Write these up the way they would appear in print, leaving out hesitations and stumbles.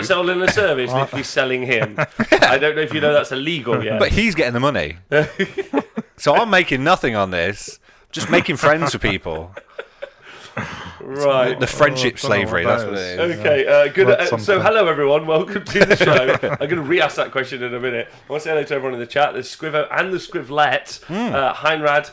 Selling a service, literally selling him. I don't know if you know that's illegal yet. But he's getting the money. So I'm making nothing on this. Just making friends with people. Right. The friendship slavery, that's what it is. Okay, good. So hello everyone, welcome to the show. I'm going to re-ask that question in a minute. I want to say hello to everyone in the chat. There's Scrivo and the Scrivlet. Heinrad,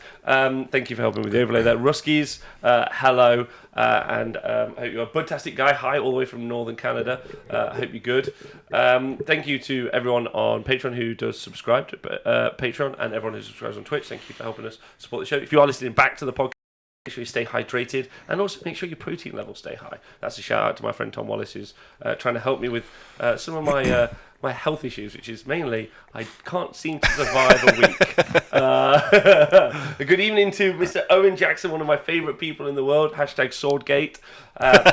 thank you for helping with the overlay there. Ruskies, hello. And I hope you're a fantastic guy. Hi, all the way from northern Canada. I hope you're good. Thank you to everyone on Patreon who does subscribe to Patreon, and everyone who subscribes on Twitch. Thank you for helping us support the show. If you are listening back to the podcast, make sure you stay hydrated, and also make sure your protein levels stay high. That's a shout out to my friend Tom Wallace, who's trying to help me with some of my my health issues, which is mainly I can't seem to survive a week. Good evening to Mr. Owen Jackson, one of my favourite people in the world. Hashtag Swordgate.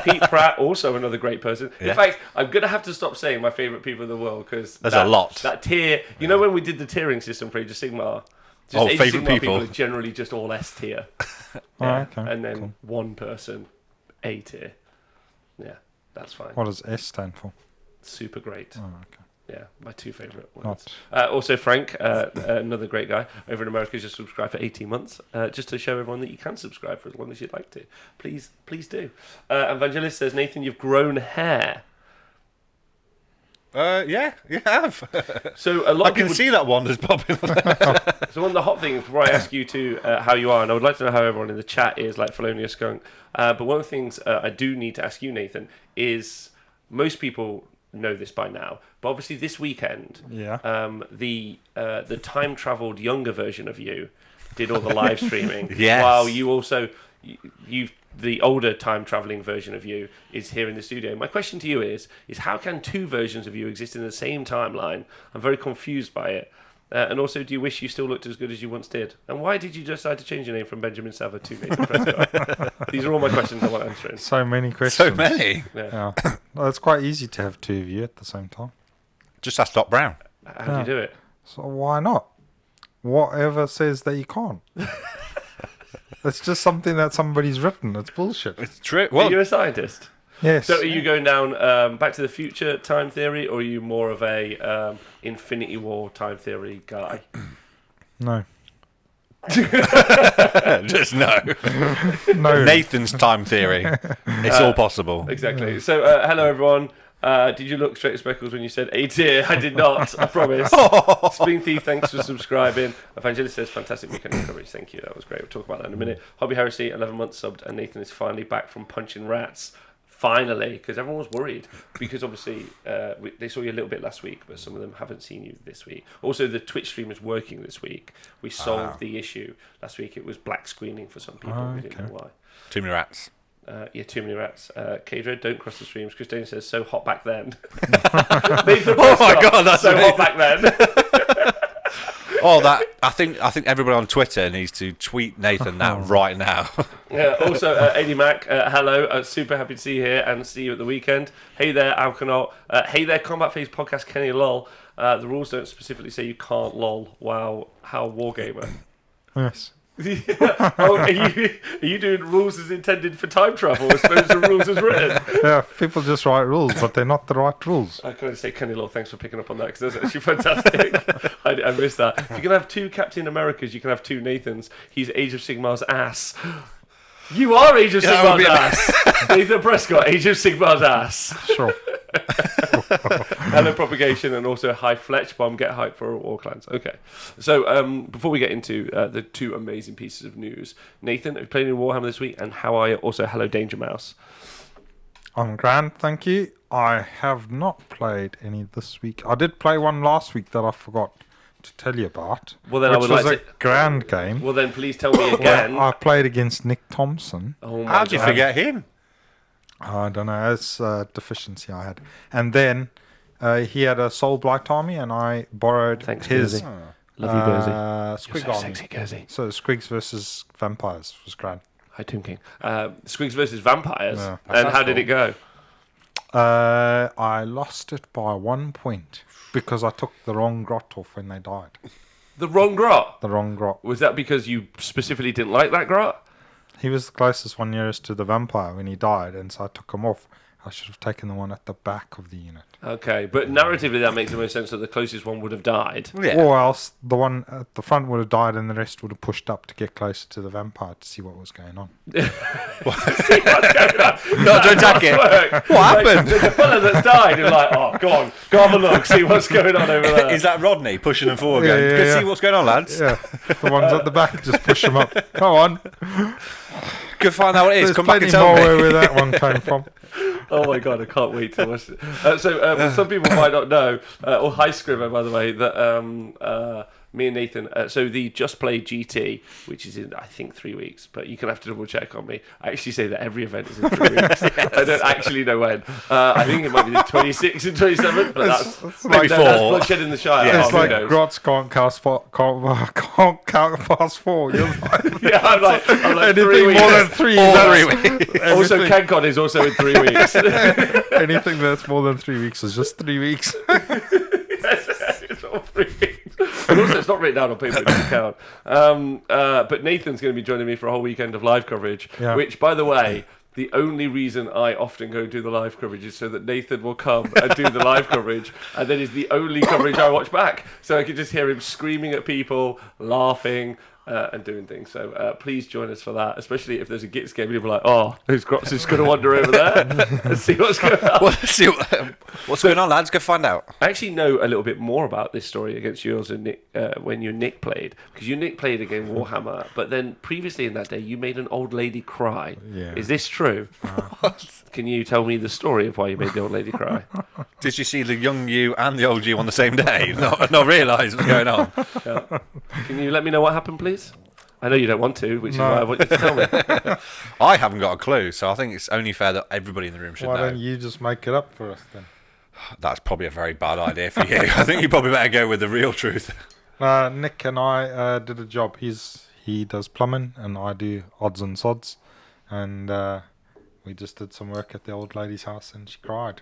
Pete Pratt, also another great person. Yeah. In fact, I'm going to have to stop saying my favourite people in the world because there's a lot. That tier, you know, when we did the tiering system for Age of Sigmar. Just favourite people are generally just all S tier. Okay, and then one person A tier. Yeah, that's fine. What does S stand for? Super great. Oh, okay. Yeah, my two favourite ones. Also, Frank, another great guy over in America, just subscribed for 18 months, just to show everyone that you can subscribe for as long as you'd like to. Please do. Evangelist says, Nathan, you've grown hair. Yeah, you have. So a lot I of can people see that one is popping. So one of the hot things before I ask you to how you are, and I would like to know how everyone in the chat is, like Felonious Skunk. But one of the things I do need to ask you, Nathan, is most people know this by now, but obviously this weekend, the time travelled younger version of you did all the live streaming. Yes. While you also the older time travelling version of you is here in the studio. My question to you is how can two versions of you exist in the same timeline? I'm very confused by it. And also, do you wish you still looked as good as you once did? And why did you decide to change your name from Benjamin Sava to Nathan Prescott? These are all my questions I want answering. So many questions. So many. Yeah. Well, it's quite easy to have two of you at the same time. Just ask Doc Brown. How do you do it? So why not? Whatever says that you can't. It's just something that somebody's written. It's bullshit. It's true. Are you a scientist? Yes. So are you going down Back to the Future time theory, or are you more of a Infinity War time theory guy? No. Just no. No. Nathan's time theory. It's all possible. Exactly. So hello everyone. Did you look straight at Speckles when you said A tier? I did not, I promise. Spring Thief, thanks for subscribing. Evangelist says, fantastic weekend coverage. Thank you, that was great. We'll talk about that in a minute. Hobby Heresy, 11 months subbed, and Nathan is finally back from punching rats. Finally, because everyone was worried. Because obviously, they saw you a little bit last week, but some of them haven't seen you this week. Also, the Twitch stream is working this week. We solved the issue. Last week it was black screening for some people. We didn't know why. Too many rats. Too many rats. K-Dread, don't cross the streams. Christine says, so hot back then. Oh my God, that's so amazing. hot back then. I think everybody on Twitter needs to tweet Nathan that right now. Also, Eddie Mac, hello. Super happy to see you here and see you at the weekend. Hey there, Alkanaut. Hey there, Combat Phase Podcast, Kenny Lol. The rules don't specifically say you can't lol. Wow, how wargamer. Yes. Are you doing rules as intended for time travel as opposed to rules as written? Yeah, people just write rules, but they're not the right rules. I can only say, Kenny Law, thanks for picking up on that, because that's actually fantastic. I missed that. If you can have two Captain Americas, you can have two Nathans. He's Age of Sigmar's ass. You are Age of Sigmar's ass. Nathan Prescott, Age of Sigmar's ass. Sure. Hello Propagation, and also hi Fletch Bomb, get hype for Warclans. Okay, so before we get into the two amazing pieces of news, Nathan, have you played in Warhammer this week, and how are you? Also, hello Danger Mouse. I'm grand, thank you. I have not played any this week. I did play one last week that I forgot to tell you about. Well, then which I would was like a grand game. Well, then please tell me again. I played against Nick Thompson. Oh my How'd you God. forget him? I don't know. It's a deficiency I had. And then he had a Soul Blight army, and I borrowed his Love you, Gersey. Squig You're so army. sexy, Gersey. So Squigs versus Vampires was grand. Hi, Tomb King. Squigs versus Vampires. Yeah. And how did it go? I lost it by 1 point because I took the wrong grot off when they died. The wrong grot? The wrong grot. Was that because you specifically didn't like that grot? He was the closest one nearest to the vampire when he died, and so I took him off. I should have taken the one at the back of the unit. Okay, but narratively that makes the most sense that the closest one would have died. Yeah. Or else the one at the front would have died and the rest would have pushed up to get closer to the vampire to see what was going on. Not to attack it. What happened? The fella that's died is like, oh, go on, have a look, see what's going on over there. Is that Rodney pushing them forward? Yeah, Going, yeah, "Go yeah. see what's going on, lads." Yeah, the ones at the back just push them up. Come on. Go find out what it is. There's Come back plenty and tell more me. where that one came from. Oh my god, I can't wait to watch it. Some people might not know, or hi Scrivo, by the way, that me and Nathan, so the Just Play GT, which is in, I think, 3 weeks, but you can have to double check on me. I actually say that every event is in 3 weeks. I don't actually know when. I think it might be the 26th and 27th, but that's maybe that's 4. bloodshed in the Shire. Yeah, Oh, It's who like knows? Grots can't count past 4. You're like, Yeah, I'm like 3 anything weeks. more than 3. All that's- 3 weeks. Also, everything- CanCon is also in 3 weeks. Anything that's more than 3 weeks is just 3 weeks. It's all 3 weeks. And also, it's not written down on paper, it doesn't count. But Nathan's going to be joining me for a whole weekend of live coverage, Yeah. which, by the way, the only reason I often go and do the live coverage is so that Nathan will come and do the live coverage, and then is the only coverage I watch back. So I can just hear him screaming at people, laughing, and doing things. So please join us for that, especially if there's a Gits game and you'll be like, oh, who's Grots is going to wander over there and see what's going on. Well, let's see what's going on, lads. Go find out. I actually know a little bit more about this story against yours and Nick when you and Nick played, because you and Nick played against Warhammer, but then previously in that day you made an old lady cry. Yeah. Is this true? Can you tell me the story of why you made the old lady cry? Did you see the young you and the old you on the same day? Not realise what's going on. Yeah. Can you let me know what happened, please? I know you don't want to, which is No. why I want you to tell me. I haven't got a clue, so I think it's only fair that everybody in the room should Why know. don't you just make it up for us then? That's probably a very bad idea for you. I think you probably better go with the real truth. Nick and I did a job. He does plumbing and I do odds and sods. And we just did some work at the old lady's house and she cried.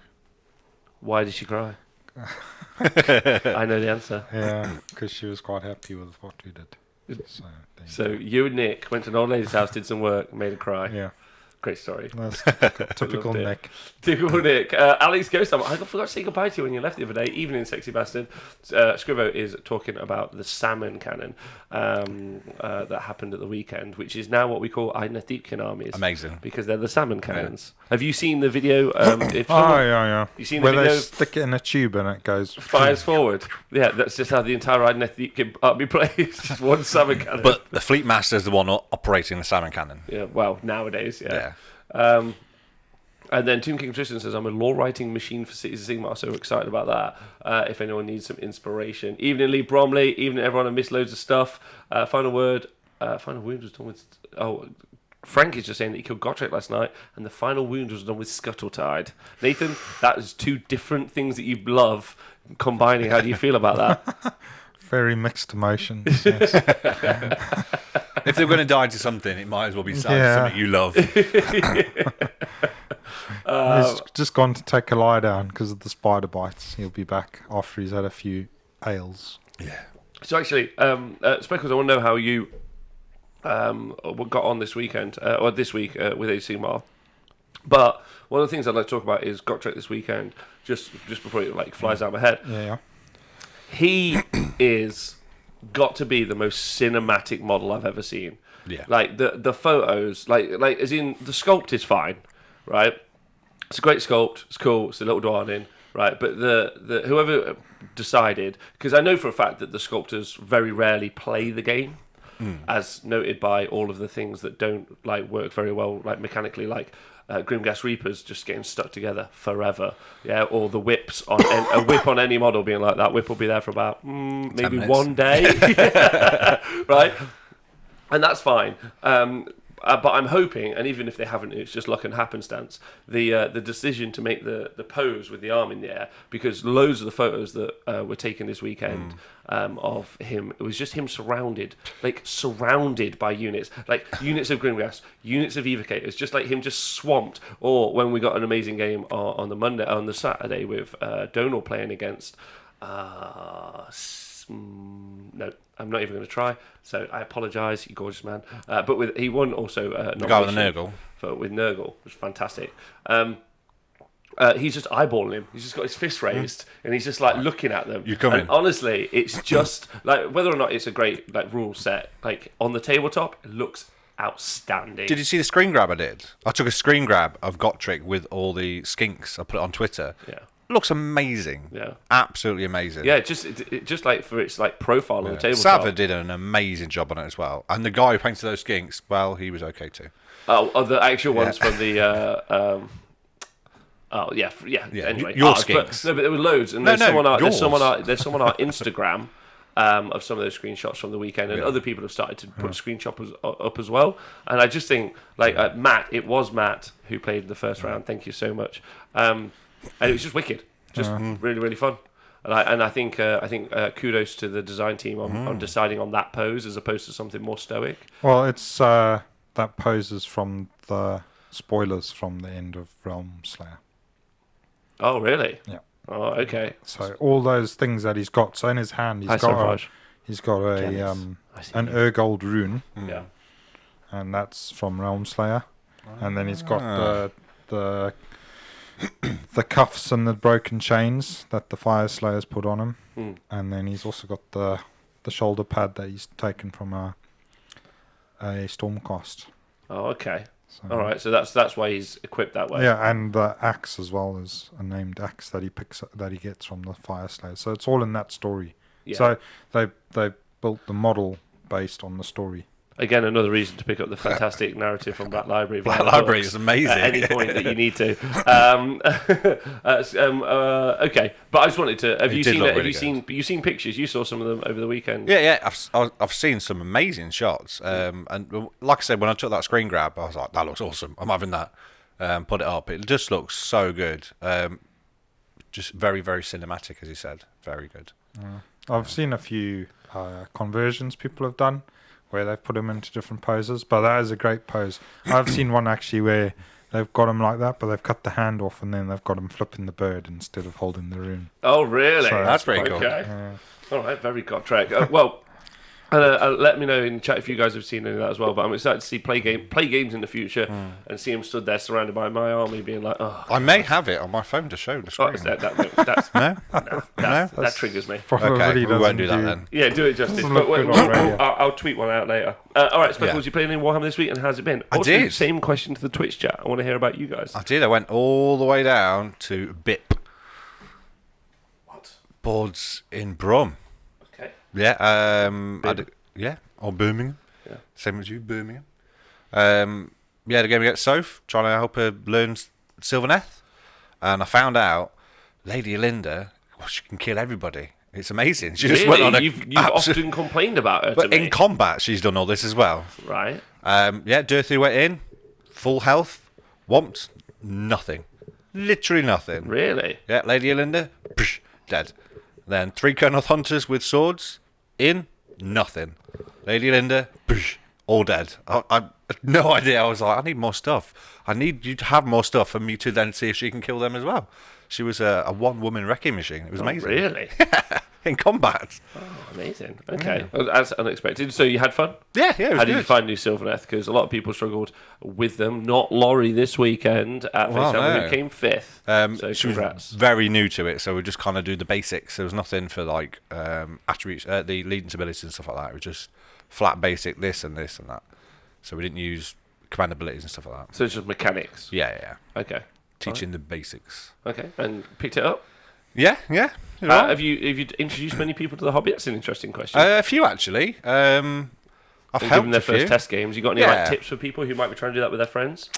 Why did she cry? I know the answer. Yeah, because she was quite happy with what we did. So, there you So you and Nick went to an old lady's house, did some work, made her cry. go. Yeah, Great story. that's typical Loved it. Nick. Typical Nick. Alex Ghost, I forgot to say goodbye to you when you left the other day. Evening, sexy bastard. Scrivo is talking about the salmon cannon that happened at the weekend, which is now what we call Idoneth armies. Amazing. Because they're the salmon cannons. Have you seen the video? If Oh, someone yeah. You seen the Where video? they stick it in a tube and it goes... fires forward. Yeah, that's just how the entire Idoneth army plays. It's just one salmon cannon. But the Fleet Master is the one operating the salmon cannon. Yeah, well, nowadays, yeah. Yeah. And then Tomb King Tristan says, I'm a law writing machine for Cities of Sigmar, so excited about that. If anyone needs some inspiration. Evening, Lee Bromley. Evening, everyone. I missed loads of stuff. Final word. Final wound was done with... Oh, Frank is just saying that he killed Gotrek last night, and the final wound was done with Scuttletide. Nathan, that is 2 different things that you love combining. How do you feel about that? Very mixed emotions. Yes. If they're going to die to something, it might as well be Yeah. something you love. He's just gone to take a lie down because of the spider bites. He'll be back after he's had a few ales. Yeah. So actually, Speckles, I want to know how you got on this weekend, or this week with Sigmar. But one of the things I'd like to talk about is Gotrek this weekend, just before it flies out my head. Yeah. He is got to be the most cinematic model I've ever seen. Yeah. Like the photos, like as in the sculpt is fine, right? It's a great sculpt. It's cool. It's a little Dwarven, right? But the whoever decided, because I know for a fact that the sculptors very rarely play the game, as noted by all of the things that don't work very well, mechanically, Grimgas Reapers just getting stuck together forever, yeah, or the whips on a whip on any model being like that whip will be there for about maybe minutes. 1 day, right? And that's fine. But I'm hoping, and even if they haven't, it's just luck and happenstance. The decision to make the pose with the arm in the air, because loads of the photos that were taken this weekend of him, it was just him surrounded by units, units of Grimgas, units of Evocators, just like him just swamped. Or when we got an amazing game on the Saturday with Donal playing against. No, I'm not even going to try. So I apologise, you gorgeous man. But he won also. The guy with the Nurgle. with Nurgle, which was fantastic. He's just eyeballing him. He's just got his fist raised, and he's just like looking at them. You come and in. honestly, it's just like whether or not it's a great like rule set. Like on the tabletop, it looks outstanding. Did you see the screen grab I did? I took a screen grab of Gotrek with all the skinks. I put it on Twitter. Yeah. Looks amazing. Yeah. Absolutely amazing. Yeah, it just like for its like profile on the tabletop. Sava did an amazing job on it as well. And the guy who painted those skinks, well, he was okay too. Oh, the actual ones from the. Yeah. Anyway, your ours, skinks. but there were loads, and No, there's someone on yours. our Instagram of some of those screenshots from the weekend, and other people have started to put screenshots up as well. And I just think, like Matt, it was Matt who played the first round. Thank you so much. And it was just wicked, just really, really fun. And I think kudos to the design team on deciding on that pose as opposed to something more stoic. Well, it's that pose is from the spoilers from the end of Realm Slayer. Oh, really? Yeah. Oh, okay. So all those things that he's got. So in his hand, he's got an Urgold rune, Yeah. and that's from Realm Slayer. And then he's got the cuffs and the broken chains that the Fire Slayers put on him. And then he's also got the shoulder pad that he's taken from a Stormcast. Oh, okay. So, All right. So that's why he's equipped that way. yeah, and the axe as well is a named axe that he gets from the Fire Slayer. So it's all in that story. Yeah. So they built the model based on the story. Again, another reason to pick up the fantastic narrative from Black Library. Black Library is amazing. At any point that you need to. Okay, but I just wanted to. Have you seen pictures? You saw some of them over the weekend. Yeah. I've seen some amazing shots. And like I said, when I took that screen grab, I was like, that looks awesome. I'm having that. Put it up. It just looks so good. Just very, very cinematic, as you said. Very good. I've seen a few conversions people have done where they've put him into different poses, but that is a great pose. I've seen one actually where they've got him like that, but they've cut the hand off and then they've got him flipping the bird instead of holding the rune. Oh, really? So that's pretty cool. Okay. All right, very Gotrek. Well, let me know in the chat if you guys have seen any of that as well. But I'm excited to see play games in the future and see him stood there surrounded by my army, being like, "Oh." I may have it on my phone to show the screen. That triggers me. Okay, we won't do that then. Yeah, do it justice. Doesn't But look good on radio. I'll tweet one out later. All right, Speckles, you playing in Warhammer this week, and how's it been? I Also, did. Same question to the Twitch chat. I want to hear about you guys. I did. I went all the way down to BIP. What? Boards in Brum. Okay. Yeah. Or Birmingham. Yeah. Same as you, Birmingham. The game against Soph, trying to help her learn Sylvaneth. And I found out Lady Linda, she can kill everybody. It's amazing. She just went on a You've often complained about her. But to me. in combat, she's done all this as well. Right. Dirty went in, full health, whomped, nothing. Literally nothing. Really? Yeah, Lady Linda, dead. Then 3 Colonel Hunters with swords, in, nothing. Lady Linda, all dead. I had no idea. I was like, I need more stuff. I need you to have more stuff for me to then see if she can kill them as well. She was a one-woman wrecking machine. It was amazing. Really? In combat. Oh, amazing. Okay. Well, that's unexpected. So you had fun? Yeah, it was How did you good. find New Sylvaneth? Because a lot of people struggled with them. Not Laurie this weekend at Well, FaceTime, no. who came 5th. So She was congrats. very new to it, so we just kind of do the basics. There was nothing for like attributes, the leading abilities and stuff like that. It was just flat basic this and this and that. So we didn't use command abilities and stuff like that. So it's just mechanics. Yeah. Okay. Teaching the basics. Okay. And picked it up? Yeah. Have you introduced many people to the hobby? That's an interesting question. A few actually. I've And helped given their a few. first test games, you got any Yeah. tips for people who might be trying to do that with their friends?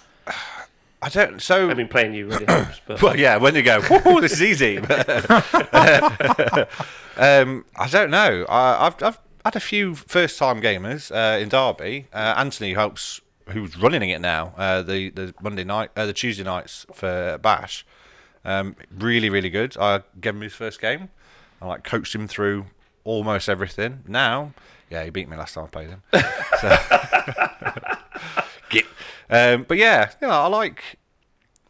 I don't. So. I mean, playing you really helps. But Well, yeah. When they go, woohoo, this is easy. I don't know. I've had a few first-time gamers in Derby. Anthony helps, who's running it now. The Monday night, the Tuesday nights for Bash. Really, really good. I gave him his first game. I coached him through almost everything. Now, he beat me last time I played him. But yeah, I like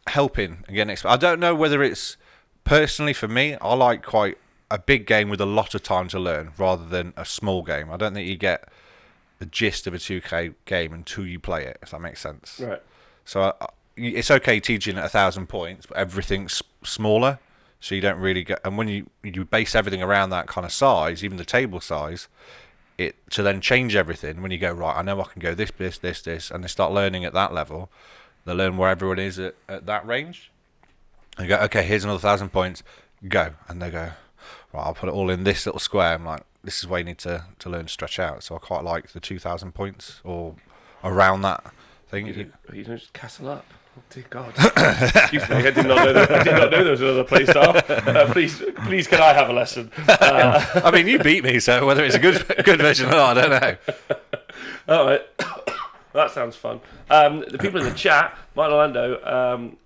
helping and getting. I don't know whether it's personally for me. I like quite a big game with a lot of time to learn rather than a small game. I don't think you get the gist of a 2K game until you play it, if that makes sense. right. So it's okay teaching at 1,000 points, but everything's smaller, so you don't really get. And when you base everything around that kind of size, even the table size, to then change everything. When you go right, I know I can go this, and they start learning at that level. They learn where everyone is at that range. And you go, okay, here's another 1,000 points, go, and they go, right, I'll put it all in this little square. I'm like, this is where you need to learn to stretch out. So I quite like the 2,000 points or around that thing. You don't just castle up. Oh, dear God. Excuse me, I did not know there was another play style. Please, can I have a lesson? I mean, you beat me, so whether it's a good version or not, I don't know. All right. That sounds fun. The people in the chat, Martin Orlando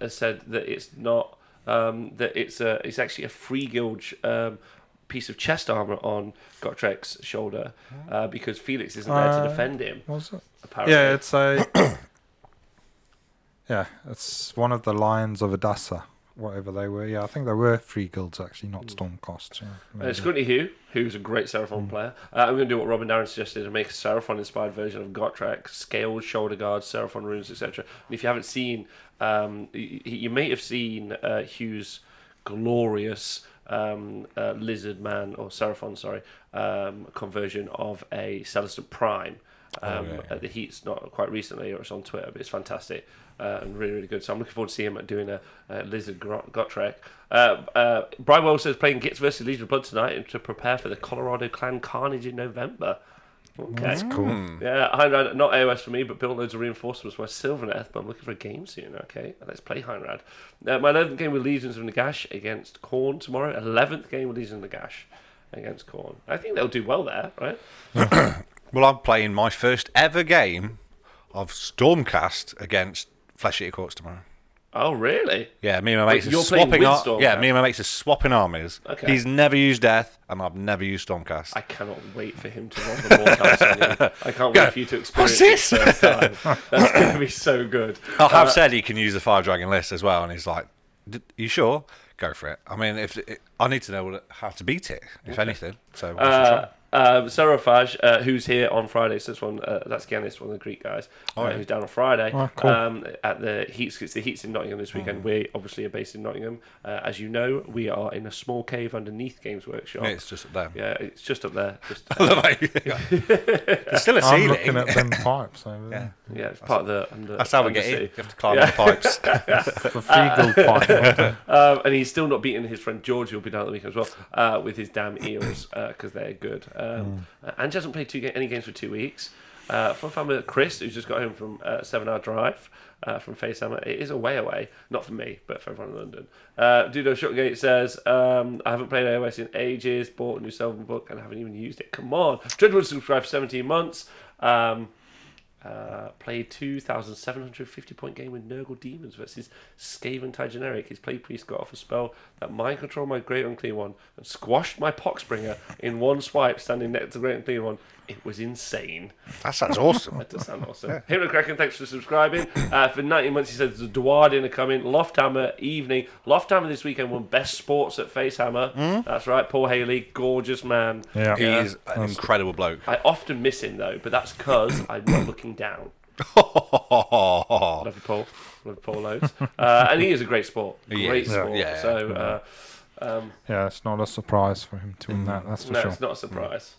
has said that it's not, that it's actually a free guild piece of chest armor on Gotrek's shoulder because Felix isn't there to defend him. Was it? Apparently. Yeah, it's a. Yeah, it's one of the Lions of Adassa, whatever they were. Yeah, I think they were free guilds actually, not Stormcast. Yeah, Scrunty who's a great Seraphon player. I'm going to do what Robin Darren suggested and make a Seraphon-inspired version of Gotrek, scaled shoulder guards, Seraphon runes, etc. And if you haven't seen, you may have seen Hugh's glorious lizard man or Seraphon, conversion of a Celestant Prime. At the Heats, not quite recently, or it's on Twitter, but it's fantastic and really, really good. So I'm looking forward to seeing him doing a Lizard Gotrek. Brywell says playing Gits versus Legion of Blood tonight and to prepare for the Colorado Clan Carnage in November. Okay. That's cool. Yeah, Heinrad, not AOS for me, but built loads of reinforcements for my Sylvaneth, but I'm looking for a game soon. Okay, let's play Heinrad. My 11th game with Legions of Nagash against Khorne tomorrow. 11th game with Legions of Nagash against Khorne. I think they'll do well there, right? Well, I'm playing my first ever game of Stormcast against Flesh Eater Courts tomorrow. Oh, really? Yeah, me and my mates are you're playing with Stormcast? Yeah, me and my mates are swapping armies. Okay. He's never used Death, and I've never used Stormcast. I cannot wait for him to run the broadcast on you. I can't wait for you to experience What's it first time. That's going to be so good. I have said he can use the 5-dragon list as well, and he's like, you sure? Go for it. I mean, I need to know how to beat it, if anything. So we should try. Sarafaj, who's here on Friday, so that's Giannis, one of the Greek guys, who's down on Friday cool. at the Heats. It's the Heats in Nottingham this weekend. We obviously are based in Nottingham. As you know, we are in a small cave underneath Games Workshop. Yeah, it's just up there. Yeah, it's just up there. There's still a ceiling. I'm looking at them pipes over there. Yeah, it's part of the. That's how we get in. You have to climb the pipes. The free guild pipe. And he's still not beaten his friend George, who'll be down at the weekend as well, with his damn eels, because they're good. Ange hasn't played any games for 2 weeks. Fun fun with Chris, who's just got home from a 7-hour drive from Facehammer. It is a way away, not for me, but for everyone in London. Dudo Shotgate says, I haven't played AOS in ages, bought a new Selvin book, and haven't even used it. Come on. Dreadwood subscribed for 17 months. Played 2,750 point game with Nurgle Demons versus Skaven Tide Generic. His play priest got off a spell that mind controlled my Great Unclean One and squashed my Poxbringer in one swipe, standing next to the Great Unclean One. It was insane. That sounds awesome. That does sound awesome. Hero Kraken, thanks for subscribing. For 19 months, he says the Dwarden are coming. Lofthammer evening. Lofthammer this weekend won Best Sports at Facehammer. That's right. Paul Haley, gorgeous man. Yeah. He is an incredible bloke. I often miss him though, but that's because I'm not looking down. Love you, Paul. Love you, Paul loads. And he is a great sport. Great sport. Yeah. So, Yeah, it's not a surprise for him to win that. That's for no, sure. it's not a surprise.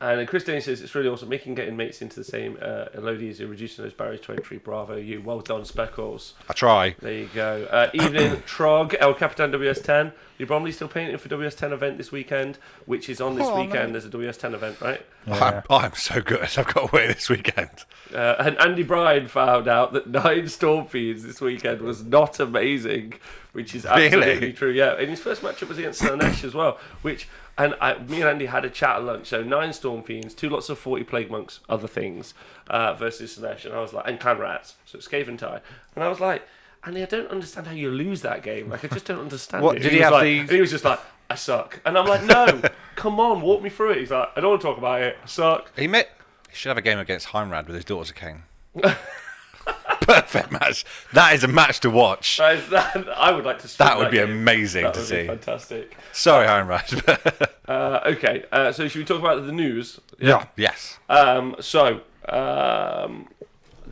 And then Chris Denny says it's really awesome making getting mates into the same Elodies and reducing those barriers to entry. Bravo, you. Well done, Speckles. I try. There you go. Evening, Trog, El Capitan WS10. You're probably still painting for WS10 event this weekend, which is on this weekend. There's a WS10 event, right? Yeah. I'm so good. I've got away this weekend. And Andy Bryan found out that 9 Stormfiends this weekend was not amazing, which is absolutely Really? true. Yeah, and his first matchup was against Slaanesh as well, me and Andy had a chat at lunch. So 9 Stormfiends, 2 lots of 40 Plague Monks, other things, versus Slaanesh, and I was like, and Clan Rats, so it's Skaven Tide, and I was like, Andy, I don't understand how you lose that game. Like, I just don't understand What, it. did he have was the- And he was just like, I suck, and I'm like, no, come on, walk me through it. He's like, I don't want to talk about it. I suck. He should have a game against Heinrad with his daughters of Cain. Perfect match. That is a match to watch. I would like to. That would be game. amazing That to would see. be fantastic. Sorry, Heinrad. Okay, so should we talk about the news? Yeah. Yes.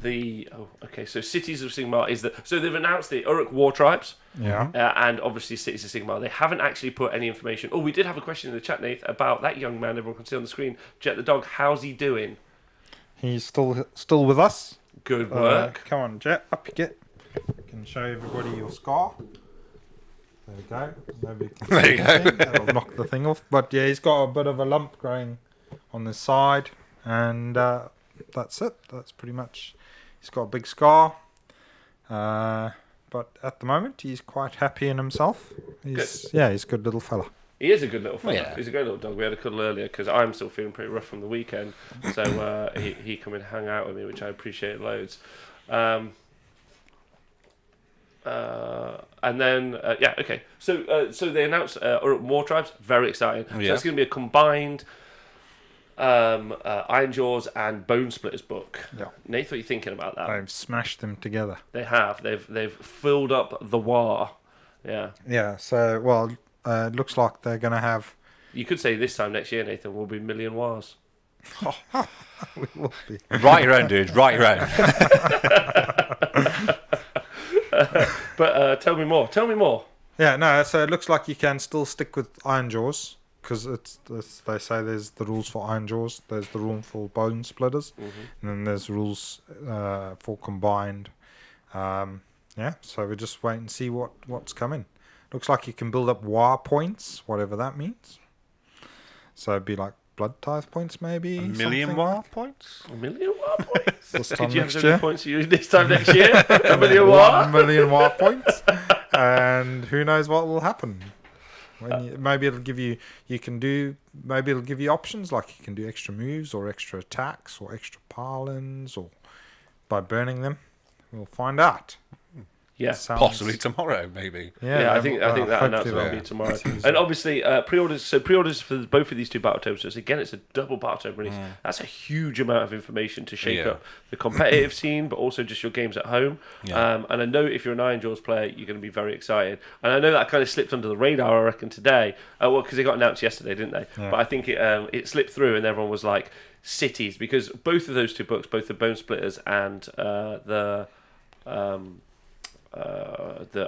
So Cities of Sigmar so they've announced the Orruk War Tribes. Yeah. And obviously Cities of Sigmar. They haven't actually put any information. Oh, we did have a question in the chat, Nath, about that young man everyone can see on the screen, Jet the dog. How's he doing? He's still with us. Good work. Come on, Jet, up you get. I can show everybody your scar. There we go. Nobody can There you see go. That'll knock the thing off. But yeah, he's got a bit of a lump growing on this side, and that's it. That's pretty much. He's got a big scar. But at the moment, he's quite happy in himself. He's a good little fella. He is a good little fella. Yeah. He's a great little dog. We had a cuddle earlier because I'm still feeling pretty rough from the weekend. So he come and hang out with me, which I appreciate loads. And then, okay. So they announced War Tribes. Very exciting. So it's going to be a combined Iron Jaws and Bone Splitters book. Yeah. Nath, what are you thinking about that? They've smashed them together. They have. They've filled up the war. Yeah. Yeah. So it looks like they're going to have. You could say this time next year, Nathan, will be Million Wars. We will be. Write your own, dude. Write your own. But tell me more. Yeah, no. So it looks like you can still stick with Iron Jaws because they say there's the rules for Iron Jaws, there's the rule for Bone Splitters, and then there's rules for combined. So we just wait and see what's coming. Looks like you can build up war points, whatever that means. So it'd be like blood tithe points, maybe. A million war points? A million war points? This Did time you have next any year. points to use this time next year? A million war? 1 million war points. And who knows what will happen. Maybe it'll give you options like you can do extra moves or extra attacks or extra pile-ins or by burning them. We'll find out. Yeah. Possibly tomorrow, maybe. Yeah, I think that announcement will be tomorrow. And obviously, pre-orders. So pre-orders for both of these two Battletoads. So again, it's a double Battletoad release. That's a huge amount of information to shake up the competitive scene, but also just your games at home. Yeah. And I know if you're an Iron Jaws player, you're going to be very excited. And I know that kind of slipped under the radar, I reckon, today. Because they got announced yesterday, didn't they? Yeah. But I think it slipped through, and everyone was like, cities, because both of those two books, both the Bone Splitters and the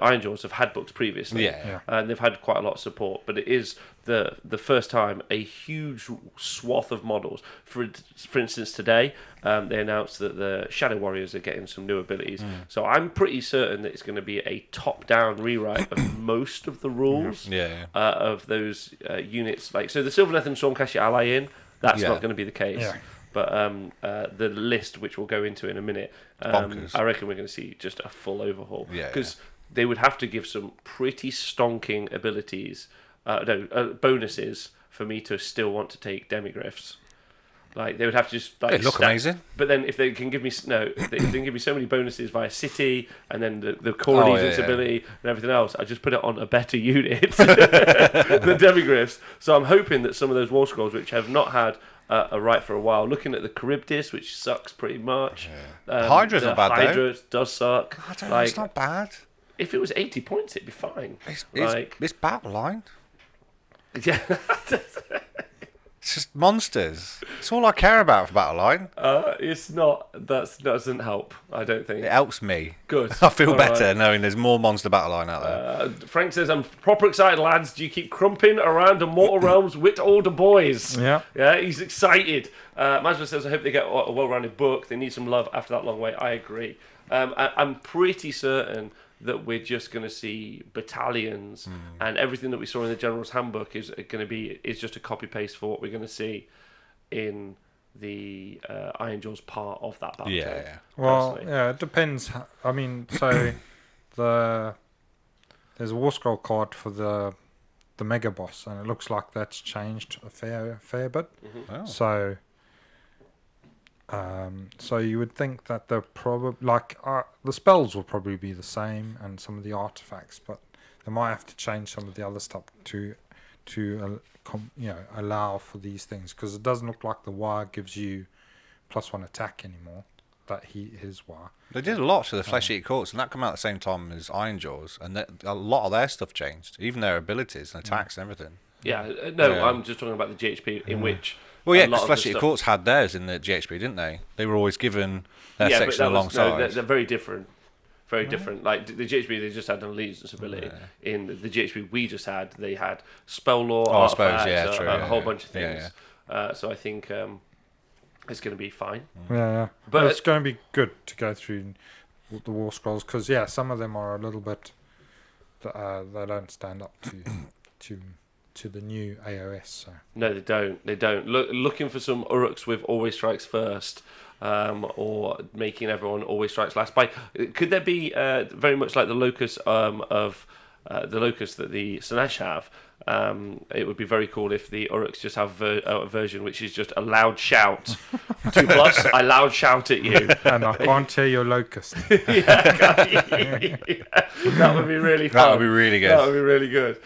Iron Jaws have had books previously, and they've had quite a lot of support. But it is the first time a huge swath of models. For instance, today they announced that the Shadow Warriors are getting some new abilities. So I'm pretty certain that it's going to be a top-down rewrite of most of the rules of those units. Like so, the Sylvaneth and Stormcast you ally in. That's not going to be the case. Yeah. But the list, which we'll go into in a minute, I reckon we're going to see just a full overhaul. Because they would have to give some pretty stonking abilities, bonuses, for me to still want to take Demigryphs. Like they would have to just they look amazing. But then if they can give me if they can give me so many bonuses via city and then the core allegiance ability and everything else, I just put it on a better unit than Demigryphs. So I'm hoping that some of those war scrolls which have not had a right for a while. Looking at the Charybdis, which sucks pretty much. Hydra's not bad though. Hydra does suck. I don't know, it's not bad. If it was 80 points, it'd be fine. It's Battleline. Yeah. It's just monsters. It's all I care about for Battleline. It's not. That doesn't help, I don't think. It helps me. Good. I feel better knowing there's more monster Battleline out there. Frank says, I'm proper excited, lads. Do you keep crumping around the Mortal Realms with all the boys? Yeah. Yeah, he's excited. Majma says, I hope they get a well-rounded book. They need some love after that long wait. I agree. I'm pretty certain that we're just going to see battalions and everything that we saw in the General's Handbook is just a copy paste for what we're going to see in the Iron Jaws part of that battle. Yeah. Well, it depends. I mean, so there's a War Scroll card for the Mega Boss, and it looks like that's changed a fair bit. Oh. So you would think that the spells will probably be the same and some of the artifacts, but they might have to change some of the other stuff to allow for these things, because it doesn't look like the wire gives you +1 attack anymore. His wire. They did a lot to the Flesh Eater Courts, and that came out at the same time as Iron Jaws, and a lot of their stuff changed, even their abilities and attacks and everything. Yeah, I'm just talking about the GHP in which Well, yeah, a lot because of Flesh the Eater stuff. Courts had theirs in the GHB, didn't they? They were always given their Yeah, but section that was, alongside. no, they're very different. Very different. Like the GHB, they just had an allegiance ability. In the GHB we just had, they had spell law, I suppose, artifacts, true, a whole bunch of things. Yeah, So I think it's going to be fine. Yeah. But But it's going to be good to go through the War Scrolls because some of them are a little bit. They don't stand up to the new AOS. So. No, they don't. They don't. Looking for some Urruks with always strikes first, or making everyone always strikes last. Could there be very much like the locus of the locus that the Slaanesh have? It would be very cool if the Orruks just have a version which is just a loud shout. 2+, I loud shout at you. And I can't hear your locust. That would be really fun. That would be really good. That would be really good.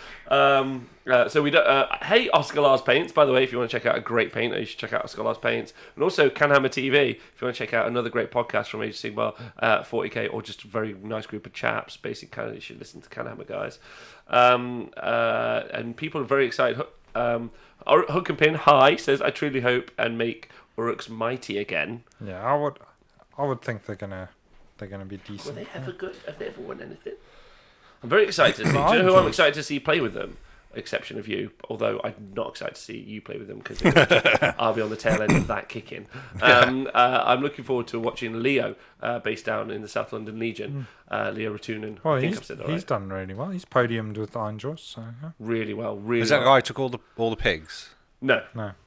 So we don't. Hey, Oscar Lars Paints, by the way, if you want to check out a great painter, you should check out Oscar Lars Paints. And also Canhammer TV, if you want to check out another great podcast from Age of Sigmar, 40k, or just a very nice group of chaps. Basically, kind of you should listen to Canhammer guys. And people are very excited. Hook and Pin, hi, says, I truly hope and make Urruks mighty again. Yeah, I would think they're gonna be decent. Were they ever good? Have they ever won anything? I'm very excited to see. Do you know who I'm excited to see play with them? Exception of you, although I'm not excited to see you play with them because I'll be on the tail end of that kicking. I'm looking forward to watching Leo, based down in the South London Legion. Leo Ratunen. Well, I think I've said that right. he's done really well. He's podiumed with Iron Jaws, so yeah. Really well. Really. Is that the well. guy who took all the pigs? No.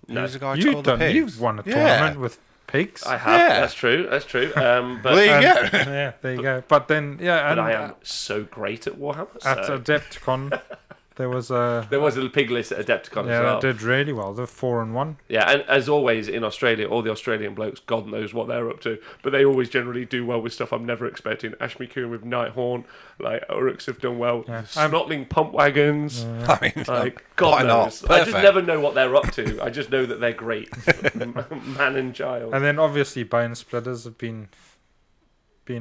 Who's the guy who took all the pigs? You've won a tournament with pigs. I have. Yeah. That's true. Well, But there you go. Yeah, there you go. But then, yeah, and I am so great at Warhammer. at So. Adepticon, there was a pig list at Adepticon as yeah, well. they did really well. They're 4-1. Yeah, and as always in Australia, all the Australian blokes, God knows what they're up to, but they always generally do well with stuff I'm never expecting. Ashmi Kuhn with Nighthorn, like Urruks have done well. Yeah. Snotling pump wagons, I mean, like why God not? knows. I just Perfect. never know what they're up to. I just know that they're great, man and child. And then obviously Bone Splitters have been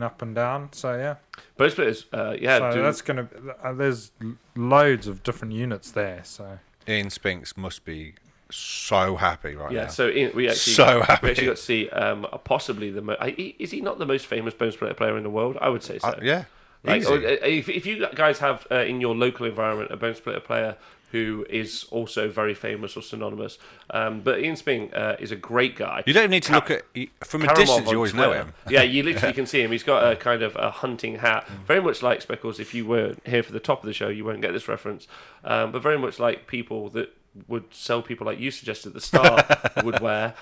up and down. So yeah, Bone Splitters, yeah, so that's gonna. There's loads of different units there. So Ian Spinks must be so happy right yeah. now. So we actually So happy. we actually got to see possibly is he not the most famous Bone Splitter player in the world? I would say so. Yeah. Like, Easy. if you guys have in your local environment a Bone Splitter player who is also very famous or synonymous, but Ian Spink is a great guy. You don't need to look at from a Karamov distance. on You always know Twitter. him. Yeah, you literally can see him. He's got a kind of a hunting hat, very much like Speckles. If you were here for the top of the show, you won't get this reference, but very much like people that would sell people like you suggested the Star would wear.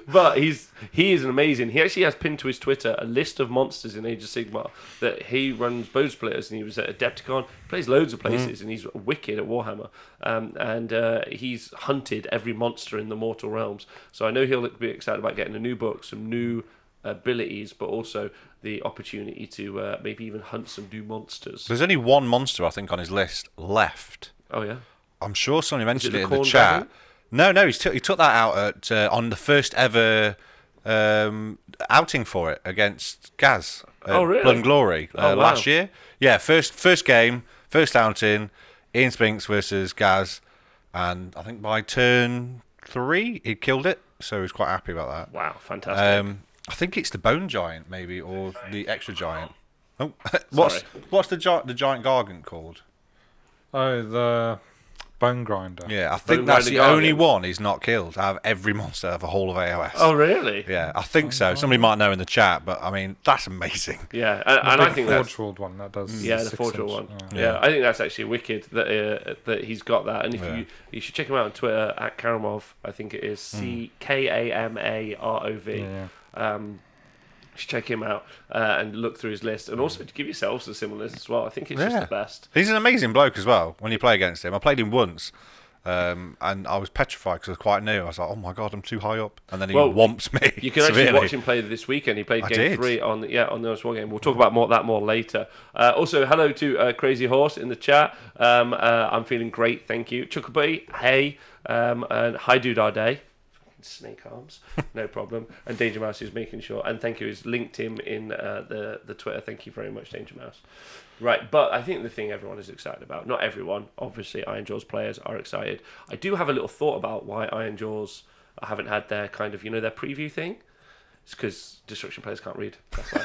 But he is an amazing. He actually has pinned to his Twitter a list of monsters in Age of Sigmar that he runs Bone Splitters, and he was at Adepticon. He plays loads of places, and he's wicked at Warhammer. And he's hunted every monster in the mortal realms. So I know he'll be excited about getting a new book, some new abilities, but also the opportunity to maybe even hunt some new monsters. There's only one monster I think on his list left. Oh yeah. I'm sure somebody mentioned the it in the corn chat. dragon? No, he took that out at on the first ever outing for it against Gaz. Oh, really? Blood and Glory Oh, wow. last year. Yeah, first game, first outing, Ian Spinks versus Gaz, and I think by turn 3 he killed it, so he was quite happy about that. Wow, fantastic. I think it's the Bone Giant maybe, or the Extra Giant. Oh, Sorry. what's the giant Gargant called? oh, the Bone Grinder. Yeah, I think Bone that's the Grinder only Gargant. one he's not killed out of every monster of the whole of AOS. Oh really? Yeah, I think so. Somebody might know in the chat, but I mean, that's amazing. Yeah, The and I big think that's Forge World one that does. yeah, the 6 Forge inch. one. Yeah. Yeah, I think that's actually wicked that he's got that. And if you should check him out on Twitter at Karamov. I think it is CKAMAROV. Yeah. You should check him out and look through his list, and also to give yourselves a similar list as well. I think it's just the best. He's an amazing bloke as well. When you play against him, I played him once, and I was petrified because I was quite new. I was like, "Oh my god, I'm too high up," and then he whomped me. You can actually severely. watch him play this weekend. He played I game did. 3 on the Nose War game. We'll talk about that more later. Also, hello to Crazy Horse in the chat. I'm feeling great, thank you. Chuckabee, hey, and hi Dude Our Day. Snake arms, no problem. And Danger Mouse is making sure, and thank you. He's linked him in the Twitter. Thank you very much, Danger Mouse. Right, but I think the thing everyone is excited about, not everyone, obviously Iron Jaws players are excited. I do have a little thought about why Iron Jaws haven't had their kind of, their preview thing. It's because Destruction players can't read. That's why.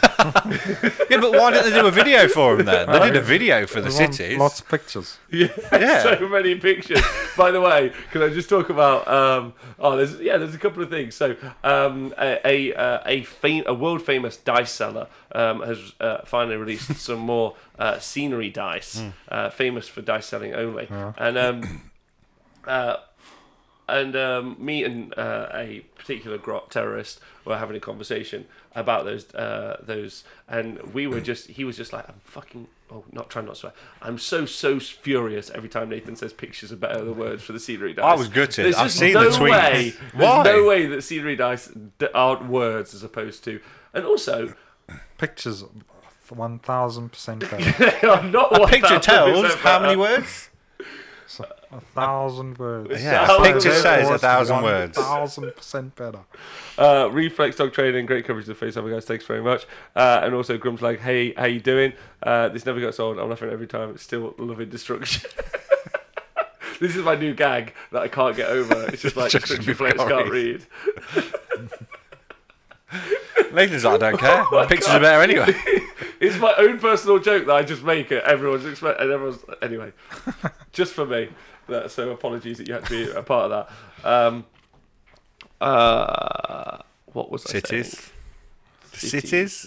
Yeah, but why didn't they do a video for them then? They did a video for the cities. Lots of pictures. Yeah, so many pictures. By the way, can I just talk about? There's a couple of things. So, a world famous dice seller has finally released some more scenery dice, famous for dice selling only, and me and a particular grot terrorist were having a conversation about those, and he was just like, I'm so furious every time Nathan says pictures are better than words for the scenery dice. I was gutted. I've seen the tweets. There's no way that scenery dice aren't words as opposed to, and also pictures 1,000% better. they are not A picture tells better. how many words? 1,000 words. Yeah, a picture says 1,000 words. 1,000% better. Reflex Dog Training, great coverage of the face. Guys, thanks very much. And also Grum's like, hey, how you doing? This never got sold. I'm laughing every time. It's still loving destruction. This is my new gag that I can't get over. It's just like destruction players can't read. Nathan's like, I don't care. Pictures are better anyway. It's my own personal joke that I just make it. Anyway, just for me. So apologies that you had to be a part of that. What was cities? Cities.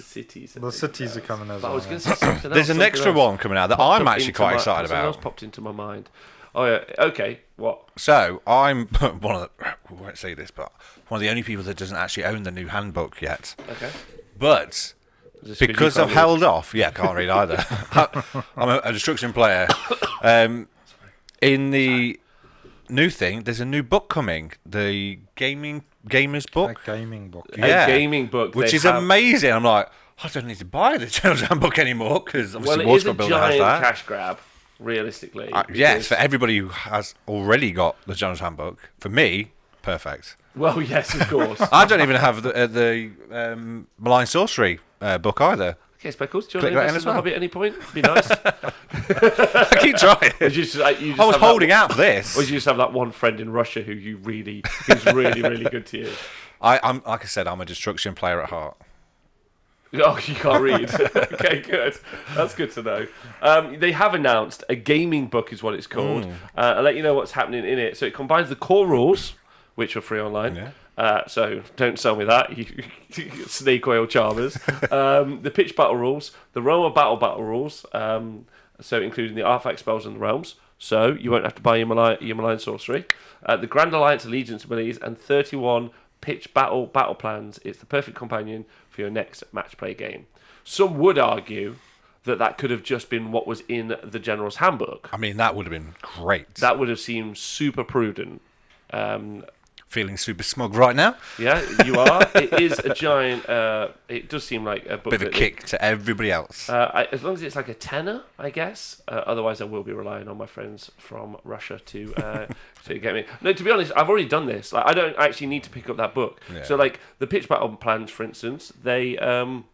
The cities are coming as I well. was going to say something else. There's an extra one coming out that I'm actually quite excited Something else about. popped into my mind. Oh yeah. Okay. What? So I'm one of the. We won't say this, but one of the only people that doesn't actually own the new handbook yet. Okay. But because I've held off, I can't read either. I'm a destruction player. In the new thing, there's a new book coming, the gamers book. A gaming book. A gaming book, which is amazing. I'm like, I don't need to buy the General's Handbook anymore because obviously it is a Builder has giant that. cash grab, realistically. Yes, for everybody who has already got the General's Handbook. For me, perfect. Well, yes, of course. I don't even have the Malign Sorcery book either. Okay, Speckles, do you Click want that to in invest as in the well. hobby at any point? Be nice. I keep trying. You just I was holding out for this. Or do you just have that one friend in Russia who's really good to you? I'm like I said, I'm a destruction player at heart. Oh, you can't read. Okay, good. That's good to know. They have announced a gaming book is what it's called. I'll let you know what's happening in it. So it combines the core rules, which are free online. Yeah. So don't sell me that, you snake oil charmers. The pitch battle rules, the Roma battle rules, so including the artifact spells and the realms. So you won't have to buy your malign sorcery. The Grand Alliance allegiance abilities and 31 pitch battle plans. It's the perfect companion for your next match play game. Some would argue that could have just been what was in the General's Handbook. I mean, that would have been great. That would have seemed super prudent. Feeling super smug right now. Yeah, you are. It is a giant. It does seem like a book. Bit of a kick to everybody else. As long as it's like a tenner, I guess. Otherwise, I will be relying on my friends from Russia to get me. No, to be honest, I've already done this. Like, I don't actually need to pick up that book. Yeah. So, like the pitch battle plans, for instance, they're wrong.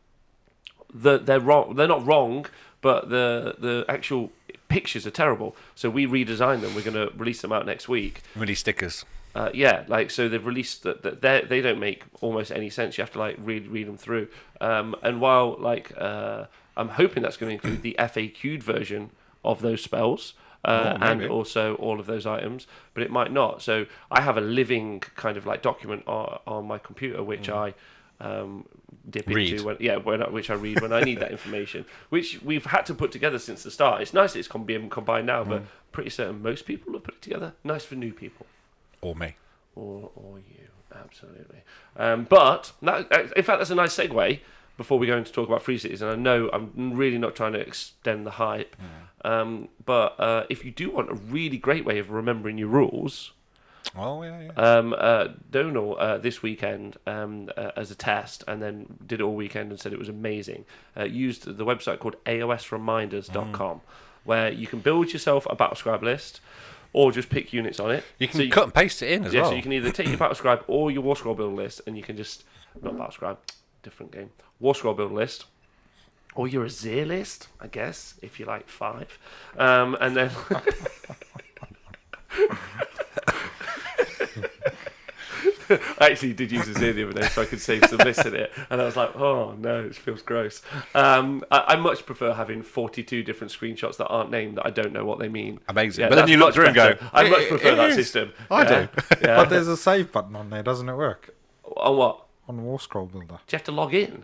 They're not wrong, but the actual pictures are terrible. So we redesigned them. We're going to release them out next week. Release stickers. So they've released that they don't make almost any sense. You have to like read them through. And while I'm hoping that's going to include the FAQ'd version of those spells and also all of those items, but it might not. So I have a living kind of like document on my computer which I dip into which I read when I need that information, which we've had to put together since the start. It's nice that it's being combined now, but pretty certain most people have put it together. Nice for new people. Or me. Or you, absolutely. But, in fact, that's a nice segue before we go into talk about Free Cities. And I know I'm really not trying to extend the hype. But if you do want a really great way of remembering your rules... Donal this weekend as a test, and then did it all weekend and said it was amazing. Used the website called AOSreminders.com, where you can build yourself a battle scribe list, or just pick units on it. You can cut and paste it in as well. Yeah, so you can either take your battle scribe or your war scroll build list, and you can just not battle scribe, different game. War scroll build list, Or you're a zealist, I guess, if you're like 5. And then... I actually did use a Zir the other day so I could save some lists in it, and I was like, oh no, it feels gross. I much prefer having 42 different screenshots that aren't named that I don't know what they mean. Amazing. Yeah, but then you look through and go, I much prefer that system. I do. Yeah. But there's a save button on there, doesn't it work? On what? On War Scroll Builder. Do you have to log in?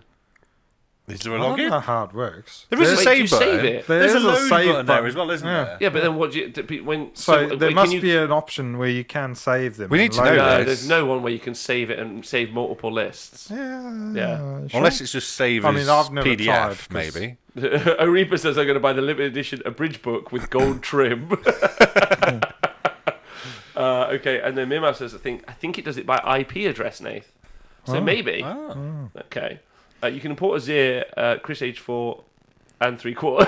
Is there a I don't know login? how it works. There is a Wait, do save you button. save it? There's a There is load save button there as well, isn't Yeah. there? Yeah, but then what do you... when So there wait, must can you, be an option where you can save them. We need and to know load that. No, them. there's no one where you can save it and save multiple lists. Yeah. Sure. Unless it's just saved I as mean, I've never PDF, tried, 'cause- maybe. Arepa says I'm going to buy the limited edition abridged book with gold trim. Okay, and then Mimau says I think it does it by IP address, Nath. So maybe. Oh. Okay. You can import a Zir, Chris age 4 and 3/4.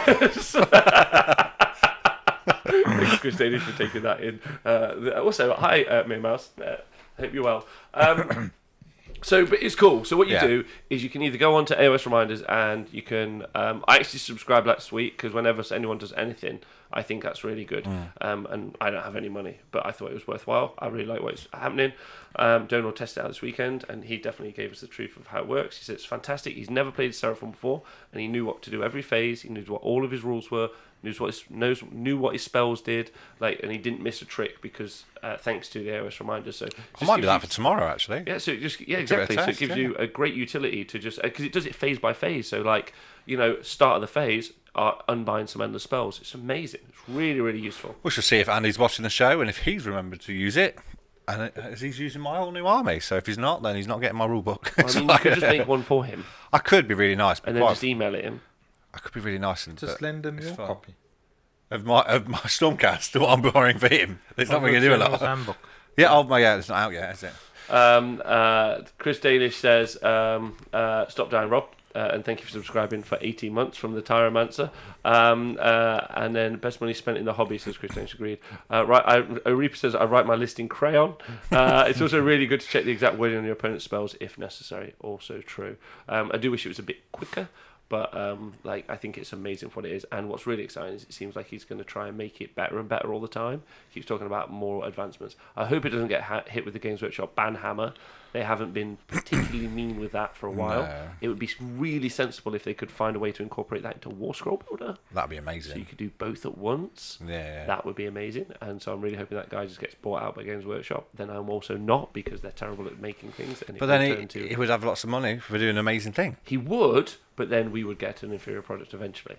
Thanks, Chris Danish, for taking that in. Also, hi, Mimau. Hope you're well. So, but it's cool. So what you do is you can either go on to AOS Reminders and you can... I actually subscribed last week because whenever anyone does anything, I think that's really good. And I don't have any money, but I thought it was worthwhile. I really like what's happening. Donald tested it out this weekend, and he definitely gave us the truth of how it works. He said it's fantastic. He's never played Seraphon before, and he knew what to do every phase. He knew what all of his rules were, knew what his spells did, and he didn't miss a trick because thanks to the AOS Reminders. So I might do that for tomorrow, actually. yeah, so exactly. test, So it gives you a great utility to just because it does it phase by phase. So start of the phase, unbind some endless spells. It's amazing. It's really, really useful. We shall see if Andy's watching the show and if he's remembered to use it. And as he's using my whole new army. So if he's not, then he's not getting my rule book. I mean, you could just make one for him I could be really nice, but and then just email it him. I could be really nice and Just lend him it's your fun. copy. of my Stormcast, what I'm borrowing for him. It's not going to do a lot. Handbook. Yeah, it's not out yet, is it? Chris Danish says, "Stop down, Rob." And thank you for subscribing for 18 months from the Tyromancer. And then best money spent in the hobby, says Chris Danish, agreed. Arepa says, I write my list in crayon. It's also really good to check the exact wording on your opponent's spells if necessary. Also true. I do wish it was a bit quicker, but I think it's amazing for what it is. And what's really exciting is it seems like he's going to try and make it better and better all the time. He keeps talking about more advancements. I hope it doesn't get hit with the Games Workshop ban hammer. They haven't been particularly mean with that for a while. No. It would be really sensible if they could find a way to incorporate that into War Scroll Builder. That'd be So amazing. you could do both at once. Yeah. That would be amazing. And so I'm really hoping that guy just gets bought out by Games Workshop. Then I'm also not, because they're terrible at making things. And But then he would have lots of money for doing an amazing thing. He would, but then we would get an inferior product eventually.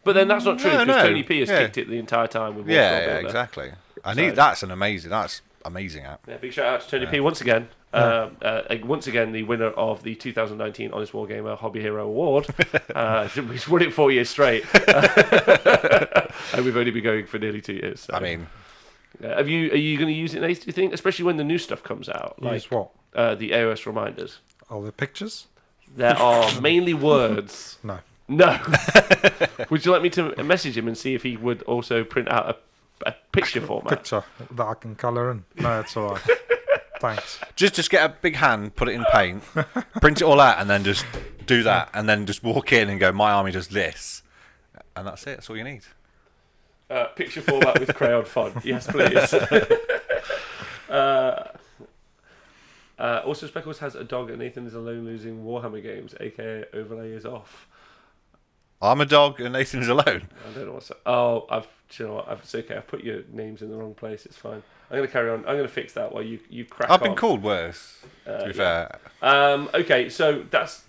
But then that's not true, No, because no. Tony P has Yeah. kicked it the entire time with War Scroll Yeah, Builder. exactly. So- That's amazing app. Yeah, big shout out to Tony P once again. Once again, the winner of the 2019 Honest Wargamer Hobby Hero Award. He's won it 4 years straight, and we've only been going for nearly 2 years. So. I mean, are you going to use it, Nate? Do you think, especially when the new stuff comes out, Use what? the AOS reminders? All the pictures? There are mainly words. No. No. Would you like me to message him and see if he would also print out a picture format? Picture that I can colour in. No, it's all right. Thanks. just get a big hand, put it in paint, print it all out, and then just do that, and then just walk in and go, my army does this, and that's it. That's all you need. Picture format with crayon font. Yes, please. Also, Speckles has a dog, and Nathan is alone losing Warhammer games, aka overlay is off. I'm a dog, and Nathan's alone. I don't know what's. Oh, do you know what? It's okay. I've put your names in the wrong place. It's fine. I'm going to carry on. I'm going to fix that while you crack on. I've been called worse. To be fair. Okay, so that's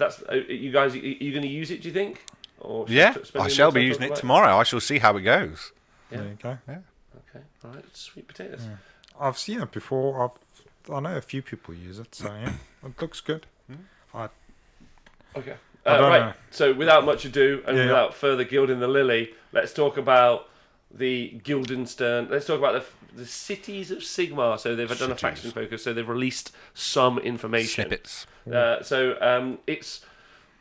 you guys. Are you going to use it? Do you think? Or Yeah, spend I any shall more be time using it talking tomorrow. I shall see how it goes. Yeah. There you go. Okay. All right. Sweet potatoes. Yeah. I've seen it before. I know a few people use it, so yeah, it looks good. Okay. I don't Right. know. So without much ado and Yeah. without further gilding the lily, let's talk about the Guildenstern. Let's talk about the cities of Sigmar. So they've done a faction focus. So they've released some information. Snippets. It's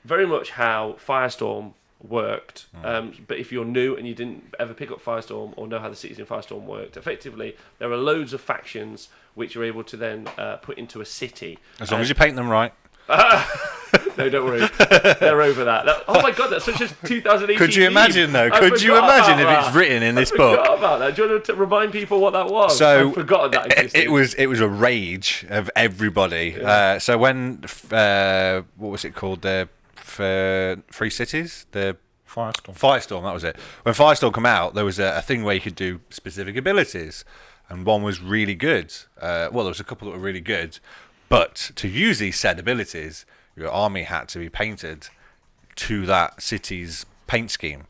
very much how Firestorm worked. But if you're new and you didn't ever pick up Firestorm or know how the cities in Firestorm worked, effectively there are loads of factions which you're able to then put into a city. As long as you paint them right. No, don't worry. They're over that. Oh my god, that's such a 2018 Could you imagine, though? I Could you forgot imagine if about it's that. written in this I book? forgot about that. Do you want to remind people what that was? So I've forgotten that existed. it was a rage of everybody. Yeah. So when what was it called? The Three Cities, the Firestorm, that was it. When Firestorm came out, there was a thing where you could do specific abilities, and one was really good. Well, there was a couple that were really good, but to use these said abilities, your army had to be painted to that city's paint scheme.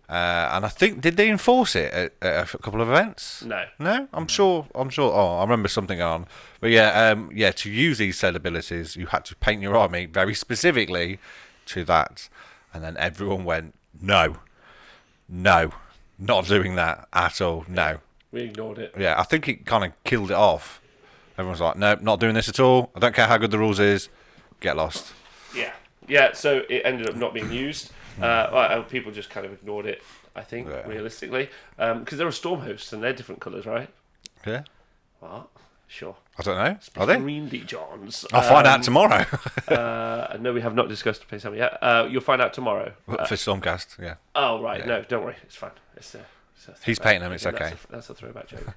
And I think, did they enforce it at a couple of events? No. I'm sure. Oh, I remember something on. But yeah, to use these said abilities, you had to paint your army very specifically to that. And then everyone went, no, not doing that at all. No. We ignored it. Yeah, I think it kind of killed it off. Everyone's like, nope, not doing this at all. I don't care how good the rules is. Get lost. Yeah. So it ended up not being used. People just kind of ignored it, I think, realistically. Because there are storm hosts and they're different colours, right? Yeah. What? Sure. I don't know. Are they? Greenly Johns. I'll find out tomorrow. No, we have not discussed Place Hammer yet. You'll find out tomorrow. For Stormcast, yeah. Oh, right. Yeah. No, don't worry. It's fine. It's He's painting them, it's okay. That's a throwback joke.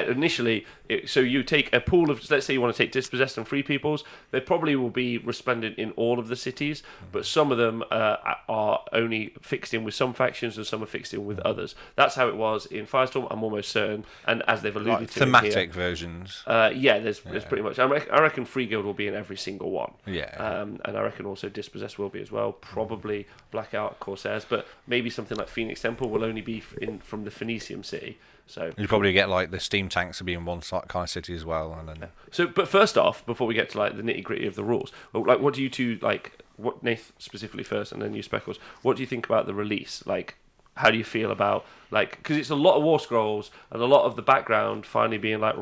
Initially, so you take a pool of, let's say you want to take dispossessed and free peoples, they probably will be resplendent in all of the cities, but some of them are only fixed in with some factions and some are fixed in with others. That's how it was in Firestorm, I'm almost certain, and as they've alluded Like to thematic versions. there's pretty much, I reckon Free Guild will be in every single one. Yeah. And I reckon also Dispossessed will be as well, probably Blackout, Corsairs, but maybe something like Phoenix Temple will only be from the Phoenicium city. So you probably get like the steam tanks will be in one kind of city as well, and then. So, but first off, before we get to like the nitty gritty of the rules, like what do you two like? What Nath specifically first, and then you Speckles. What do you think about the release? Like, how do you feel about like? Because it's a lot of War Scrolls and a lot of the background finally being like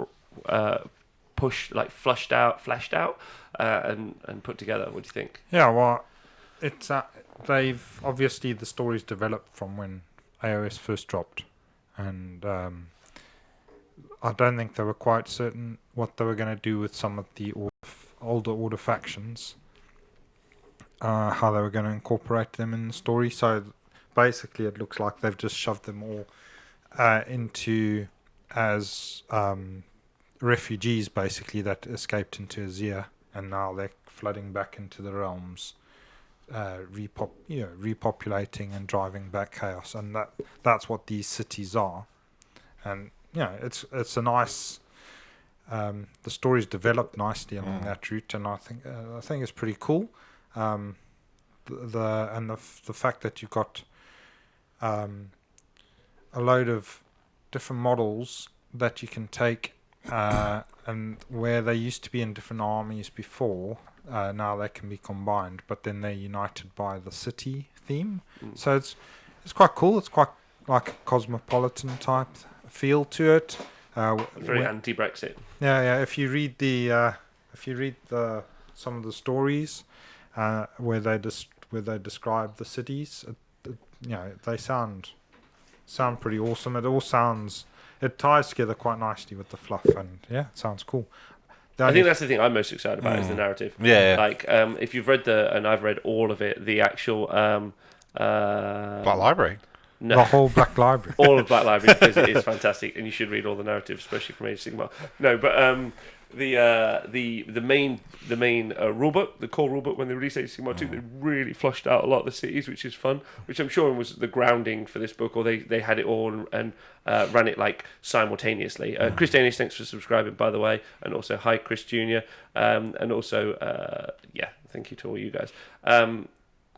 pushed, like fleshed out, and put together. What do you think? Yeah, well, it's they've obviously the story's developed from when AOS first dropped, and I don't think they were quite certain what they were going to do with some of the older order factions, how they were going to incorporate them in the story. So basically, it looks like they've just shoved them all into as refugees, basically, that escaped into Azir, and now they're flooding back into the realms. Repopulating and driving back chaos, and that's what these cities are. And it's a nice. The story's developed nicely along that route, and I think it's pretty cool. The fact that you've got a load of different models that you can take, and where they used to be in different armies before. Now they can be combined, but then they're united by the city theme. So it's quite cool. It's quite like a cosmopolitan type feel to it. Very anti-Brexit. Yeah. If you read the some of the stories where they describe the cities, they sound pretty awesome. It ties together quite nicely with the fluff, and it sounds cool. I think that's the thing I'm most excited about is the narrative. Yeah. Like, if you've read and I've read all of it, the actual Black Library. No, the whole Black Library. all of Black Library, because it is fantastic, and you should read all the narrative, especially from Age of Sigmar. No, but the main rulebook, the core rulebook, when they released Age of Sigmar 2, they really flushed out a lot of the cities, which is fun. Which I'm sure was the grounding for this book, or they had it all and ran it like simultaneously. Chris Danish, thanks for subscribing, by the way, and also hi Chris Jr. And also thank you to all you guys.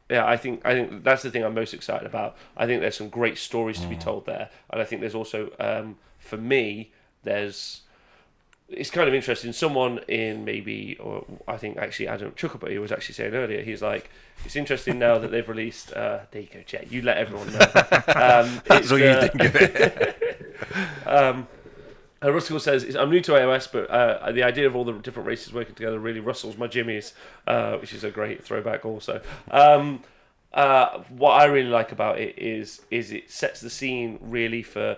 I think that's the thing I'm most excited about. I think there's some great stories to be told there, and I think there's also for me it's kind of interesting. Someone or I think actually Adam Chuckabutty was actually saying earlier, he's like, it's interesting now that they've released. There you go, Jet. You let everyone know. That's what you think of it. Russell says, I'm new to AOS, but the idea of all the different races working together really rustles my jimmies, which is a great throwback also. What I really like about it is it sets the scene really for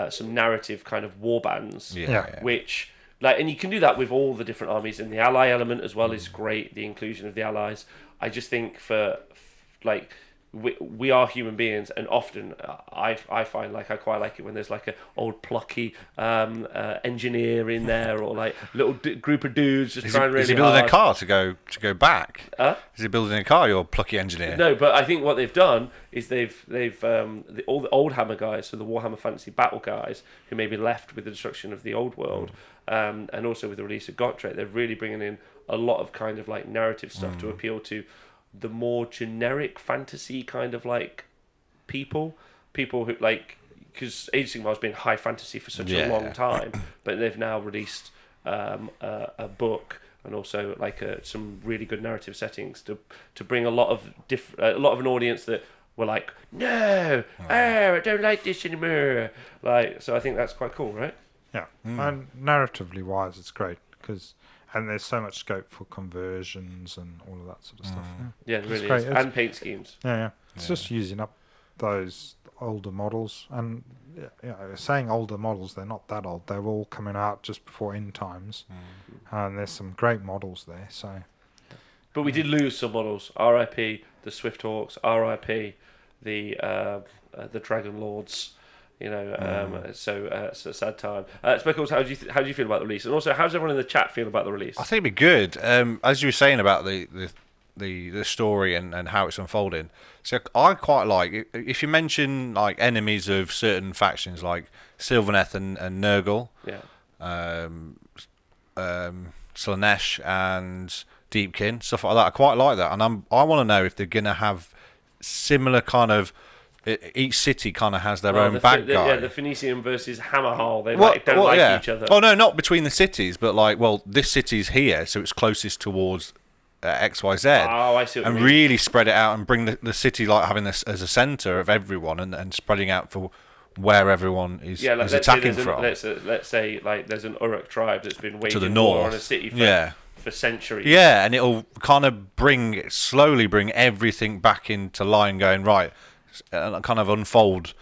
some narrative kind of war bands, which like, and you can do that with all the different armies, and the ally element as well is great. The inclusion of the allies. I just think like. We are human beings, and often I find like I quite like it when there's like a old plucky engineer in there, or like little group of dudes just trying really hard. Is he building a car to go back? Is he building a car? Your plucky engineer? No, but I think what they've done is all the old Hammer guys, so the Warhammer Fantasy Battle guys, who maybe left with the destruction of the old world, and also with the release of Gotrek, they're really bringing in a lot of kind of like narrative stuff to appeal to the more generic fantasy kind of like people who like, because Age of Sigmar has been high fantasy for such a long time, but they've now released a book and also like some really good narrative settings to bring a lot of an audience that were like, no, I don't like this anymore. Like, so I think that's quite cool, right? Yeah, and narratively wise, it's great and there's so much scope for conversions and all of that sort of stuff. Yeah, it really is. And paint schemes. Yeah. It's just using up those older models. And saying older models, they're not that old. They're all coming out just before end times. And there's some great models there. So, but we did lose some models. R.I.P. the Swift Hawks. R.I.P. the Dragon Lords. So sad time. Speckles, how do you feel about the release? And also, how does everyone in the chat feel about the release? I think it'd be good. As you were saying about the story and how it's unfolding. So I quite like if you mention like enemies of certain factions like Sylvaneth and Nurgle, Slaanesh and Deepkin, stuff like that. I quite like that, and I want to know if they're gonna have similar kind of. Each city kind of has their own bad guy. The Phoenician versus Hammerhall. They don't like each other. Oh no, not between the cities, but like, this city's here, so it's closest towards XYZ. Oh, I see what you mean. Really spread it out and bring the city like having this as a centre of everyone, and spreading out for where everyone is attacking from. Let's say like there's an Orruk tribe that's been waging to the north war on a city for centuries. Yeah, and it'll kind of slowly bring everything back into line, going right. And kind of unfold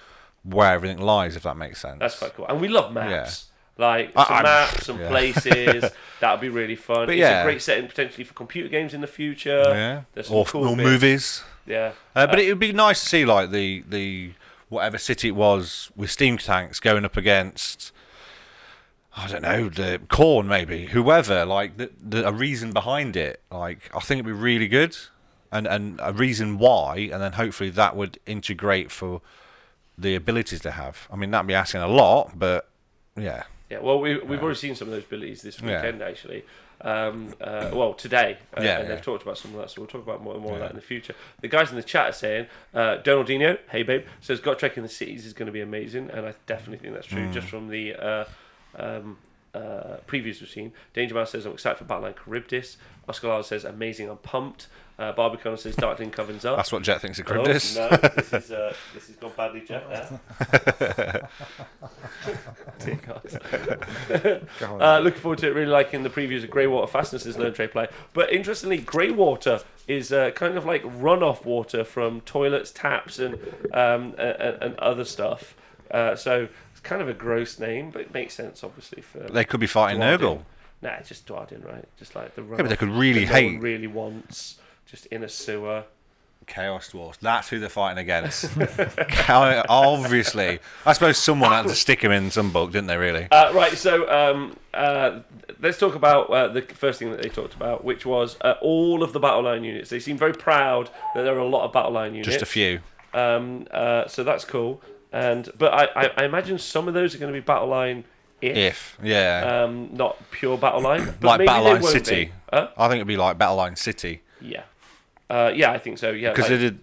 where everything lies, if that makes sense. That's quite cool. And we love maps. Like some maps, some places. That would be really fun. But it's a great setting potentially for computer games in the future. Yeah. There's some cool movies. Yeah. But it would be nice to see like the whatever city it was with steam tanks going up against, I don't know, the Khorne maybe, whoever, like a reason behind it. Like, I think it'd be really good. And a reason why, and then hopefully that would integrate for the abilities they have. I mean, that'd be asking a lot, but yeah. Yeah, well, we've already seen some of those abilities this weekend, actually. Today. And they've talked about some of that, so we'll talk about more of that in the future. The guys in the chat are saying, Donaldinho, hey babe, says Gotrek in the cities is going to be amazing, and I definitely think that's true, just from the previews we've seen. Danger Mouse says, I'm excited for Battleline Charybdis. Oscar Lyle says, amazing, I'm pumped. Barbican says, Darkling Covens up. That's what Jet thinks of Charybdis. No, this has gone badly, Jet. Dear God. Looking forward to it, really liking the previews of Greywater Fastnesses Lone Trade play. But interestingly, Greywater is kind of like runoff water from toilets, taps, and other stuff. So it's kind of a gross name, but it makes sense, obviously. For they could be fighting Nurgle. Nah, it's just Dwarden, right? Just like the runoff. Yeah, but they could really hate. No one really wants just in a sewer. Chaos Dwarfs. That's who they're fighting against. Obviously. I suppose someone had to stick him in some book, didn't they, really? Right, so let's talk about the first thing that they talked about, which was all of the Battleline units. They seem very proud that there are a lot of Battleline units. Just a few. So that's cool. But I imagine some of those are going to be Battleline if not pure Battleline. But like maybe Battleline City. Huh? I think it'd be like Battleline City. Yeah. I think so, yeah. Because they did,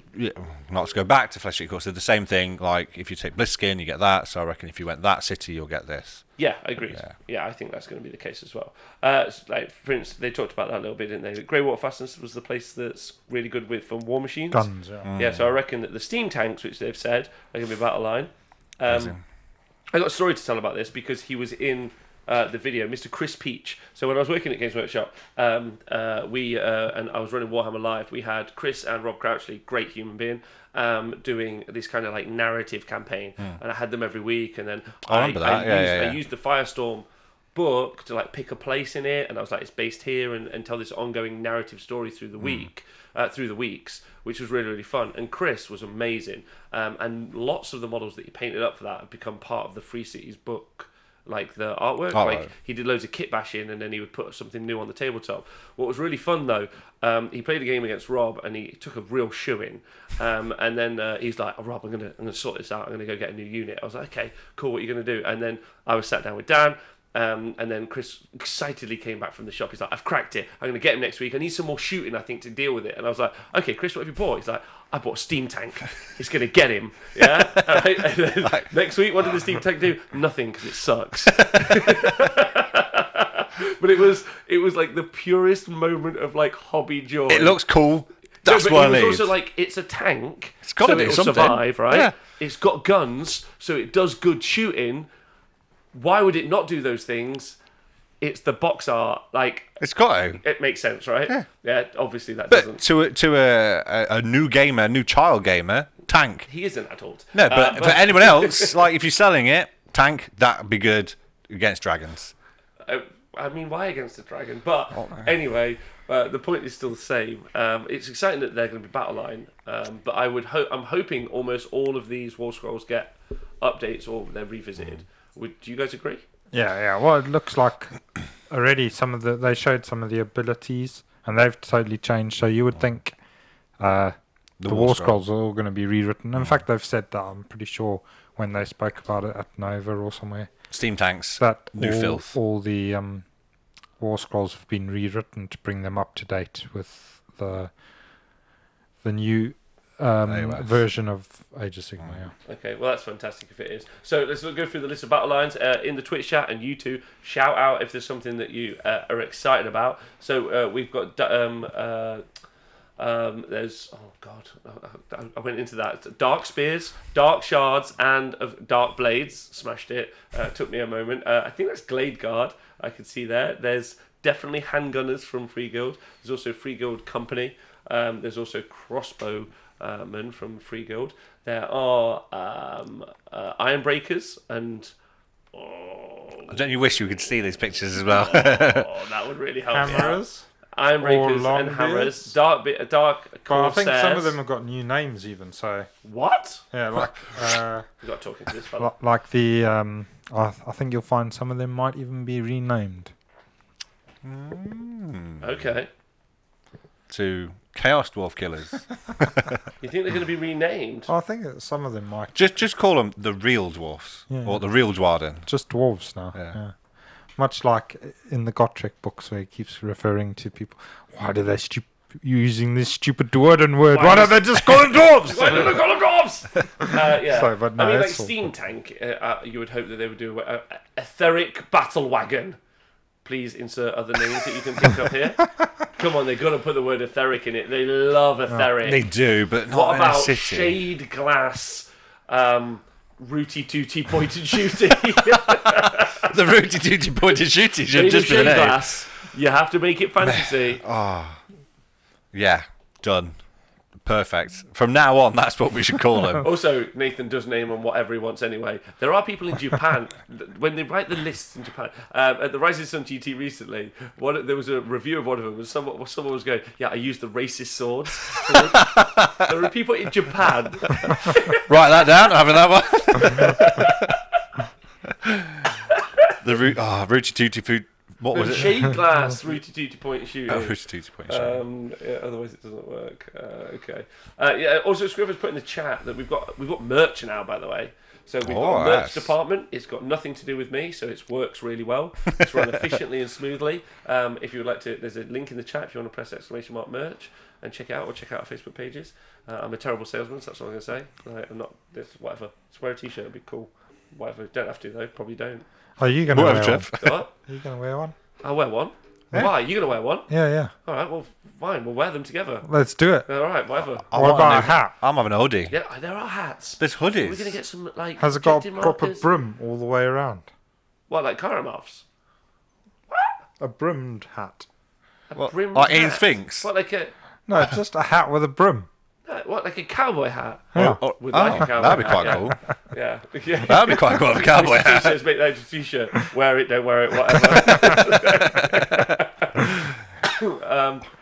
not to go back to FHGT, of course, they're the same thing. Like, if you take Bliskin, you get that. So I reckon if you went that city, you'll get this. Yeah, I agree. Yeah, I think that's going to be the case as well. Like, for instance, they talked about that a little bit, didn't they? Greywater Fastness was the place that's really good with for war machines. Guns, yeah. Yeah, so I reckon that the steam tanks, which they've said, are going to be Battleline. I got a story to tell about this because he was in the video, Mr. Chris Peach. So when I was working at Games Workshop, and I was running Warhammer Live, we had Chris and Rob Crouchley, great human being, doing this kind of like narrative campaign, and I had them every week. And then I used the Firestorm book to like pick a place in it, and I was like, it's based here, and tell this ongoing narrative story through the week, through the weeks, which was really, really fun. And Chris was amazing, and lots of the models that he painted up for that have become part of the Free Cities book. Like the artwork, like he did loads of kit bashing, and then he would put something new on the tabletop. What was really fun though, he played a game against Rob, and he took a real shoe-in, and then he's like, oh, "Rob, I'm gonna sort this out. I'm gonna go get a new unit." I was like, "Okay, cool. What are you gonna do?" And then I was sat down with Dan. And then Chris excitedly came back from the shop. He's like, "I've cracked it. I'm going to get him next week. I need some more shooting, I think, to deal with it." And I was like, "Okay, Chris, what have you bought?" He's like, "I bought a steam tank. It's going to get him." Yeah. And then next week, what did the steam tank do? Nothing, because it sucks. But it was like the purest moment of like hobby joy. It looks cool. That's but what it I was need. also like, it's a tank. It's got to so do it'll something. survive, right? Yeah. It's got guns, so it does good shooting. Why would it not do those things? It's the box art. Like, It's got to. it makes sense, right? Yeah. Obviously, that But doesn't. to a new gamer, new child gamer, tank. He is an adult. No, but for anyone else, like if you're selling it, tank, that'd be good against dragons. I mean, why against the dragon? But anyway, the point is still the same. It's exciting that they're going to be Battleline. But I'm hoping almost all of these War Scrolls get updates or they're revisited. Do you guys agree? Yeah. Well, it looks like already they showed some of the abilities, and they've totally changed. So you would think the War Scrolls are all going to be rewritten. In fact, they've said that. I'm pretty sure when they spoke about it at Nova or somewhere. Steam tanks, That new filth. All the War Scrolls have been rewritten to bring them up to date with the new AOS. version of Age of Sigmar. Yeah. Okay, well that's fantastic if it is. So let's go through the list of battle lines in the Twitch chat, and you two shout out if there's something that you are excited about. So we've got there's I went into that Dark Spears, Dark Shards, and Dark Blades. Smashed it. Took me a moment. I think that's Glade Guard. I could see there. There's definitely handgunners from Free Guild. There's also Free Guild Company. There's also crossbow men from Free Guild. There are Ironbreakers and Don't you wish you could see these pictures as well? that would really help me out. Hammers. Ironbreakers and hammers. Dark But I think Corsairs. some of them have got new names even. So What? yeah, like We got talking to this fella. like the I think you'll find some of them might even be renamed. Okay. To Chaos Dwarf Killers. You think they're going to be renamed? I think that some of them might just call them the real dwarfs. Yeah. Or the real Dwarden. just dwarves now. Yeah. Yeah. Much like in the Gotrek books where he keeps referring to people. Why do they using this stupid Dwarden word? Why don't they just call them dwarves? Why do they call them dwarves? Yeah. Sorry, but no, I mean, like it's all Steam good. Tank, you would hope that they would do a etheric battle wagon. Please insert other names that you can think of here. Come on, they've got to put the word etheric in it. They love etheric. They do, but not What in a about city. shade glass, rooty tooty point and shooty? The Rooty Tooty Point and Shooty should Shade just be the shade name. glass. You have to make it fantasy. Yeah, done. Perfect. From now on, that's what we should call them. Also, Nathan does name them whatever he wants anyway. There are people in Japan, when they write the lists in Japan, at the Rising Sun GT recently, there was a review of one of them, and someone was going, yeah, I used the racist swords. So there are people in Japan. Write that down, having that one. The Rooty Tooty Food. What was it? Shade glass, rooty tooty point and shooting. Oh, Rooty Tooty Point and Shooting. Yeah, otherwise it doesn't work. Okay. Yeah. Also, Scriver's put in the chat that we've got merch now. By the way, so we've got a merch nice. department. It's got nothing to do with me, so it works really well. It's run efficiently and smoothly. If you would like to, there's a link in the chat if you want to press !merch and check it out, or check out our Facebook pages. I'm a terrible salesman, so that's what I'm going to say. I'm not. This whatever. Just wear a t-shirt. It'd be cool. Whatever. Don't have to though. Probably don't. Are you going to wear Whatever, one? Trev. What? Are you going to wear one? I'll wear one. Yeah. Why? You going to wear one? Yeah. All right. Well, fine. We'll wear them together. Let's do it. All right. Whatever. What about a hat? I'm having a hoodie. Yeah, there are hats. There's hoodies. We're gonna get some like. Has it got a objective proper markers. brim all the way around? What, like Karamovs? A brimmed hat. A What, brimmed like Ian hat? Sphinx? What, like a? No, just a hat with a brim. What, like a cowboy hat? Yeah. With like a cowboy that'd be hat, quite yeah. cool. Yeah. Yeah. That'd be quite cool. A cowboy hat. T-shirts, make that into a t-shirt. Wear it, don't wear it, whatever.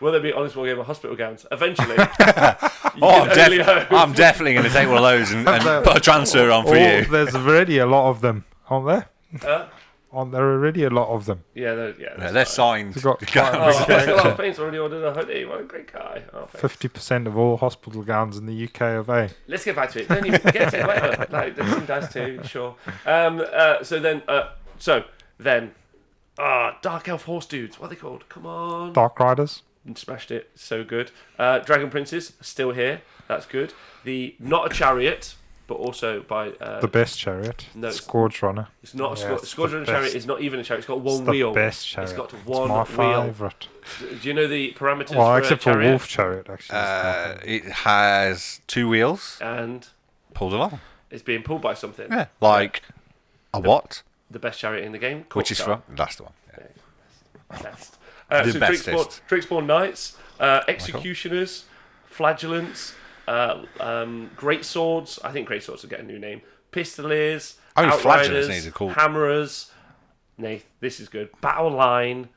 Will there be Honest Wargamer hospital gowns? Eventually. I'm definitely going to take one of those and put a transfer on for you. There's already a lot of them, aren't there? Aren't there already a lot of them? Yeah, They're signed. It's got Paint's already ordered a hoodie. What a great guy. Oh, 50% of all hospital gowns in the UK of A. let's get back to it. Don't even get to it later. Like, there's some dice too, sure. So then, Dark Elf Horse Dudes. What are they called? Come on. Dark Riders. Smashed it. So good. Dragon Princes, still here. That's good. The Not a Chariot, but also by... The best chariot. No, Scourge Runner. It's not a it's Scourge Runner the chariot. best. It's not even a chariot. It's got one It's wheel. the best chariot. It's got It's one my wheel. favourite. Do you know the parameters Well, for except a for chariot? Wolf Chariot, actually. It has 2 wheels, And pulled along. it's being pulled by something. Yeah, like a what? The best chariot in the game. Which is Corkstar. from? That's the one. Yeah. Best. The So bestest. Drixpawn Knights, Executioners, Flagellants, Great Swords. I think Great Swords will get a new name. Pistoliers, Only Flagellants Outriders, need a call. Hammerers. Nath, this is good. Battleline,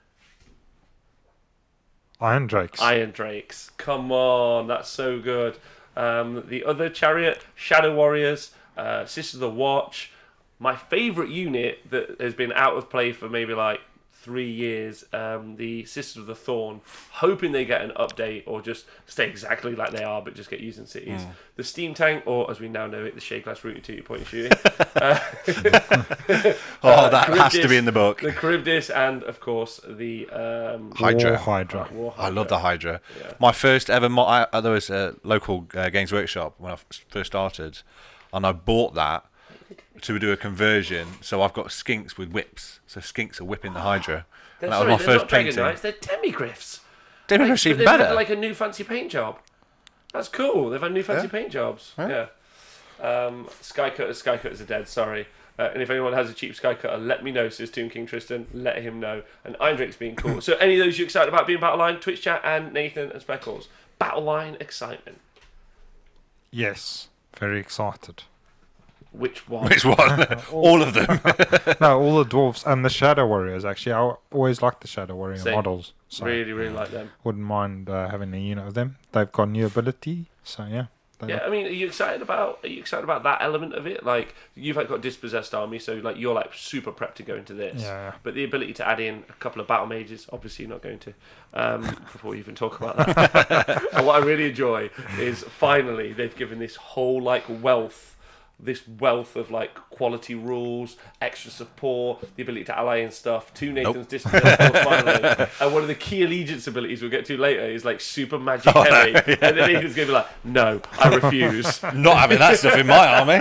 Iron Drakes. Iron Drakes. Come on, that's so good. The other chariot, Shadow Warriors, Sisters of the Watch. My favourite unit that has been out of play for maybe like 3 years, the Sisters of the Thorn, hoping they get an update or just stay exactly like they are but just get used in cities. The Steam Tank, or as we now know it, the Shade Glass Rooty Tooty Point and Shooting. That has to be in the book. The Charybdis, and of course the Hydra. Hydra. War I love the Hydra. Yeah. My first ever there was a local Games Workshop when I first started, and I bought that to do a conversion. So I've got skinks with whips. So skinks are whipping the Hydra. And that was my they're first not Dragon painting. Knights, they're Demigriffs. Demigriff's even they've better. had like a new fancy paint job. That's cool. They've had new fancy paint jobs. Yeah. Skycutters are dead. Sorry. And if anyone has a cheap Skycutter, let me know. Says Tomb King Tristan. Let him know. And Iron Drake's being cool. So any of those you excited about being Battleline? Twitch chat and Nathan and Speckles. Battleline excitement. Yes. Very excited. Which one? Which one? All of them. No, all the dwarves and the Shadow Warriors, actually. I always liked the Shadow Warrior Same. models. So Really like them. wouldn't mind having a unit of them. They've got new ability, so yeah. Yeah, I mean, are you excited about that element of it? Like, you've got Dispossessed Army, so like you're like super prepped to go into this. Yeah. But the ability to add in a couple of battle mages, obviously you're not going to, before we even talk about that. And what I really enjoy is finally they've given this whole like wealth of like quality rules, extra support, the ability to ally and stuff to Nathan's Dispossessed Force finally. And one of the key allegiance abilities we'll get to later is like super magic heavy. And then Nathan's going to be like, no, I refuse. Not having that stuff in my army.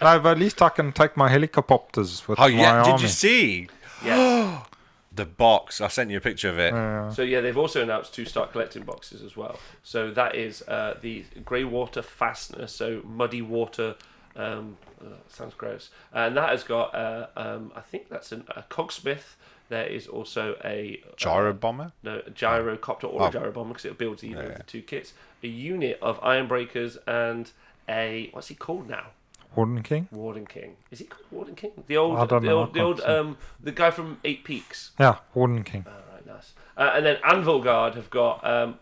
No, but at least I can take my helicopters with Oh my yeah, army. did you see Yes. the box? I sent you a picture of it. So yeah, they've also announced to start collecting boxes as well. So that is the grey water fastener, so muddy water. Sounds gross. And that has got, I think that's a cogsmith. There is also a Gyro bomber? no, a gyrocopter or a gyro bomber because it builds either of the two kits. A unit of iron breakers and a what's he called now? Warden King? Warden King. Is he called Warden King? The old, I don't know, I can't see. the guy from 8 Peaks. Yeah, Warden King. Right, nice. And then Anvil Guard have got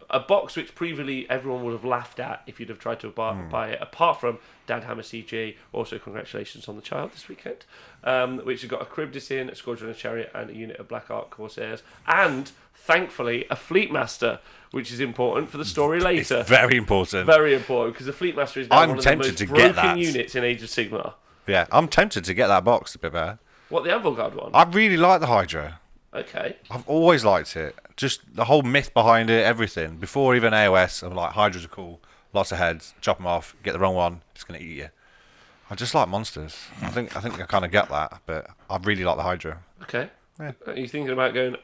a box which previously everyone would have laughed at if you'd have tried to buy it, apart from Dad Hammer CG. Also, congratulations on the child this weekend. Which has got a Charybdis in, a Squadron of Chariot, and a unit of Black Ark Corsairs. And, thankfully, a Fleet Master, which is important for the story later. It's very important. Very important, because the Fleet Master is now I'm one of the tempted most to get broken that. units in Age of Sigmar. Yeah, I'm tempted to get that box to be fair. What, the Anvil Guard one? I really like the Hydra. Okay. I've always liked it. Just the whole myth behind it, everything. Before even AOS, I'm like, Hydras are cool. Lots of heads. Chop them off. Get the wrong one. It's going to eat you. I just like monsters. I think I kind of get that, but I really like the Hydra. Okay. Yeah. Are you thinking about going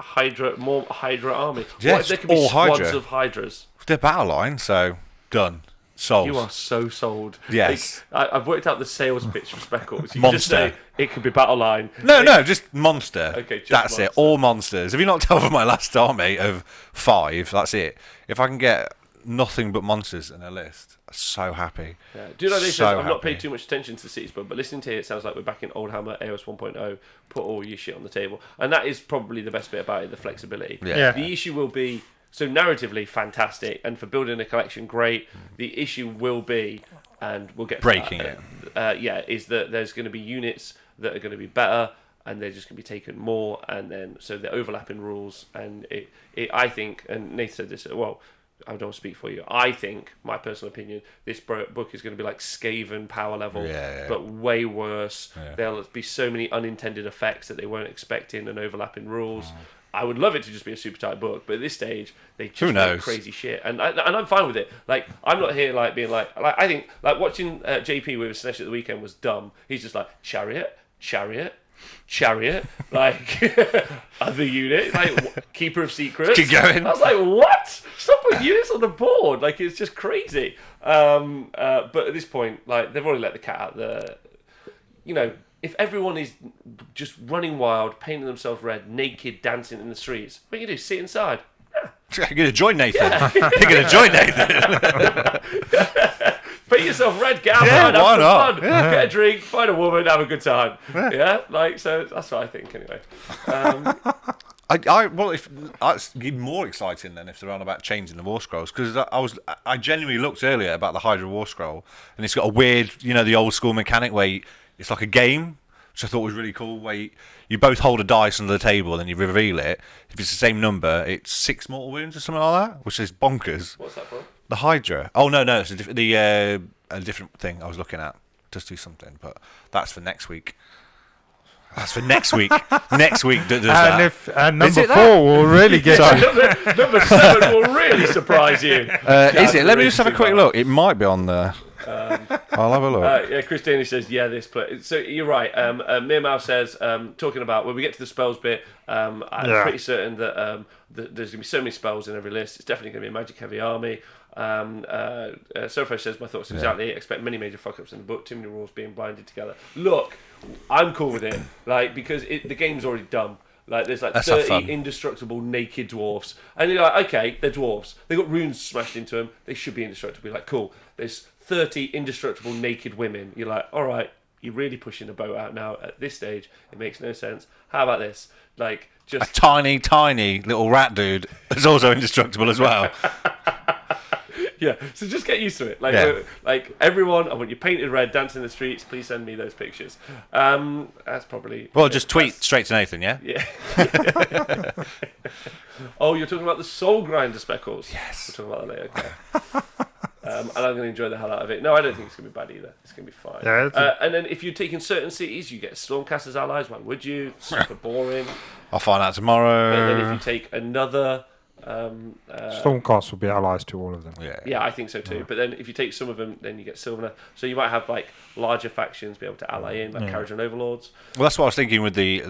more Hydra army? Yes, What if there could be all squads Hydra. of Hydras? They're Battleline, so done. Sold. You are so sold. Yes. Like, I've worked out the sales pitch for Speckles. You Monster. just say it could be Battleline. No, just monster. Okay, just that's it. monster. All monsters. Have you not told me my last army of 5? That's it. If I can get nothing but monsters in their list. I'm so happy. Yeah. Do you know, they So says, I've not happy. paid too much attention to the cities, but listening to it sounds like we're back in Old Hammer, AOS 1.0, put all your shit on the table. And that is probably the best bit about it, the flexibility. Yeah. The issue will be, so narratively, fantastic, and for building a collection, great. The issue will be, and we'll get to Breaking that, is that there's going to be units that are going to be better, and they're just going to be taken more, and then, so the overlapping rules, and it I think, and Nathan said this, well, I don't speak for you. I think, my personal opinion, this book is going to be like Skaven power level, but way worse. Yeah. There'll be so many unintended effects that they weren't expecting and overlapping rules. I would love it to just be a super tight book, but at this stage, they just make crazy shit, and I'm fine with it. Like, I'm not here like being like I think like watching JP with Slaanesh at the weekend was dumb. He's just like chariot, like other unit, like keeper of secrets. Keep going. I was like, what? Stop putting units on the board. Like, it's just crazy. But at this point, like, they've already let the cat out the. You know, if everyone is just running wild, painting themselves red, naked, dancing in the streets, what are you gonna do? Sit inside? You're going to join Nathan. You're going to join Nathan. Paint yourself red, get outside, have some fun, get a drink, find a woman, have a good time. Yeah, like, so that's what I think anyway. Well, if that's even more exciting than if they're on about changing the War Scrolls, because I genuinely looked earlier about the Hydra War Scroll, and it's got a weird, the old school mechanic where it's like a game, which I thought was really cool, where you both hold a dice under the table and then you reveal it. If it's the same number, it's 6 mortal wounds or something like that, which is bonkers. What's that for? The Hydra. Oh no, it's a different thing I was looking at. Just do something, but that's for next week. That's for next week. Next week does that. And number 4 will really get you. Number 7 will really surprise you. Is it? Let me just have a quick look. It might be on there. I'll have a look. Yeah, Christina says, yeah, this play. So you're right. Meermouth says, talking about when we get to the spells bit, I'm pretty certain that there's going to be so many spells in every list. It's definitely going to be a magic heavy army. Sofresh says, my thoughts exactly. Expect many major fuck ups in the book. Too many rules being blinded together. Look, I'm cool with it, like, because the game's already dumb. Like, there's like 30 indestructible naked dwarves, and you're like, okay, they're dwarves. They got runes smashed into them. They should be indestructible. You're like, cool. There's 30 indestructible naked women. You're like, all right, you're really pushing the boat out now. At this stage, it makes no sense. How about this? Like, just a tiny little rat dude that's also indestructible as well. Yeah, so just get used to it. Like everyone, I want you painted red, dancing in the streets. Please send me those pictures. That's probably. Well, just tweet straight to Nathan, yeah? Yeah. Oh, you're talking about the Soul Grinder speckles? Yes. We're talking about that later, okay. And I'm going to enjoy the hell out of it. No, I don't think it's going to be bad either. It's going to be fine. Yeah, and then if you're taking certain cities, you get Stormcasters allies. Why would you? Super boring. I'll find out tomorrow. And then if you take another... Stormcast will be allies to all of them. Yeah, I think so too. But then if you take some of them, then you get Sylvaner. So you might have like larger factions be able to ally in, like Carriage and Overlords. Well, that's what I was thinking with the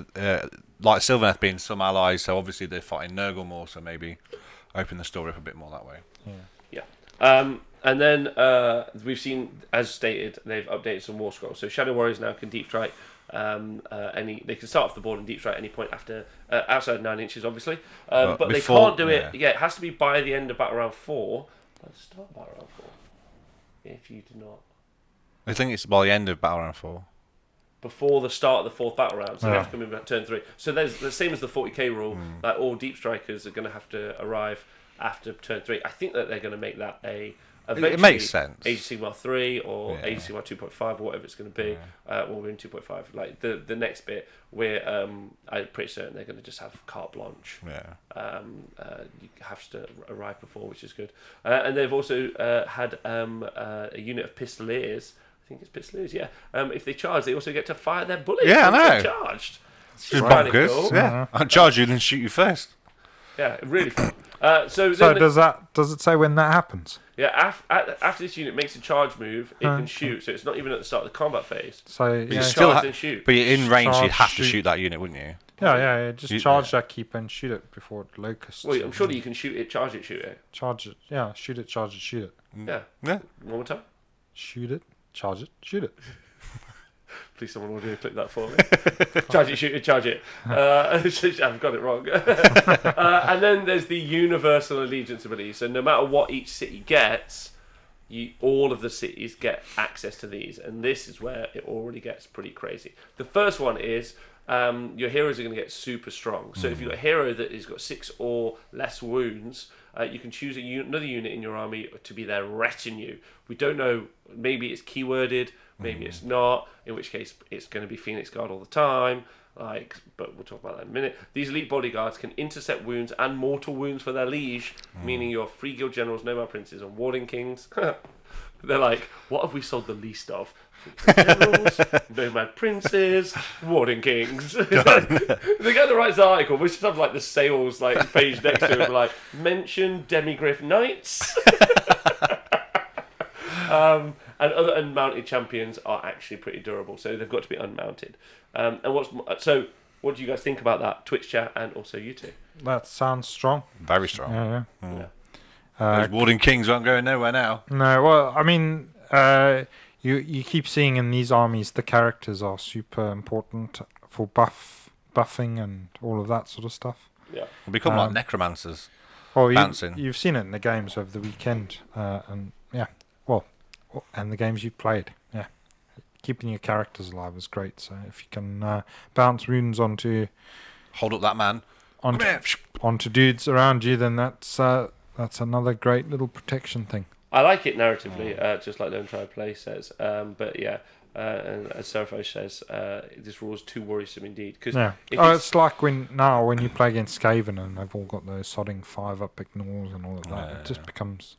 like Sylvaneth being some allies. So obviously they're fighting Nurgle more. So maybe open the story up a bit more that way. Yeah. And then we've seen, as stated, they've updated some War Scrolls. So Shadow Warriors now can deep strike. They can start off the board and deep strike any point after outside 9 inches, obviously. But they can't do it. Yeah, it has to be by the end of battle round 4. Let's start battle round 4. If you do not, I think it's by the end of battle round 4. Before the start of the 4th battle round, so they have to come in at turn 3. So there's the same as the 40k rule. That all deep strikers are going to have to arrive after turn 3. I think that they're going to make that it makes sense. Age of Sigmar 3 or Age of Sigmar 2.5 or whatever it's going to be. Well, we're in 2.5. Like the next bit, I'm pretty certain they're going to just have carte blanche. You have to arrive before, which is good. And they've also had a unit of Pistoliers. I think it's Pistoliers. Yeah. If they charge, they also get to fire their bullets. Yeah, I know. They're charged. It's just bonkers. Cool. Yeah. I'll charge you then shoot you first. Yeah, really fun. So does it say when that happens? Yeah, after this unit makes a charge move, it can shoot. So it's not even at the start of the combat phase. So you still and shoot. But you're in range, you'd have to shoot that unit, wouldn't you? Yeah. Just charge that keeper and shoot it before it locusts. Well, I'm sure that you can shoot it, charge it, shoot it. Charge it. Yeah, shoot it, charge it, shoot it. Yeah. Yeah. One more time. Shoot it, charge it, shoot it. Please, someone audio clip that for me. Charge it, shoot it, charge it. I've got it wrong. And then there's the universal allegiance ability. So no matter what each city gets, all of the cities get access to these. And this is where it already gets pretty crazy. The first one is your heroes are going to get super strong. So if you've got a hero that has got 6 or less wounds, you can choose another unit in your army to be their retinue. We don't know, maybe it's keyworded, maybe it's not, in which case it's going to be Phoenix Guard all the time. But we'll talk about that in a minute. These elite bodyguards can intercept wounds and mortal wounds for their liege, meaning your free guild generals, nomad princes, and warding kings. They're like, what have we sold the least of? Generals, nomad princes, warding kings. They get the right article. We should have like the sales page next to it, like mention demigryph knights. And other unmounted champions are actually pretty durable, so they've got to be unmounted. What do you guys think about that? Twitch chat and also you two. That sounds strong. Very strong. Yeah. Those warding kings aren't going nowhere now. No, well, I mean, you keep seeing in these armies the characters are super important for buffing and all of that sort of stuff. Yeah. They become like necromancers. Well, bouncing. You've seen it in the games over the weekend, and the games you've played. Yeah, keeping your characters alive is great. So if you can bounce runes onto that man onto dudes around you, then that's another great little protection thing. I like it narratively, just like Lone Tribe Play says. But yeah, and as Seraphos says, this rule is too worrisome indeed. It's like when you play against Skaven and they've all got those sodding 5-up ignores and all of that. It just becomes...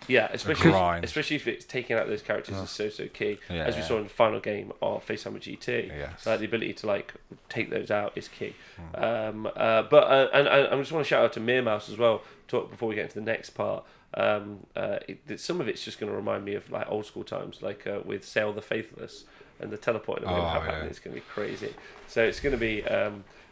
Yeah, especially if it's taking out those characters is so key. Yeah, as we saw in the final game of FaceTime GT, yes. the ability to take those out is key. And I just want to shout out to Mere Mouse as well. Before we get into the next part. Some of it's just going to remind me of old school times, with Sail the Faithless and the teleporting we're going to have happening. It's going to be crazy. So it's going to be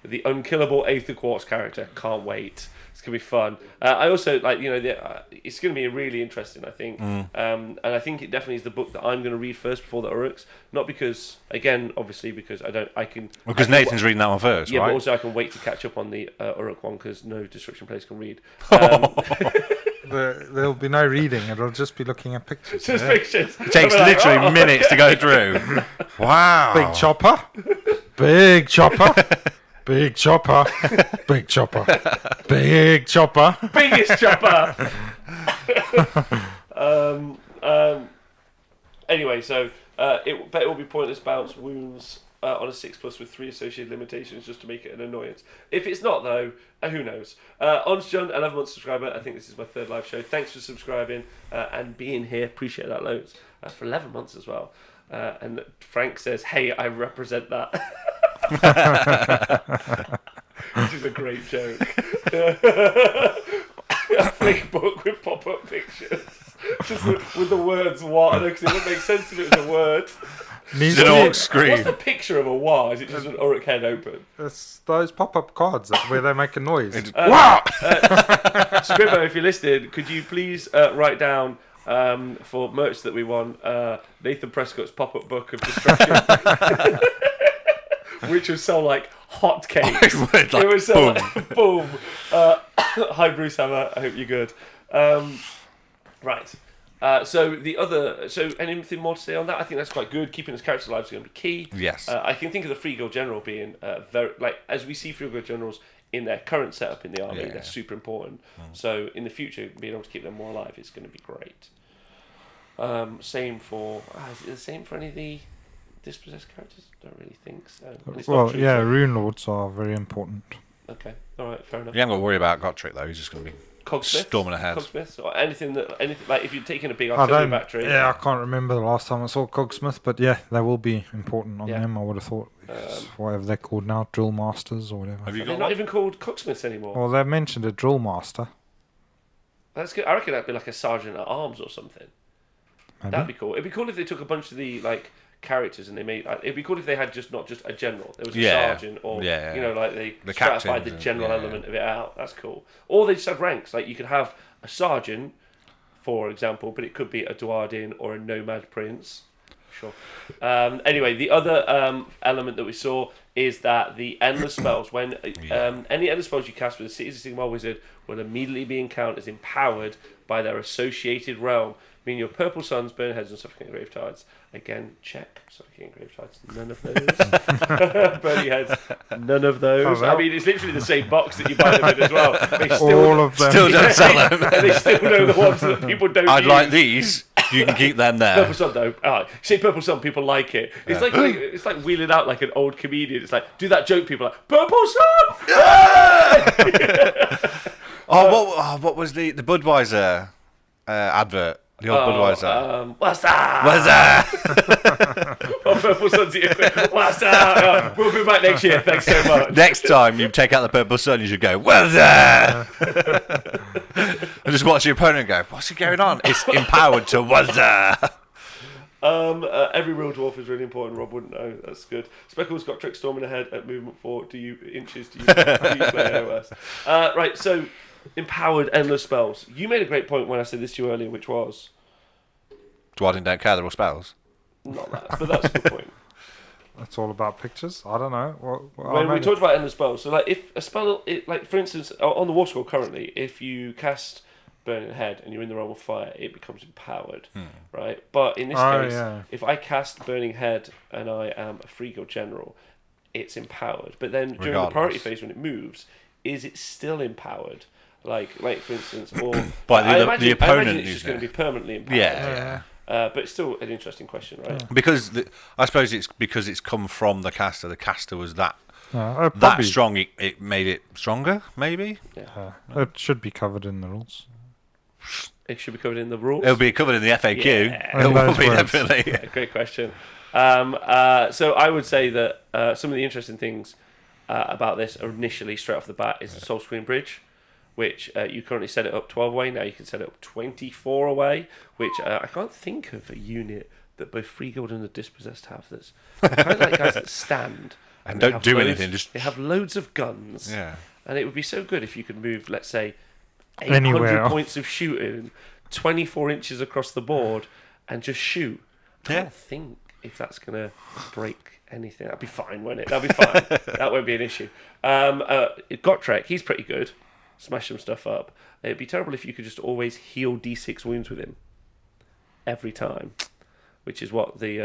the unkillable Aether Quartz character. Can't wait. It's going to be fun. I also it's going to be really interesting, I think. And I think it definitely is the book that I'm going to read first before the Orruks. Not because, obviously because because Nathan's reading that one first, yeah, right? But also I can wait to catch up on the Orruk one because no Destruction Players can read. There'll be no reading. It'll just be looking at pictures. Just pictures. It takes literally minutes to go through. Wow. Big chopper. Big chopper. Big chopper. Big chopper. Big chopper. Biggest chopper. Anyway, so it will be pointless bounce wounds on a 6+ with 3 associated limitations just to make it an annoyance. If it's not though, who knows? Ons John, 11-month subscriber. I think this is my 3rd live show. Thanks for subscribing and being here. Appreciate that loads. For 11 months as well. And Frank says, "Hey, I represent that." Which is a great joke. A flick book with pop-up pictures. Just with the words "what," because it wouldn't make sense if it was a word. It's an orc screen. What's the picture of a "wa"? Is it just an Orruk head open? It's those pop-up cards where they make a noise. Wow! Scrivo, if you're listening, could you please write down for merch that we want Nathan Prescott's pop-up book of destruction, which would sell like hotcakes. It would sell like boom. Hi Bruce Hammer, I hope you're good. Right. So anything more to say on that? I think that's quite good. Keeping his characters alive is going to be key. Yes. I can think of the Free Guild General being very, as we see Free Guild Generals in their current setup in the army, they're super important. So in the future, being able to keep them more alive is going to be great. Same for is it the same for any of the dispossessed characters? Don't really think so. Rune Lords are very important. Okay, all right, fair enough. You haven't got to worry about Gotrek though. He's just going to be storming ahead. Cogsmiths or anything like if you're taking a big artillery battery. Yeah, I can't remember the last time I saw Cogsmith, but yeah, they will be important on them. I would have thought whatever they're called now, drill masters or whatever. They're not even called Cogsmiths anymore. Well, they've mentioned a drill master. That's good. I reckon that'd be like a sergeant at arms or something. Maybe. That'd be cool. It'd be cool if they took a bunch of the characters and they made. It'd be cool if they had not just a general. There was a sergeant, or they stratified the general element of it out. That's cool. Or they just have ranks. Like you could have a sergeant, for example, but it could be a Duardin or a nomad prince. Sure. Anyway, the other element that we saw is that the endless spells, when any endless spells you cast with a Cities of Sigmar wizard, will immediately be encountered as empowered by their associated realm. Meaning your purple suns, burn heads, and suffocating grave tides. Again, check. Suffocating grave tides, none of those. Burning heads, none of those. I mean, it's literally the same box that you buy them in as well. They still, All of them. Still don't sell them. and they still know the ones that people don't I'd use. like these. You can keep them there. Purple Sun though, say Purple Sun, people like it. It's like wheeling out like an old comedian. It's like, do that joke, people are like, Purple Sun! What was the Budweiser advert? The old Budweiser. What's that? What's that? Purple Sun's here. What's that? We'll be back next year. Thanks so much. Next time you take out the Purple Sun, you should go, what's that? And just watch your opponent go, what's going on? It's empowered to what's that? Every real dwarf is really important. Rob wouldn't know. That's good. Speckle's got Trick storming ahead at movement 4. Do you play AOS? Right, so empowered endless spells. You made a great point when I said this to you earlier, which was Dwarden don't care, they're all spells. not that, but that's a good point. It's all about pictures. I don't know. When we talked about endless spells, so like if a spell, like for instance, on the War Scroll currently, if you cast Burning Head and you're in the realm of fire, it becomes empowered, right? But in this case, if I cast Burning Head and I am a free guild general, it's empowered. But then during the priority phase when it moves, is it still empowered? Like for instance, or By I imagine opponent it's just going to be permanently empowered. Yeah. But it's still an interesting question, right? Because I suppose it's because it's come from the caster. The caster was that probably, strong. It made it stronger, maybe. it should be covered in the rules. It should be covered in the rules. It'll be covered in the FAQ. Yeah. It will be definitely. Yeah, great question. So I would say that some of the interesting things about this initially, straight off the bat, is the Soul Screen Bridge, which you currently set it up 12 away. Now you can set it up 24 away, which I can't think of a unit that both Free Guild and the Dispossessed have. That's kind of like guys that stand And don't do loads, anything. Just they have loads of guns. Yeah. And it would be so good if you could move, let's say, 800 Anywhere. points of shooting, 24 inches across the board, and just shoot. I Yeah. don't think if that's going to break anything. That'd be fine, won't it? That'd be fine. That won't be an issue. Gotrek, he's pretty good. Smash some stuff up. It'd be terrible if you could just always heal D6 wounds with him every time, which is what the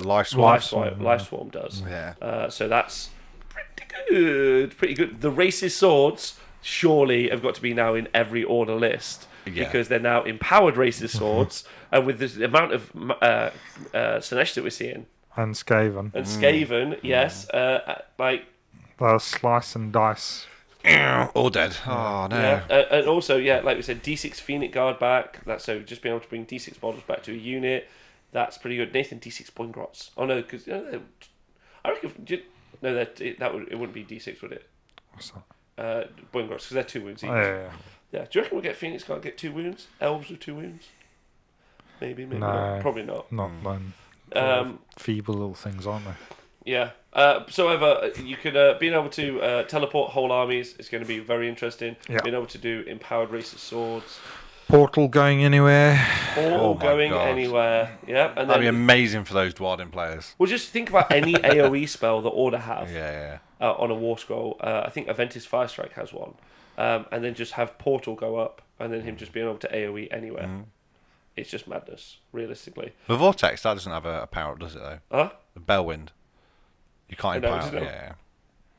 life swarm. Life Swarm does. Yeah. So that's pretty good. The Racist Swords surely have got to be now in every order list because they're now empowered Racist Swords, and with the amount of Slaanesh that we're seeing And Skaven. Yes, like. The slice and dice. All dead. Oh no. Yeah, and also, like we said, D6 Phoenix Guard back. That's so just being able to bring D6 models back to a unit. That's pretty good. Nathan D6 Boingrots. Oh no, because I reckon it wouldn't be D6, would it? What's that? Boingrots, because they're 2 wounds each. Yeah. Yeah. Do you reckon we'll get Phoenix Guard get 2 wounds? Elves with 2 wounds? Maybe not. Probably not. Not when feeble little things, aren't they? Yeah. So, however, you could being able to teleport whole armies is going to be very interesting. Yeah. Being able to do empowered Racist Swords. Portal going anywhere. All going God. anywhere. Yeah. And That'd be then amazing for those Dwarden players. well, just think about any AoE spell that Order have Yeah. on a War Scroll. I think Aventis Firestrike has one. And then just have Portal go up, and then him just being able to AoE anywhere. It's just madness, realistically. The Vortex, that doesn't have a power up, does it though? Huh? The Bellwind. You can't No, empower. it doesn't. Yeah.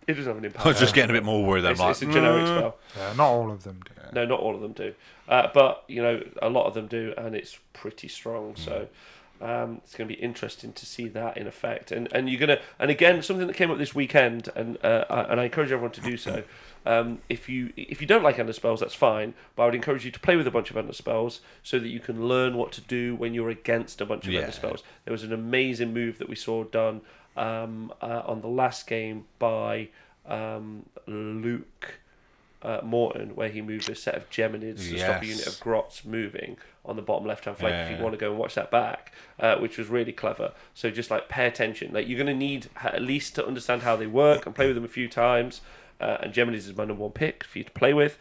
It doesn't have an impact. I was just getting a bit more worried. It's a generic spell. Yeah, not all of them do. No, not all of them do. But, a lot of them do, and it's pretty strong. So it's going to be interesting to see that in effect. And you're going to... And again, something that came up this weekend, and I encourage everyone to do so. If you don't like endless spells, that's fine. But I would encourage you to play with a bunch of endless spells so that you can learn what to do when you're against a bunch of endless spells. There was an amazing move that we saw done on the last game by Luke Morton, where he moved a set of Geminids to stop a unit of Grots moving on the bottom left-hand flank. If you want to go and watch that back, which was really clever. So just like pay attention. Like you're going to need at least to understand how they work and play with them a few times. And Geminids is my number 1 pick for you to play with.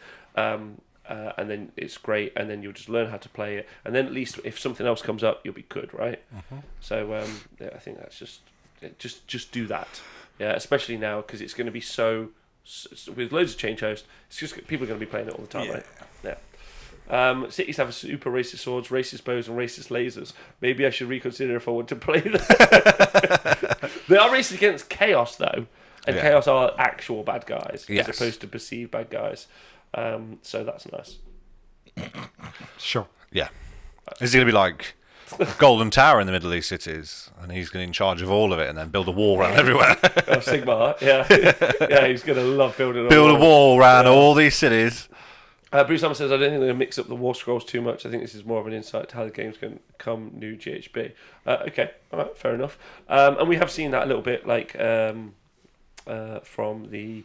and then it's great, and then you'll just learn how to play it, and then at least if something else comes up, you'll be good, right? So yeah, I think that's just do that, yeah, especially now because it's going to be so with loads of change hosts. It's just people are going to be playing it all the time, right? Yeah. Cities have super racist swords, racist bows, and racist lasers. Maybe I should reconsider if I want to play them. They are racist against chaos though. And chaos are actual bad guys as opposed to perceived bad guys. So that's nice. Sure. Yeah. Is he going to be like Golden Tower in the Middle East cities, and he's going to be in charge of all of it and then build a wall around everywhere? Sigmar, yeah. He's going to love building a wall around all these cities. Bruce Hammer says, I don't think they're going to mix up the war scrolls too much. I think this is more of an insight to how the game's going to come new GHB. Okay, all right, fair enough. And we have seen that a little bit, like from the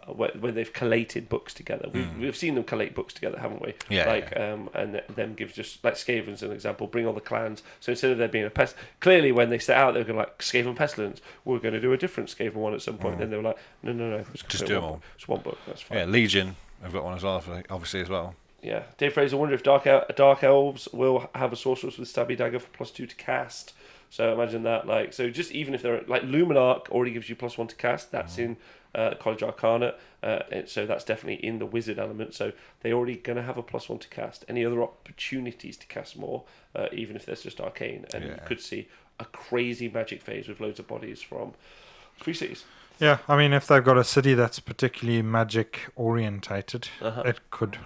when they've collated books together. We've seen them collate books together, haven't we? Yeah. Like and them give just like Skaven's an example. Bring all the clans. So instead of there being a pest, clearly when they set out, they were going to like Skaven Pestilence. We're going to do a different Skaven one at some point. Then they were like, no, just do them all. It's one book. That's fine. Yeah, Legion. I've got one as well, obviously as well. Yeah, Dave Fraser, I wonder if Dark Elves will have a sorceress with Stabby Dagger for +2 to cast. So imagine that, like, so just even if they're like Luminarch already gives you +1 to cast. That's in College Arcana, so that's definitely in the wizard element. So they're already going to have a +1 to cast. Any other opportunities to cast more, even if there's just arcane, and you could see a crazy magic phase with loads of bodies from Free Cities. Yeah, I mean, if they've got a city that's particularly magic orientated, it could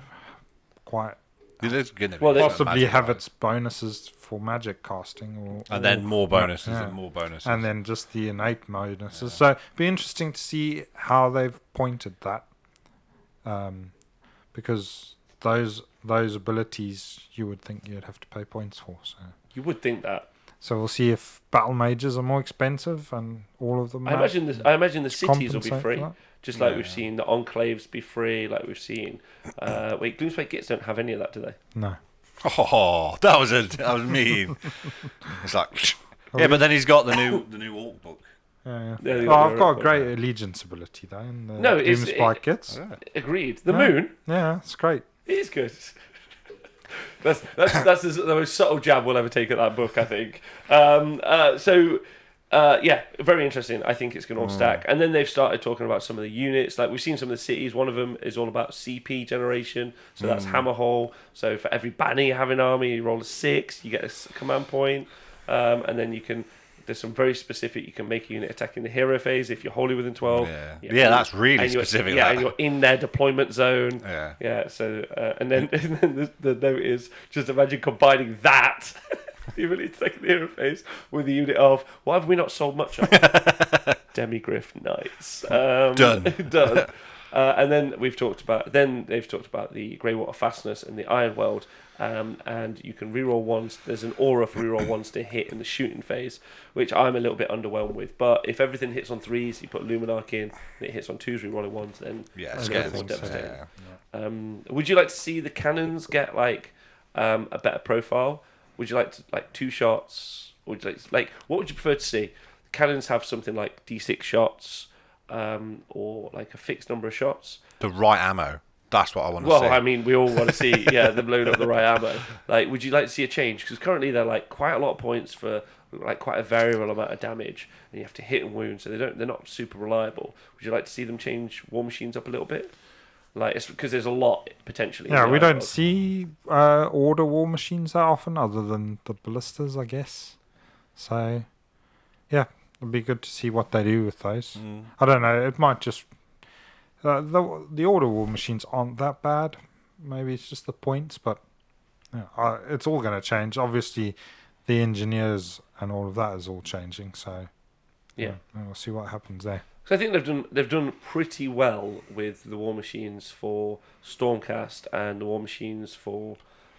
quite possibly have its bonuses for magic casting, and then more bonuses and more bonuses, and then just the innate bonuses. So it'd be interesting to see how they've pointed that, because those abilities you would think you'd have to pay points for. So you would think that. So we'll see if battle mages are more expensive and all of them. I imagine the cities will be free, just like we've seen the enclaves be free, like we've seen. Wait, Gloomspite Gits don't have any of that, do they? No. Oh, that was mean. It's like, but then he's got the new Orc book. Yeah. I've got a great allegiance ability though. In the Gloomspite Gits. Agreed. The moon. Yeah, it's great. It is good. That's the most subtle jab we'll ever take at that book, I think. Very interesting. I think it's going to all stack. And then they've started talking about some of the units. Like we've seen some of the cities. One of them is all about CP generation. So that's Hammerhole. So for every banner you have in army, you roll a 6, you get a command point. And then there's some very specific. You can make a unit attacking the hero phase if you're wholly within 12. Yeah, that's really specific. Yeah, and you're in their deployment zone. Yeah. So and then the note is just imagine combining that. The ability to take the hero phase with the unit of why have we not sold much of? Demigryph Knights. Done. And then they've talked about the Greywater Fastness and the Iron World. And you can reroll ones. There's an aura for reroll ones to hit in the shooting phase, which I'm a little bit underwhelmed with. But if everything hits on 3s, you put Luminarch in, and it hits on 2s, rerolling ones, then it's more devastating. Would you like to see the cannons get like a better profile? Would you like to 2 shots? Would you like what would you prefer to see? Cannons have something like D6 shots, or like a fixed number of shots. The right ammo. That's what I want to see. Well, I mean, we all want to see, them load up the right ammo. Like, would you like to see a change? Because currently they're like quite a lot of points for like quite a variable amount of damage, and you have to hit and wound, so they're not super reliable. Would you like to see them change war machines up a little bit? Like, it's because there's a lot potentially. Yeah, we don't see order war machines that often, other than the ballistas, I guess. So, yeah, it'd be good to see what they do with those. I don't know. It might just the order war machines aren't that bad. Maybe it's just the points, but it's all going to change. Obviously, the engineers and all of that is all changing. So, we'll see what happens there. So I think they've done pretty well with the war machines for Stormcast and the war machines for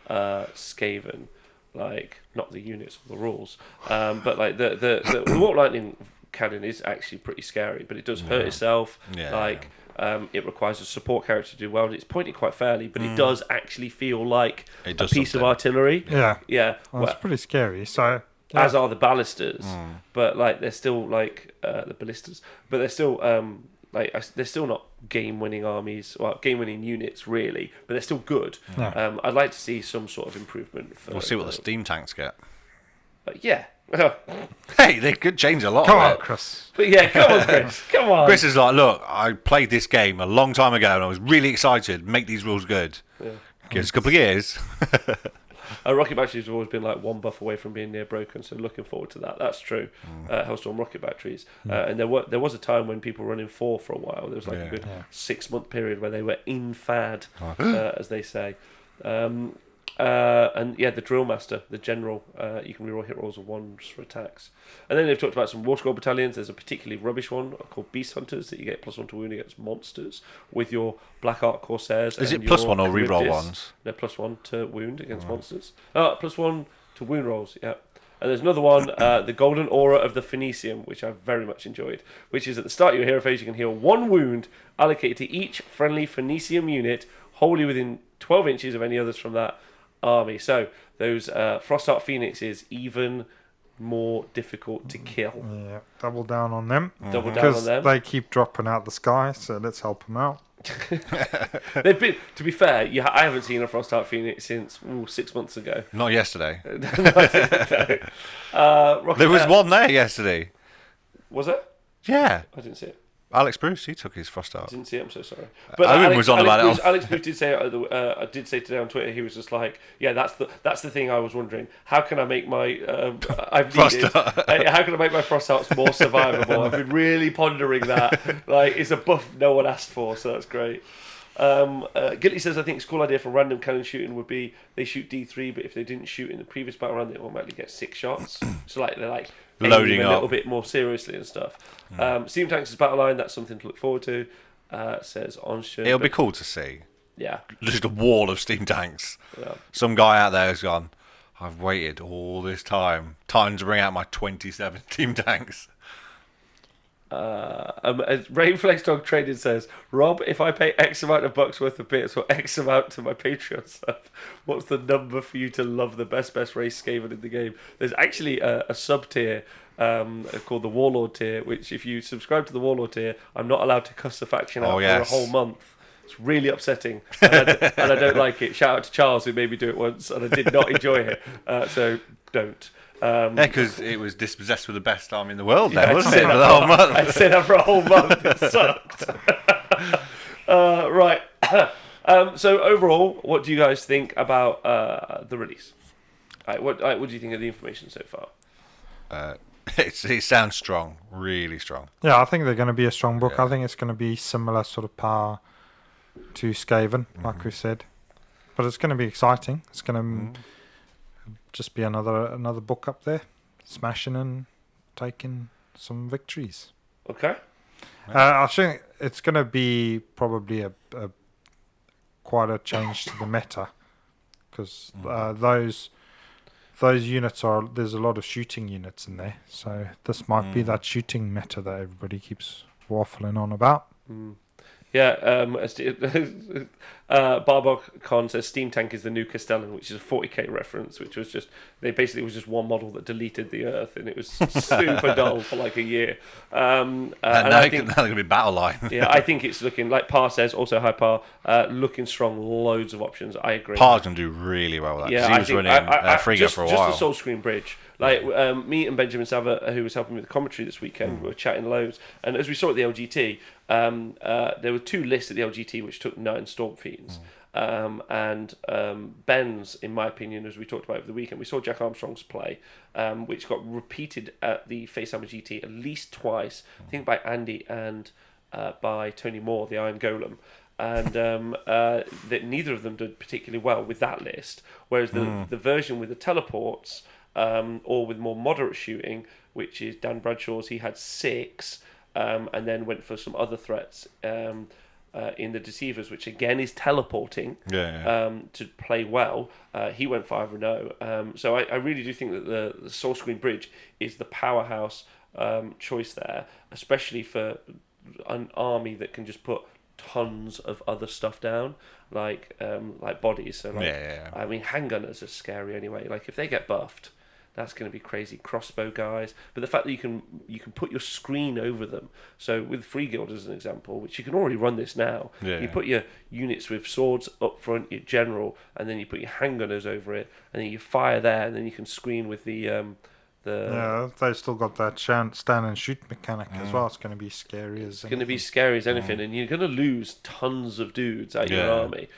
Skaven, like not the units or the rules, but like the Warp Lightning cannon is actually pretty scary, but it does hurt itself. It requires a support character to do well, and it's pointed quite fairly, but it does actually feel like a piece of artillery. Yeah. Well, it's pretty scary. So. Yeah. As are the ballistas, but like they're still like the ballistas, but they're still they're still not game-winning armies, well, game-winning units really, but they're still good. Yeah. I'd like to see some sort of improvement. We'll see what the steam tanks get. Yeah. Hey, they could change a lot. Come of on, it. Chris. But yeah, come on, Chris. Come on. Chris is like, look, I played this game a long time ago and I was really excited. Make these rules good. Yeah. Give us a couple of years. Rocket batteries have always been like one buff away from being near broken, so looking forward to that. That's true. Hellstorm rocket batteries, and there was a time when people were running 4 for a while. There was like a good 6-month period where they were in fad, as they say. And yeah, the drill master, the general, you can reroll hit rolls of 1s for attacks. And then they've talked about some war scroll battalions. There's a particularly rubbish one called Beast Hunters that you get +1 to wound against monsters with your Black Ark Corsairs. Is and it +1 or Charybdis. reroll ones? No, +1 to wound against monsters. +1 to wound rolls, yeah. And there's another one, the Golden Aura of the Phoenicium, which I very much enjoyed, which is at the start of your hero phase, you can heal 1 wound allocated to each friendly Phoenicium unit wholly within 12 inches of any others from that army. So those Frostart Phoenixes, even more difficult to kill. Yeah, double down on them. Double down on Because them. they keep dropping out the sky, so let's help them out. They've been, to be fair, I haven't seen a Frostart Phoenix since 6 months ago. Not yesterday. Rocket There was one there yesterday. Was it? Yeah. I didn't see it. Alex Bruce, he took his frost I art. didn't see it. I'm so sorry. Owen was on about it. Alex Bruce did say. I did say today on Twitter. He was just like, "Yeah, that's the thing." I was wondering, how can I make my how can I make my frost arts more survivable? I've been really pondering that. Like, it's a buff no one asked for, so that's great. Gilly says, I think it's a cool idea for random cannon shooting would be they shoot D3, but if they didn't shoot in the previous battle round, they automatically get 6 shots. So like they're like Loading aiming a up. little bit more seriously and stuff. Steam Tanks' Battleline, that's something to look forward to. Says Onshun. It'll be cool to see. Yeah. Just a wall of steam tanks. Yeah. Some guy out there has gone, I've waited all this time. Time to bring out my 27 steam tanks. Rainflex Dog Trading says, Rob, if I pay X amount of bucks worth of bits or X amount to my Patreon sub, what's the number for you to love the best race Skaven in the game? There's actually a sub tier called the Warlord tier, which if you subscribe to the Warlord tier, I'm not allowed to cuss the faction out for a whole month. It's really upsetting, and I don't like it. Shout out to Charles who made me do it once, and I did not enjoy it. So don't. Yeah, because it was dispossessed with the best army in the world there, Yeah, wasn't it, for the whole month? I said that for a whole month. It sucked. Right. So overall, what do you guys think about the release? What do you think of the information so far? It sounds strong, really strong. Yeah, I think they're going to be a strong book. I think it's going to be similar sort of power to Skaven, like we said. But it's going to be exciting. It's going to just be another book up there, smashing and taking some victories. Okay. I think it's going to be probably a quite a change to the meta, because those units there's a lot of shooting units in there, so this might be that shooting meta that everybody keeps waffling on about. Yeah, Barbocon says Steam Tank is the new Castellan, which is a 40k reference, which was just was just one model that deleted the Earth, and it was super dull for like a year. And now they're going to be Battleline. Yeah, I think it's looking, like Par says, also high Par, looking strong, loads of options. I agree. Par's going to do really well with that, because he was running Frigga for a while. Just the Soul Screen Bridge. Like, me and Benjamin Sava, who was helping me with the commentary this weekend, we were chatting loads. And as we saw at the LGT, there were 2 lists at the LGT which took 9 Storm Fiends. And Ben's, in my opinion, as we talked about over the weekend, we saw Jack Armstrong's play, which got repeated at the Facehammer GT at least twice, I think by Andy and by Tony Moore, the Iron Golem. And that neither of them did particularly well with that list, whereas the version with the teleports, or with more moderate shooting, which is Dan Bradshaw's, he had 6, and then went for some other threats in the Deceivers, which again is teleporting to play well. He went 5-0. So I really do think that the Soul Screen Bridge is the powerhouse choice there, especially for an army that can just put tons of other stuff down, like bodies. So I mean, handgunners are scary anyway. Like if they get buffed, That's going to be crazy. Crossbow guys, but the fact that you can put your screen over them. So with Free Guild as an example, which you can already run this now, you put your units with swords up front, your general, and then you put your handgunners over it, and then you fire there, and then you can screen with the they've still got that stand and shoot mechanic as well. It's going to be scary as going to be scary as anything, and you're going to lose tons of dudes out your army.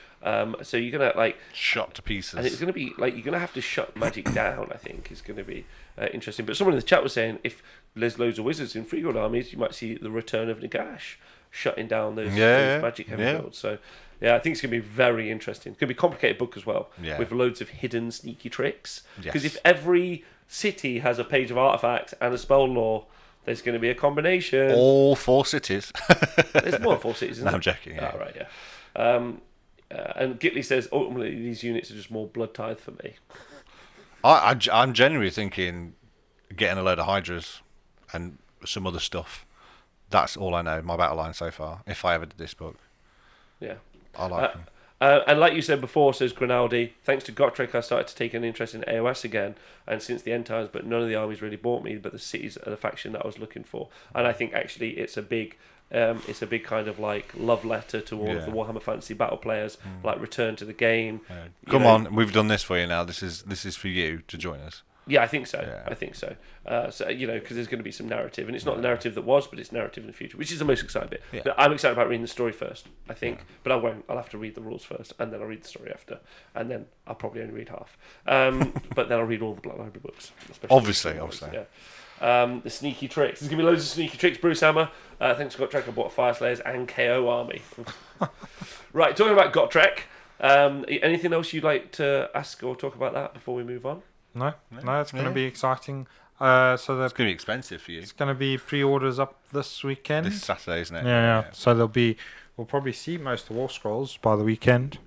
So you're going to shot to pieces, and it's going to be you're going to have to shut magic down. I think is going to be interesting. But someone in the chat was saying if there's loads of wizards in Free Guild armies, you might see the return of Nagash shutting down those magic heavy builds. So yeah, I think it's going to be very interesting. It's going to be a complicated book as well, with loads of hidden sneaky tricks. Because if every city has a page of artifacts and a spell lore, there's going to be a combination. All 4 cities. There's more than 4 cities, isn't there? I'm joking. Yeah. Oh, right, yeah. And Gitley says, ultimately, these units are just more blood tithe for me. I'm genuinely thinking getting a load of Hydras and some other stuff. That's all I know, my battle line so far, if I ever did this book. Yeah. I like them. And like you said before, says Grinaldi, thanks to Gotrek, I started to take an interest in AOS again, and since the end times, but none of the armies really bought me, but the cities are the faction that I was looking for. And I think actually it's a big kind of love letter to all of the Warhammer Fantasy battle players, return to the game. Come on, we've done this for you now. This is for you to join us. Yeah, I think so. Yeah. I think so. Because there's going to be some narrative, and it's not the narrative that was, but it's narrative in the future, which is the most exciting bit. Yeah. But I'm excited about reading the story first, I think, but I won't. I'll have to read the rules first, and then I'll read the story after, and then I'll probably only read half. But then I'll read all the Black Library books. Obviously. Yeah. The sneaky tricks. There's going to be loads of sneaky tricks. Bruce Hammer, thanks to Gotrek, I bought a Fire Slayers and KO army. Right, talking about Gotrek, anything else you'd like to ask or talk about that before we move on? No, it's going to be exciting. So it's going to be expensive for you. It's going to be pre-orders up this weekend. This Saturday, isn't it? Yeah. So we'll probably see most of the War Scrolls by the weekend.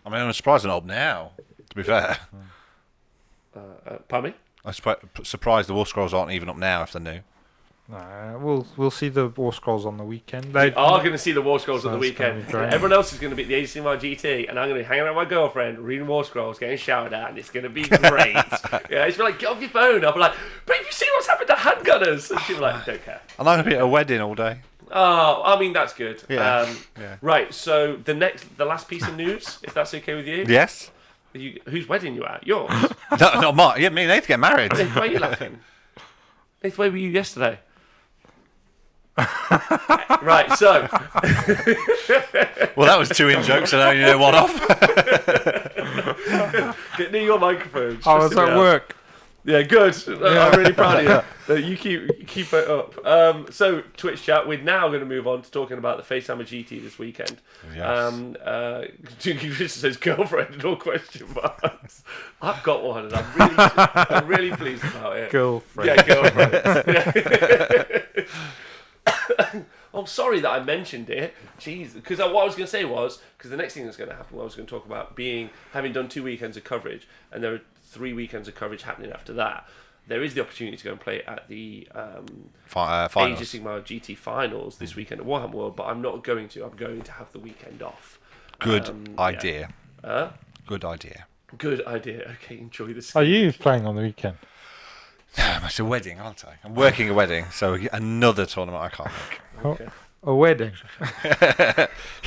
I mean, I'm surprised they're not up now, to be fair. Pardon me? I'm surprised the War Scrolls aren't even up now if they're new. No, we'll see the War Scrolls on the weekend. We are going to see the War Scrolls on the weekend. Everyone else is going to be at the Sigmar GT, and I'm going to be hanging out with my girlfriend, reading War Scrolls, getting shouted at, and it's going to be great. She's like, get off your phone. I'll be like, but have you seen what's happened to handgunners? And she'll be like, don't care. And I'm going to be at a wedding all day. Oh, I mean, that's good. Yeah. Right, so the last piece of news, if that's okay with you. Yes. Whose wedding you at? Yours? No, not mine. Yeah, me and Nate get married. Nate, why are you laughing? Nate, where were you yesterday? Right, so well, that was 2 in-jokes, and I only know one off. Get near your microphone. I was at work. Yeah, good. I'm really proud of you. You keep it up. So Twitch chat, we're now going to move on to talking about the FaceHammer GT this weekend. Yes. Chris says girlfriend and all question marks. I've got one, and I'm really pleased about it. Girlfriend. Yeah, girlfriend. I'm sorry that I mentioned it. Jeez, because what I was going to say was, because the next thing that's going to happen, I was going to talk about having done 2 weekends of coverage, and there are 3 weekends of coverage happening after that. There is the opportunity to go and play at the Age of Sigmar GT finals this weekend at Warhammer World, but I'm not going to. I'm going to have the weekend off. Good idea. Yeah. Good idea. Good idea. Okay, enjoy this. Are you playing on the weekend? No, it's a wedding, aren't I? I'm working a wedding, so another tournament I can't make. Okay. A wedding.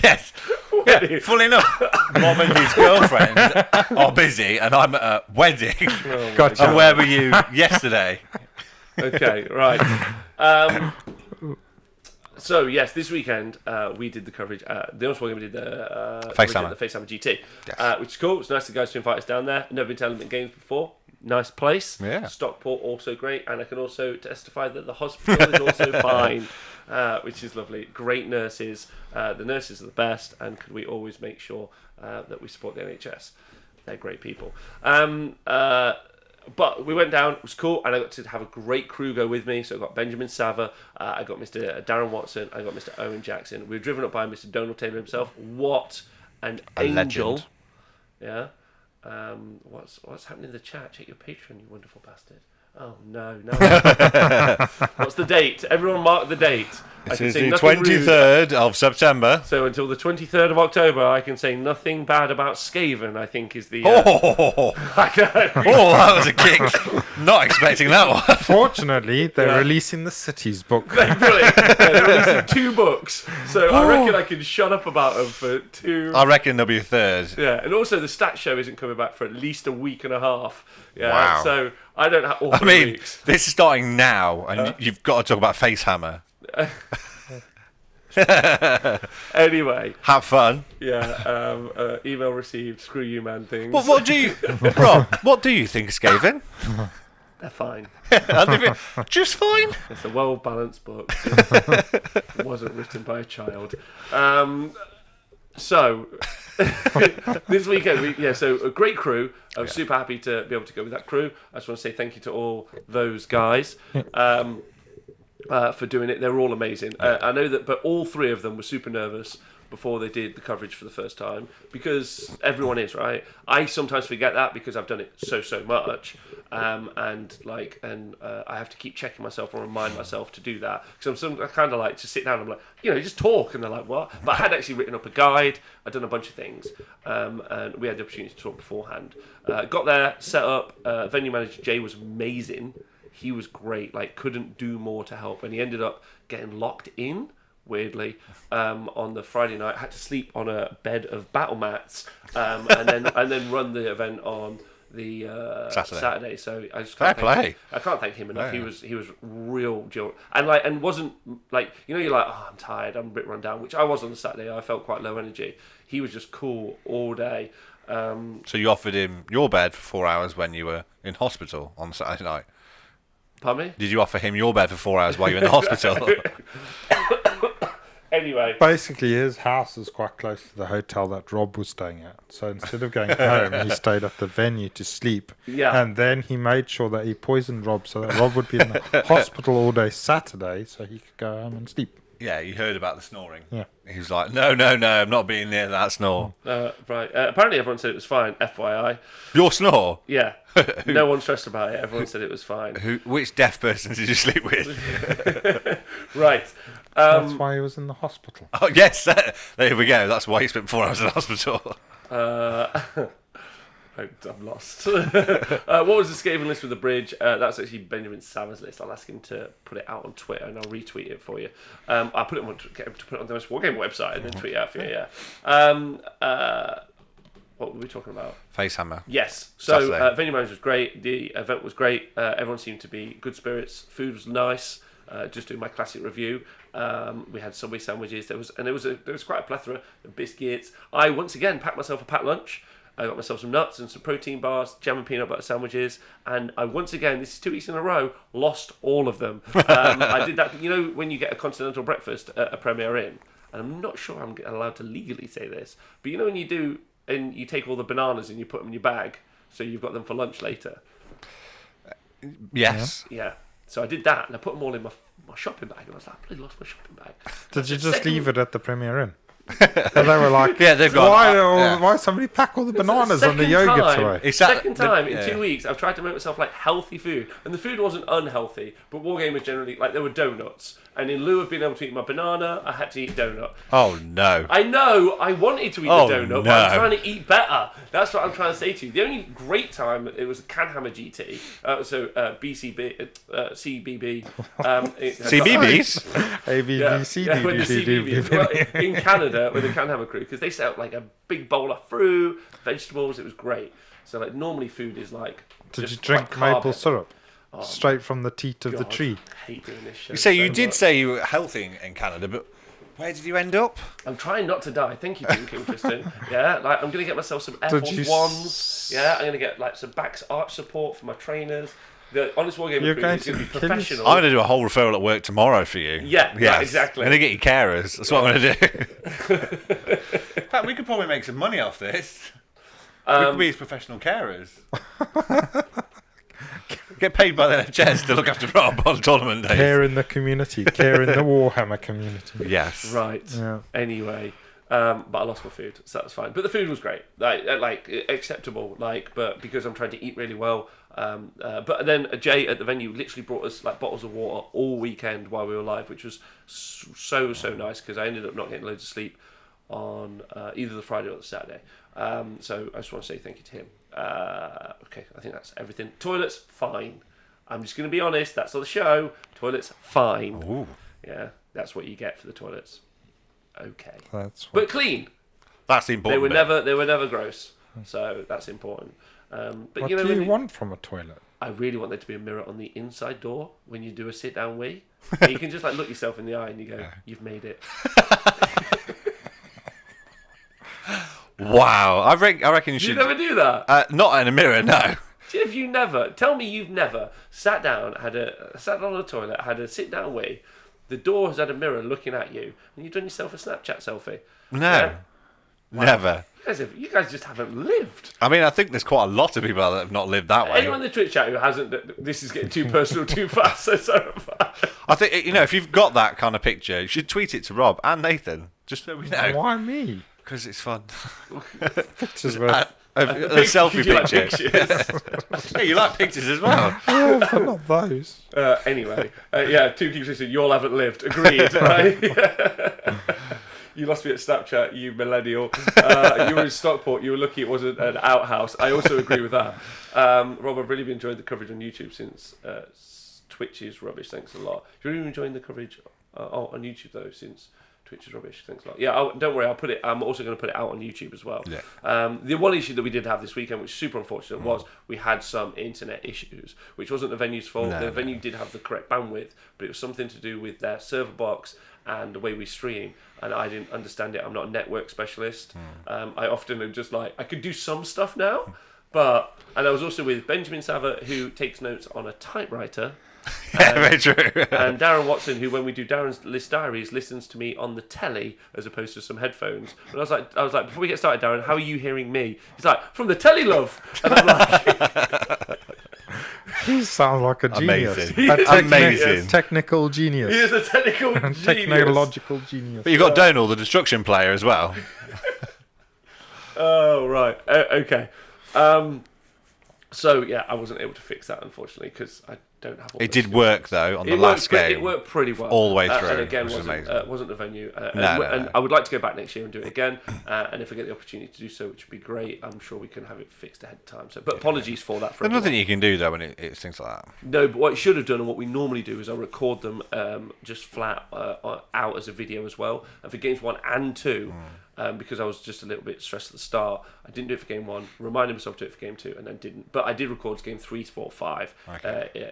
Yes. Yeah, full enough. Mom and his girlfriend are busy, and I'm at a wedding. Oh, gotcha. And where were you yesterday? Okay, right. So yes, this weekend we did the coverage. The honest one we did the FaceHammer GT, yes. Which is cool. It's nice of the guys to invite us down there. Never been to Element Games before. Nice place. Yeah. Stockport also great, and I can also testify that the hospital is also fine, which is lovely. Great nurses. The nurses are the best, and could we always make sure that we support the NHS? They're great people. But we went down, it was cool, and I got to have a great crew go with me. So I got Benjamin Sava, I got Mr. Darren Watson, I got Mr. Owen Jackson. We were driven up by Mr. Donald Taylor himself. What an angel. Legend. Yeah. What's happening in the chat? Check your Patreon, you wonderful bastard. Oh, no. What's the date? Everyone mark the date. I It can is say the nothing rude. 23rd of September. So until the 23rd of October, I can say nothing bad about Skaven, I think is the... Oh, I know. oh, that was a kick. Not expecting that one. Fortunately, they're Yeah. releasing the Cities book. Brilliant. Yeah, they're releasing 2 books. So I reckon I can shut up about them for 2... I reckon there'll be a third. Yeah, and also the stat show isn't coming back for at least a week and a half. Yeah, Wow. so I don't have all 3 I mean, weeks. this is starting now, and you've got to talk about Facehammer. Anyway, Have fun. yeah, email received, screw you man things. What do you, Rob? What do you think of Skaven? They're fine. Just fine. It's a well-balanced book. It wasn't written by a child. So, this weekend, so a great crew. I'm super happy to be able to go with that crew. I just want to say thank you to all those guys for doing it. They're all amazing. I know that, but all 3 of them were super nervous before they did the coverage for the first time, because everyone is, right? I sometimes forget that because I've done it so much, and I have to keep checking myself and remind myself to do that, because I kind of like to sit down and I'm like, just talk, and they're like, what? But I had actually written up a guide, I'd done a bunch of things, and we had the opportunity to talk beforehand. Got there, set up, venue manager Jay was amazing. He was great, couldn't do more to help, and he ended up getting locked in, weirdly, on the Friday night. Had to sleep on a bed of battle mats, and then run the event on the Saturday. So I just can't I can't thank him enough. Yeah. He was real joy, and wasn't you're like, oh, I'm tired, I'm a bit run down, which I was on the Saturday. I felt quite low energy. He was just cool all day. So you offered him your bed for 4 hours when you were in hospital on Saturday night. Pardon me? Did you offer him your bed for 4 hours while you were in the hospital? Anyway. Basically, his house is quite close to the hotel that Rob was staying at. So instead of going home, he stayed at the venue to sleep. Yeah. And then he made sure that he poisoned Rob so that Rob would be in the hospital all day Saturday so he could go home and sleep. Yeah, you heard about the snoring. Yeah. He was like, no, I'm not being near that snore. Right. Apparently everyone said it was fine, FYI. Your snore? Yeah. No one stressed about it. Everyone said it was fine. Which deaf person did you sleep with? Right. That's why he was in the hospital. Oh, yes, there we go. That's why he spent 4 hours in hospital. I'm lost. What was the Skaven list with the bridge? That's actually Benjamin Sav's list. I'll ask him to put it out on Twitter and I'll retweet it for you. I'll put it on, get him to put it on the Wargame website and then tweet it out for you, yeah. What were we talking about? Facehammer. Yes. So Saturday. venue manager was great. The event was great. Everyone seemed to be good spirits. Food was nice. Just doing my classic review. We had Subway sandwiches. There was quite a plethora of biscuits. I once again packed myself a packed lunch. I got myself some nuts and some protein bars, jam and peanut butter sandwiches, and I once again, this is 2 weeks in a row, lost all of them. I did that, when you get a continental breakfast at a Premier Inn, and I'm not sure I'm allowed to legally say this, but when you do, and you take all the bananas and you put them in your bag, so you've got them for lunch later. Yes. Yeah. So I did that, and I put them all in my shopping bag, and I was like, I bloody lost my shopping bag. Did you just leave it at the Premier Inn? And they were like, Yeah, they've got. why somebody pack all the bananas on the yogurt away? It's that- Second time in yeah. 2 weeks, I've tried to make myself healthy food, and the food wasn't unhealthy. But Wargamers generally there were donuts, and in lieu of being able to eat my banana, I had to eat donut. Oh, no. I know I wanted to eat Oh, the donut, no. but I'm trying to eat better. That's what I'm trying to say to you. The only great time it was a Canhammer GT, BCB, CBB, CBBs? ABBC, when the CBB in Canada with the Canhammer crew, because they set up a big bowl of fruit, vegetables. It was great. So normally food is Did just you drink quite maple carb. syrup? Straight from the teat of the God, tree. I hate doing this show. You say you so did much. say you were healthy in Canada, but where did you end up? I'm trying not to die. Thank you, King Tristan. Yeah, I'm going to get myself some Air Did Force you Ones. Yeah, I'm going to get some back arch support for my trainers. The Honest Wargamer You're crew going is going to to be kill professional. I'm going to do a whole referral at work tomorrow for you. Yeah, right, exactly. I'm going to get you carers. That's what I'm going to do. In fact, we could probably make some money off this. We could be his professional carers. Get paid by the NHS to look after Rob on tournament days. Care in the community. Care in the Warhammer community. Yes. Right. Yeah. Anyway, but I lost my food, so that was fine. But the food was great, acceptable. But because I'm trying to eat really well, But then Jay at the venue literally brought us like bottles of water all weekend while we were live, which was so nice because I ended up not getting loads of sleep on either the Friday or the Saturday. So I just want to say thank you to him. Okay, I think that's everything. Toilets, fine. I'm just going to be honest. That's not the show. Toilets, fine. Ooh. Yeah, that's what you get for the toilets. Okay, But clean. That's the important. They were never gross. So that's important. But what you know, do you want from a toilet? I really want there to be a mirror on the inside door when you do a sit down wee. And you can just like look yourself in the eye and you go, "You've made it." Wow, I reckon you should. You never do that. Not in a mirror, no. If you never tell me you've never sat down on a toilet, had a sit down wee, the door has had a mirror looking at you, and you've done yourself a Snapchat selfie. No, Yeah? never. You guys just haven't lived. I mean, I think there's quite a lot of people that have not lived that way. Anyone in the Twitch chat who hasn't, this is getting too personal too fast. So sorry. I think, if you've got that kind of picture, you should tweet it to Rob and Nathan, just so we know. Why me? Because it's fun. Pictures were... A selfie You like picture. pictures? Yeah, you like pictures as well. Yeah, but not those. Anyway, two keep saying you all haven't lived. Agreed. Right? You lost me at Snapchat, you millennial. You were in Stockport. You were lucky it wasn't an outhouse. I also agree with that. Rob, I've really enjoyed the coverage on YouTube since Twitch is rubbish. Thanks a lot. You're really enjoying the coverage on YouTube though since Twitch is rubbish. Thanks a lot. Yeah, don't worry. I'm also going to put it out on YouTube as well. Yeah. The one issue that we did have this weekend, which is super unfortunate, was we had some internet issues, which wasn't the venue's fault. The venue did have the correct bandwidth, but it was something to do with their server box and the way we stream, and I didn't understand it. I'm not a network specialist. I often am just like, I could do some stuff now, and I was also with Benjamin Sava, who takes notes on a typewriter. Yeah, very true. And Darren Watson, who when we do Darren's List Diaries, listens to me on the telly as opposed to some headphones. And I was like, before we get started, Darren, how are you hearing me? He's like, from the telly, love. And I'm like, He sounds like a genius. Amazing. Amazing. Technical genius. he is a technical genius. Technological genius. But you've got Donal, the destruction player, as well. Oh, right. Okay. So, yeah, I wasn't able to fix that, unfortunately, because I don't have all It those did skills. work, though, on the last game. It worked pretty well. All the way through, And again, which is wasn't the venue. No. And I would like to go back next year and do it again. And if I get the opportunity to do so, which would be great, I'm sure we can have it fixed ahead of time. So, but apologies for that. There's nothing you can do, though, when it's things like that. No, but what I should have done and what we normally do is I record them just flat out as a video as well. And for games 1 and 2, because I was just a little bit stressed at the start, I didn't do it for game 1, reminded myself to do it for game 2, and then didn't. But I did record game 3, 4, 5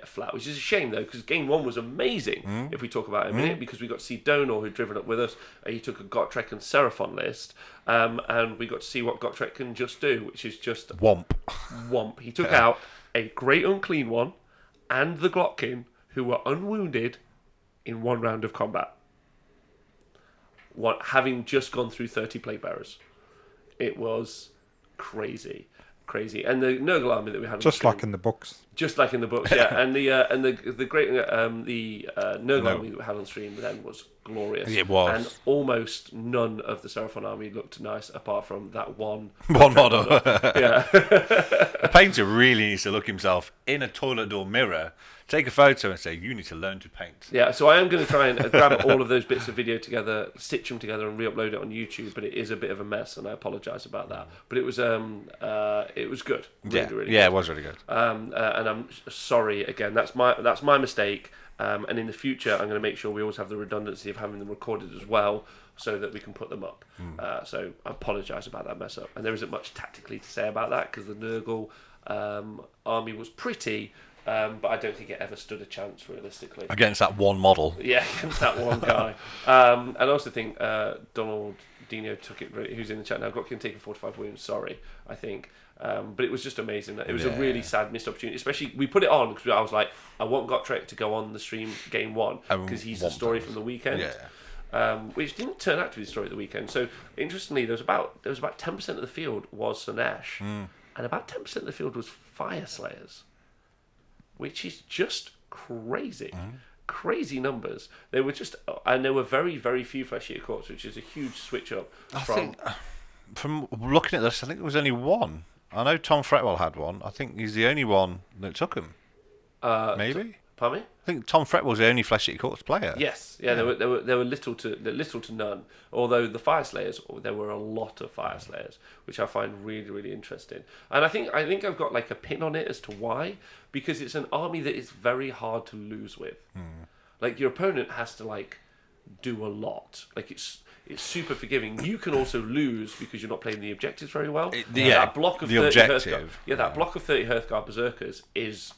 flat, which is a shame though, because game 1 was amazing, if we talk about it in a minute, because we got to see Donal, who'd driven up with us. He took a Gotrek and Seraphon list, and we got to see what Gotrek can just do, which is just womp. He took out a Great Unclean One and the Glotkin, who were unwounded in one round of combat. Having just gone through 30 plague bearers. It was crazy. And the Nurgle army that we had, Just like in the books. just like in the books, yeah. And the great Nurgle army that we had on stream then was glorious. It was. And almost none of the Seraphon army looked nice apart from that one model. Yeah. The painter really needs to look himself in a toilet door mirror, take a photo and say, you need to learn to paint. Yeah, so I am going to try and grab all of those bits of video together, stitch them together, and re-upload it on YouTube. But it is a bit of a mess, and I apologise about that. But it was good. Really good. It was really good. And I'm sorry again. That's my mistake. And in the future, I'm going to make sure we always have the redundancy of having them recorded as well, so that we can put them up. So I apologise about that mess up. And there isn't much tactically to say about that because the Nurgle army was pretty. But I don't think it ever stood a chance, realistically. Against that one model. Yeah, against that one guy. And I also think Donald Dino took it, who's in the chat now, got him taking 45 wounds, sorry, I think. But it was just amazing. It was a really sad missed opportunity. Especially, we put it on because I was like, I want Gotrek to go on the stream game 1 because he's the story from the weekend. Which didn't turn out to be the story of the weekend. So, interestingly, there was about 10% of the field was Slaanesh, and about 10% of the field was Fire Slayers. Which is just crazy. Crazy numbers. They were and there were very, very few Flesh Eater Corps, which is a huge switch up I think, from looking at this, I think there was only one I know Tom Fretwell had one. I think he's the only one that took them. Maybe. Pardon me? I think Tom Fretwell's the only Flesh Eater Courts player. Yes, yeah, there were little to none. Although the Fire Slayers, there were a lot of Fire Slayers, which I find really, really interesting. And I think I've got like a pin on it as to why, because it's an army that is very hard to lose with. Like your opponent has to like do a lot. Like it's super forgiving. You can also lose because you're not playing the objectives very well. That block of the 30 objective. that block of 30 Hearthguard Berserkers is.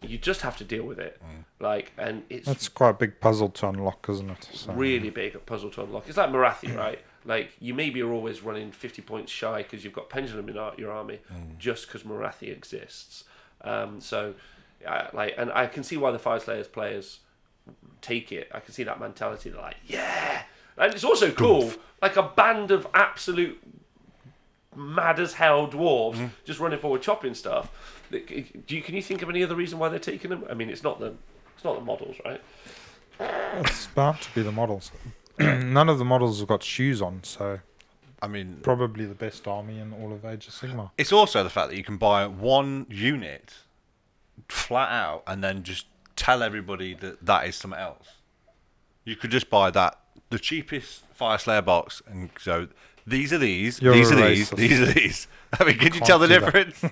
You just have to deal with it, and That's quite a big puzzle to unlock, isn't it? So, really big puzzle to unlock. It's like Marathi, right? Like you maybe are always running 50 points shy because you've got Pendulum in your army, just because Marathi exists. And I can see why the Fire Slayers players take it. I can see that mentality. They're like, yeah, and it's also cool, like a band of absolute mad as hell dwarves just running forward chopping stuff. Can you think of any other reason why they're taking them? I mean, it's not the models, right? It's bound to be the models. None of the models have got shoes on, so I mean, probably the best army in all of Age of Sigmar. it's also the fact that you can buy one unit flat out and then just tell everybody that is something else. You could just buy the cheapest Fire Slayer box and go, these are these, these are these, these are these. I mean, could you tell the difference?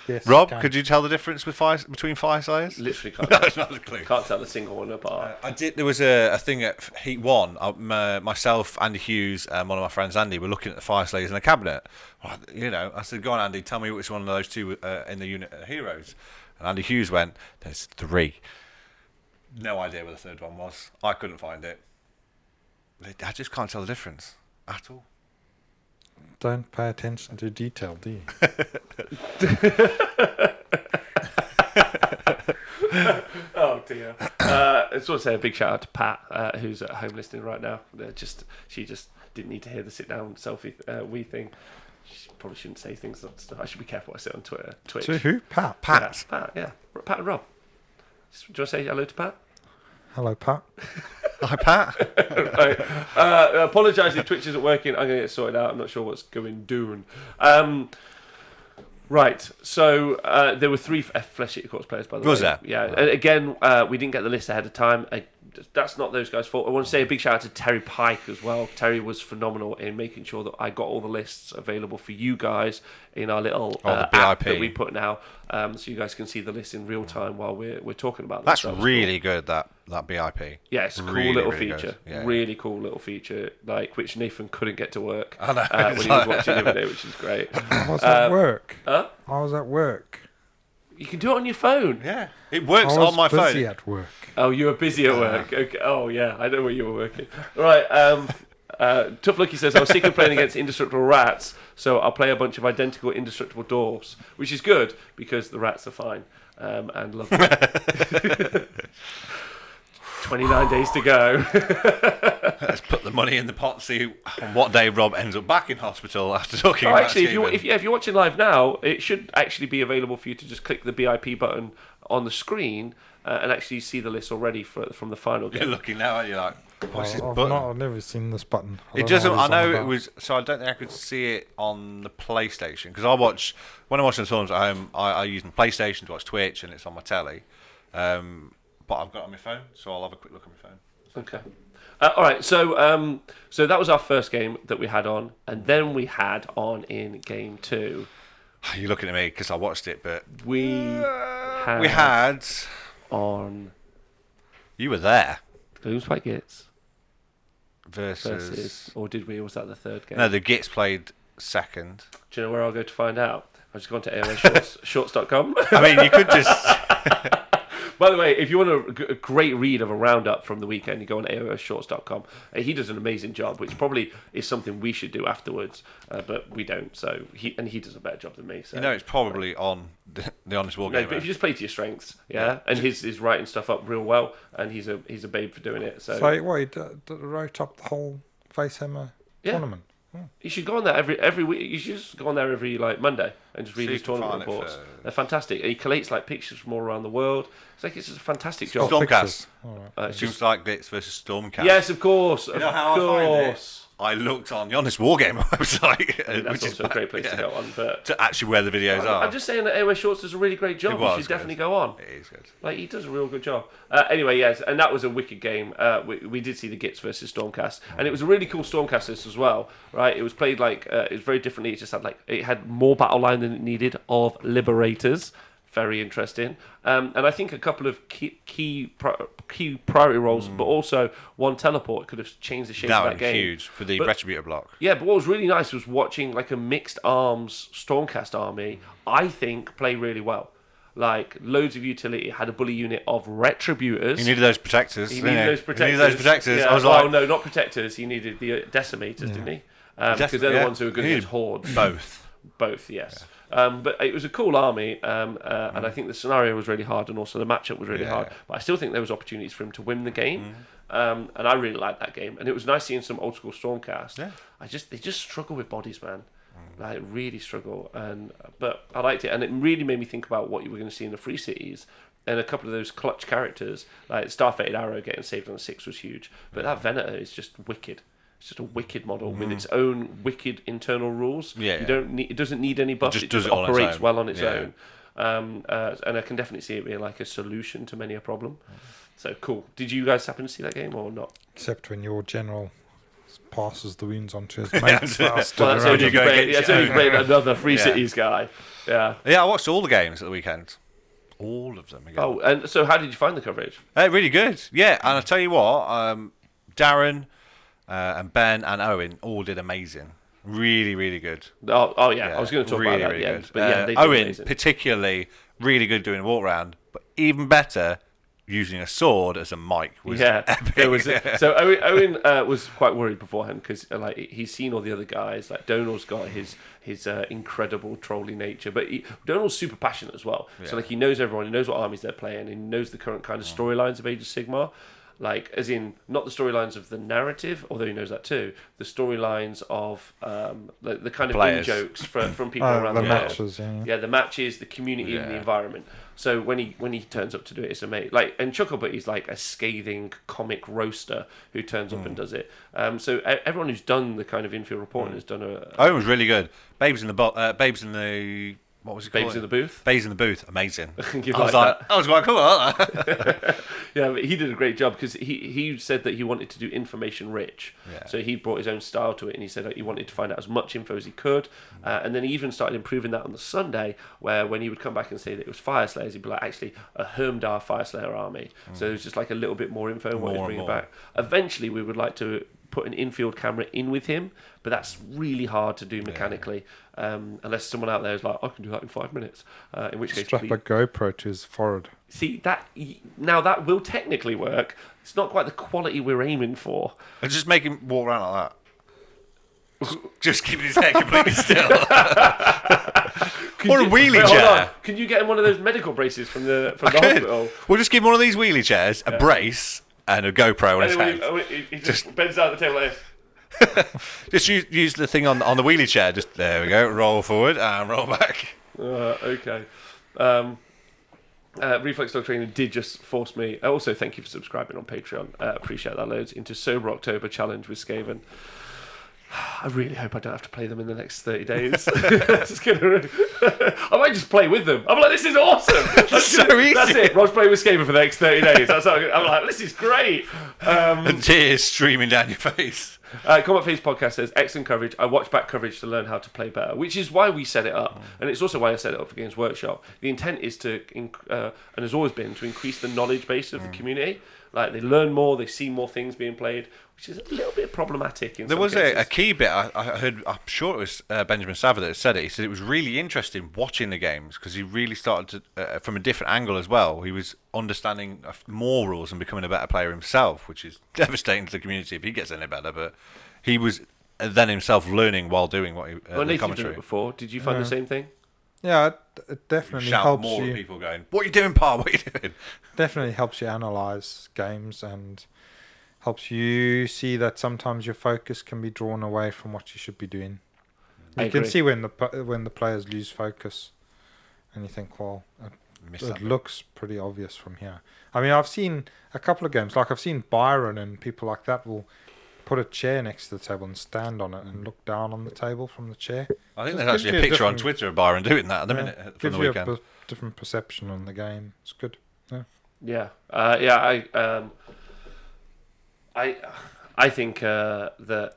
Yes, Rob, could you tell the difference between Fire Slayers? Literally can't. That's not a clue. Can't tell a single one apart. I did. There was a thing at Heat 1. Myself, Andy Hughes, and one of my friends, Andy, were looking at the Fire Slayers in the cabinet. Well, I said, go on, Andy, tell me which one of those two in the unit are heroes. And Andy Hughes went, there's 3. No idea where the third one was. I couldn't find it. I just can't tell the difference at all. Don't pay attention to detail, do you? Oh dear. I just want to say a big shout out to Pat, who's at home listening right now. She just didn't need to hear the sit down selfie wee thing. She probably shouldn't say things like stuff. I should be careful what I say on Twitch. To who? Pat. Pat. Yeah, Pat, yeah. Pat and Rob. Do you want to say hello to Pat? Hello, Pat. Hi, Pat. Right. Apologise if Twitch isn't working. I'm going to get it sorted out. I'm not sure what's going doing. Right. So there were 3 Flesh Eater Courts players, by the way. Was there? Yeah. And again, we didn't get the list ahead of time. That's not those guys' fault. I want to say a big shout out to Terry Pike as well. Terry was phenomenal in making sure that I got all the lists available for you guys in our little app that we put now, so you guys can see the list in real time while we're talking about this. That's stuff. really good, that BIP. Yeah, it's a cool Really, little really feature. good. Yeah. Really cool little feature, like which Nathan couldn't get to work I know, when he was watching the other day, which is great. I was at work. Huh? I was at work. You can do it on your phone. Yeah, it works I was on my phone. busy at work. Oh, you were busy at work. Okay. Oh, yeah, I know where you were working. Right. Tough Lucky says, I was sick of playing against indestructible rats, so I'll play a bunch of identical indestructible dwarves, which is good because the rats are fine and lovely. 29 days to go. Let's put the money in the pot, see on what day Rob ends up back in hospital after talking about Actually, Stephen. if you're watching live now, it should actually be available for you to just click the BIP button on the screen and actually see the list already from the final game. You're looking now and you're like, what's this I've button? I've never seen this button. It doesn't. I know it was. So I don't think I could see it on the PlayStation because when I watch the films at home. I use my PlayStation to watch Twitch and it's on my telly. But I've got it on my phone, so I'll have a quick look on my phone. Okay. All right. So that was our first game that we had on, and then we had on in game 2. You're looking at me because I watched it, but We had on you were there Gloomspike Gits versus. or did we? Or was that the third game? No, the Gits played second. Do you know where I'll go to find out? I've just gone to AOS shorts.com. I mean, you could just. By the way, if you want a great read of a roundup from the weekend, you go on AOSshorts.com. He does an amazing job, which probably is something we should do afterwards, but we don't. So he does a better job than me. So It's probably on the Honest Wargamer. no, but if you just play to your strengths, yeah, and he's writing stuff up real well, and he's a babe for doing it. So what, he wrote up the whole Facehammer tournament? you should go on there every week. You should just go on there every Monday and just read So his you can tournament find it reports. for- They're fantastic. And he collates like pictures from all around the world. It's just a fantastic job. Stormcast. Pictures. All right. It's Seems just, like Gits versus Stormcast. yes, of course. You know how I find it? Of I looked on the Honest Wargamer website, That's which is also a great place to go on. But to actually where the videos are. I'm just saying that AOS Shorts does a really great job. It was You should good. definitely go on. It is good. Like, he does a real good job. Anyway, yes, and that was a wicked game. We did see the Gits versus Stormcast, and it was a really cool Stormcast list as well, right? It was played like, it was very differently. It just had it had more Battleline than it needed of Liberators. Very interesting. And I think a couple of key priority roles, but also one teleport could have changed the shape of That that was game. huge for the But- Retributor block. Yeah, but what was really nice was watching like a mixed arms Stormcast army, I think, play really well. Like, loads of utility. Had a bully unit of Retributors. He needed those protectors. He didn't needed those He protectors. needed those protectors. Yeah, I was well, like, no, not protectors. He needed the decimators, didn't he? Because they're the ones who are good He against needed hordes. both. Both, yes. But it was a cool army, and I think the scenario was really hard, and also the matchup was really hard. But I still think there was opportunities for him to win the game, and I really liked that game. And it was nice seeing some old school Stormcast. Yeah. They just struggle with bodies, man. Like, really struggle. But I liked it, and it really made me think about what you were going to see in the Free Cities. And a couple of those clutch characters, like Starfated Arrow getting saved on a 6 was huge. But that Venator is just wicked. It's just a wicked model with its own wicked internal rules. Yeah, You don't need. It doesn't need any buffs. just It does just it on its operates own. well on its Yeah. own. And I can definitely see it being like a solution to many a problem. So cool. Did you guys happen to see that game or not? Except when your general passes the wounds onto his mates. Well, that's only you if go you play, against that's only if your you play another Free Yeah. Cities guy. Yeah. Yeah, I watched all the games at the weekend. All of them again. Oh, and so how did you find the coverage? Really good. Yeah, and I'll tell you what, Darren and Ben and Owen all did amazing. Really, really good. Oh yeah. I was going to talk really, about that at really the end, good. but yeah, they did Owen amazing. particularly really good doing a walk round, but even better using a sword as a mic was epic. There was so Owen was quite worried beforehand because like he's seen all the other guys. Like Donald's got his incredible trolly nature, but Donald's super passionate as well. So like he knows everyone, he knows what armies they're playing, he knows the current kind of storylines of Age of Sigmar. Like, as in, not the storylines of the narrative, although he knows that too. The storylines of the kind of Players. in-jokes from people around the the world. matches, yeah. Yeah, the matches, the community, and the Yeah. environment. So when he turns up to do it, it's amazing. Like, and Chucklebutty's like a scathing comic roaster who turns up and does it. So everyone who's done the kind of infield reporting has done a Owen was really good. Babes in the what was it called? Babes in the Booth. Babes in the Booth, amazing. You I was like like, that was quite cool. I like that. Yeah, but he did a great job because he said that he wanted to do information rich. Yeah. So he brought his own style to it, and he said that he wanted to find out as much info as he could. And then he even started improving that on the Sunday, where when he would come back and say that it was Fire Slayers, he'd be like, actually, a Hermdar Fire Slayer army. So it was just like a little bit more info on what he was More and bringing more. back. Eventually, we would like to put an infield camera in with him, but that's really hard to do mechanically, unless someone out there is like, I can do that in 5 minutes. In which case, Strap a GoPro to his forehead. see that now that will technically work. It's not quite the quality we're aiming for. And just make him walk around like that. Just keeping his head completely still. Or a wheelie hold chair. on. Can you get him one of those medical braces from the I could. hospital? We'll just give him one of these wheelie chairs, a brace, and a GoPro on his And then head. when he just bends down the table like this. Just use the thing on the wheelie chair. Just there we go. Roll forward and roll back. Okay. Reflex Dog Training did just force me. Also, thank you for subscribing on Patreon. Appreciate that loads. Into Sober October challenge with Skaven. I really hope I don't have to play them in the next 30 days. I might just play with them. I'm like, this is awesome. That's so easy. That's it. Rob's playing with Skaven for the next 30 days. That's how I'm like, this is great. And tears streaming down your face. Combat Phase Podcast says, excellent coverage. I watch back coverage to learn how to play better, which is why we set it up. And it's also why I set it up for Games Workshop. The intent is to, and has always been, to increase the knowledge base of the community. Like, they learn more, they see more things being played, which is a little bit problematic in There some was cases. a key bit I heard. I'm sure it was Benjamin Savard that said it. He said it was really interesting watching the games because he really started to, from a different angle as well. He was understanding more rules and becoming a better player himself, which is devastating to the community if he gets any better. But he was then himself learning while doing what he Well, the Nathan did commentary. it before. Did you find the same thing? Yeah, it definitely Shout helps more you. at people going, "What are you doing, Pa? What are you doing?" Definitely helps you analyze games and helps you see that sometimes your focus can be drawn away from what you should be doing. You can see when the players lose focus, and you think, well, it looks pretty obvious from here. I mean, I've seen a couple of games, like I've seen Byron and people like that will put a chair next to the table and stand on it and look down on the table from the chair. I think there's actually a picture on Twitter of Byron doing that at the minute from the weekend. Gives you a different perception on the game. It's good. Yeah. I think that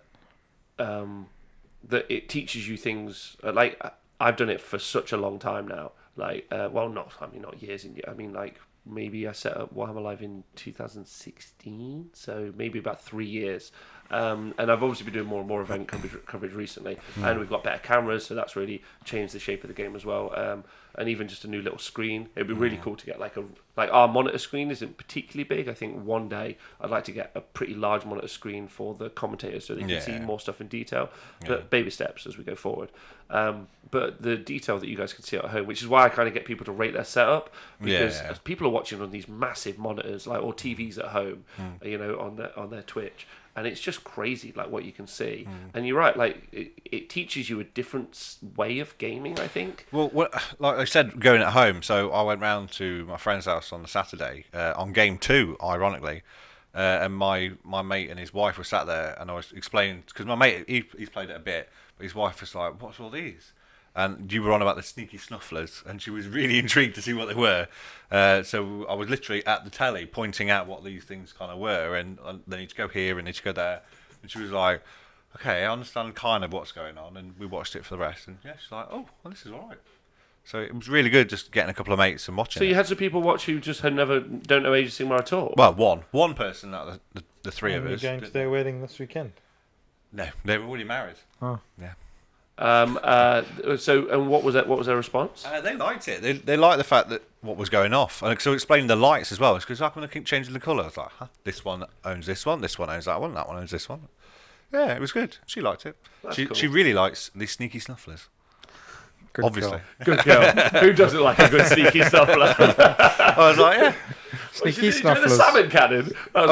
it teaches you things. Like I've done it for such a long time now. Like, not years. I mean, like maybe I set up Warhammer Live in 2016, so maybe about 3 years. And I've obviously been doing more and more event coverage recently, and we've got better cameras, so that's really changed the shape of the game as well. And even just a new little screen. It'd be really cool to get like our monitor screen isn't particularly big. I think one day I'd like to get a pretty large monitor screen for the commentators so they can see more stuff in detail. But baby steps as we go forward. But the detail that you guys can see at home, which is why I kind of get people to rate their setup, because people are watching on these massive monitors, like or TVs at home, on their Twitch. And it's just crazy, like what you can see. And you're right, like it teaches you a different way of gaming, I think. Well, like I said, going at home. So I went round to my friend's house on the Saturday on game 2, ironically, and my mate and his wife were sat there, and I was explaining because my mate he's played it a bit, but his wife was like, "What's all these?" And you were on about the sneaky snufflers, and she was really intrigued to see what they were. So I was literally at the telly pointing out what these things kind of were, and they need to go here and they need to go there. And she was like, "Okay, I understand kind of what's going on." And we watched it for the rest, and she's like, "Oh, well, this is all right." So it was really good just getting a couple of mates and watching. So you had some people watch who just don't know Age of Sigmar at all? Well, one person out of the three of us. Are you going to their wedding this weekend? No, they were already married. Oh, yeah. So, and what was that? What was their response? They liked it. They liked the fact that what was going off, and so explaining the lights as well. It's because I'm going to keep changing the colour. I was like, this one owns this one owns that one owns this one. Yeah, it was good. She liked it. She really likes these sneaky snufflers. good Obviously, good girl. Who doesn't like a good sneaky snuffler? I was like, yeah. Sneaky Did snufflers. the salmon cannon.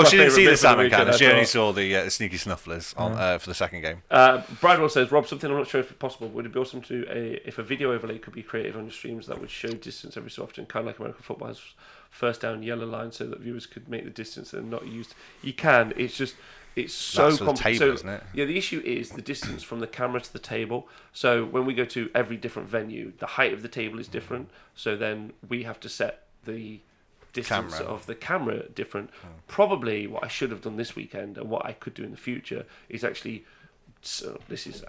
She didn't see the salmon cannon. She only saw the sneaky snufflers for the second game. Bradwell says, Rob, something I'm not sure if it's possible. Would it be awesome if a video overlay could be created on your streams that would show distance every so often, kind of like American football has first down yellow line, so that viewers could make the distance and not used. You can. It's just. It's so complicated, isn't it? Yeah, the issue is the distance from the camera to the table. So when we go to every different venue, the height of the table is different. So then we have to set the distance of the camera different. Probably what I should have done this weekend and what I could do in the future is actually. So this is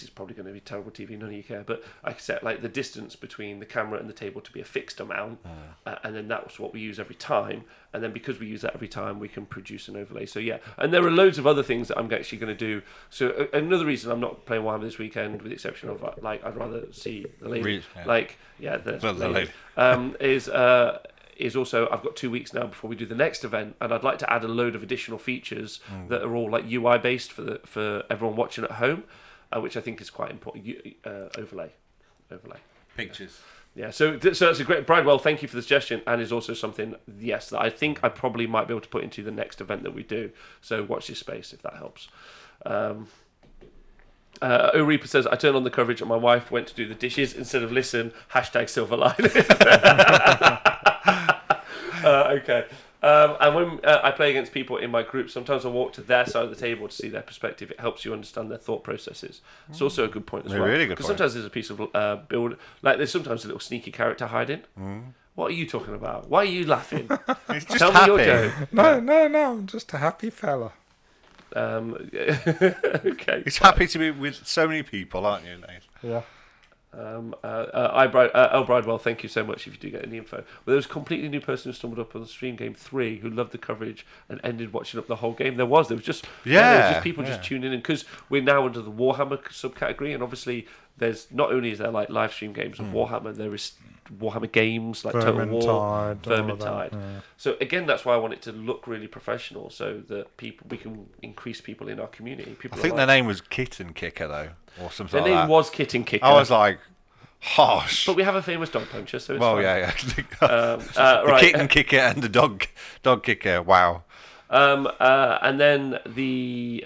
probably going to be terrible TV. None of you care, but I could set like the distance between the camera and the table to be a fixed amount, and then that's what we use every time. And then because we use that every time, we can produce an overlay. So yeah, and there are loads of other things that I'm actually going to do. So another reason I'm not playing Warhammer this weekend, with the exception of like I'd rather see the lady, the lady, is also I've got 2 weeks now before we do the next event, and I'd like to add a load of additional features that are all like UI based for everyone watching at home, which I think is quite important. Overlay Pictures. Yeah, so that's a great. Bridewell, thank you for the suggestion, and is also something that I think I probably might be able to put into the next event that we do. So watch this space if that helps. Reaper says, I turned on the coverage and my wife went to do the dishes instead of listen. #Silverline. Okay. And when I play against people in my group, sometimes I walk to their side of the table to see their perspective. It helps you understand their thought processes. It's also a good point as well. Really good because point. sometimes there's a piece of build, like there's sometimes a little sneaky character hiding. What are you talking about? Why are you laughing? He's just Tell happy. me your joke. No, I'm just a happy fella. Okay. He's happy to be with so many people, aren't you, Nate? Yeah. Bridewell, thank you so much if you do get any info. Well, there was a completely new person who stumbled up on the stream game 3 who loved the coverage and ended watching up the whole game. There was just people just tuning in, because we're now under the Warhammer subcategory, and obviously there's not only is there like live stream games of Warhammer, there is Warhammer games like Total War, Vermintide. Yeah. So again, that's why I want it to look really professional, so that we can increase people in our community. I think their name was Kitten Kicker though, or something their like that. name was Kitten Kicker. I was like, harsh. But we have a famous dog puncher, so it's fine. The Right. Kitten Kicker and the dog kicker. Wow. And then the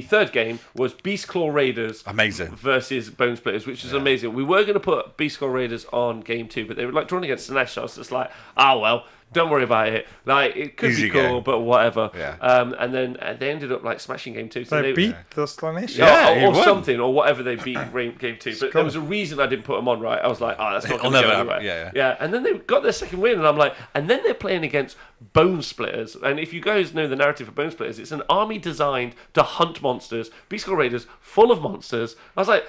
third game was Beastclaw Raiders Amazing. versus Bone Splitters, which is amazing. We were going to put Beastclaw Raiders on game 2, but they were like drawn against Slaanesh, so I was just like, well, don't worry about it. Like, it could Easy be cool, game. but whatever. Yeah. And then they ended up like smashing game 2. So They beat the Slaanesh. Yeah. or he won. something, or whatever they beat game 2. But there was a reason I didn't put them on, right? I was like, that's not going to go anywhere. Yeah. And then they got their second win, and I'm like, and then they're playing against Bone Splitters. And if you guys know the narrative of Bone Splitters, it's an army designed to hunt monsters, Beastclaw Raiders full of monsters. I was like,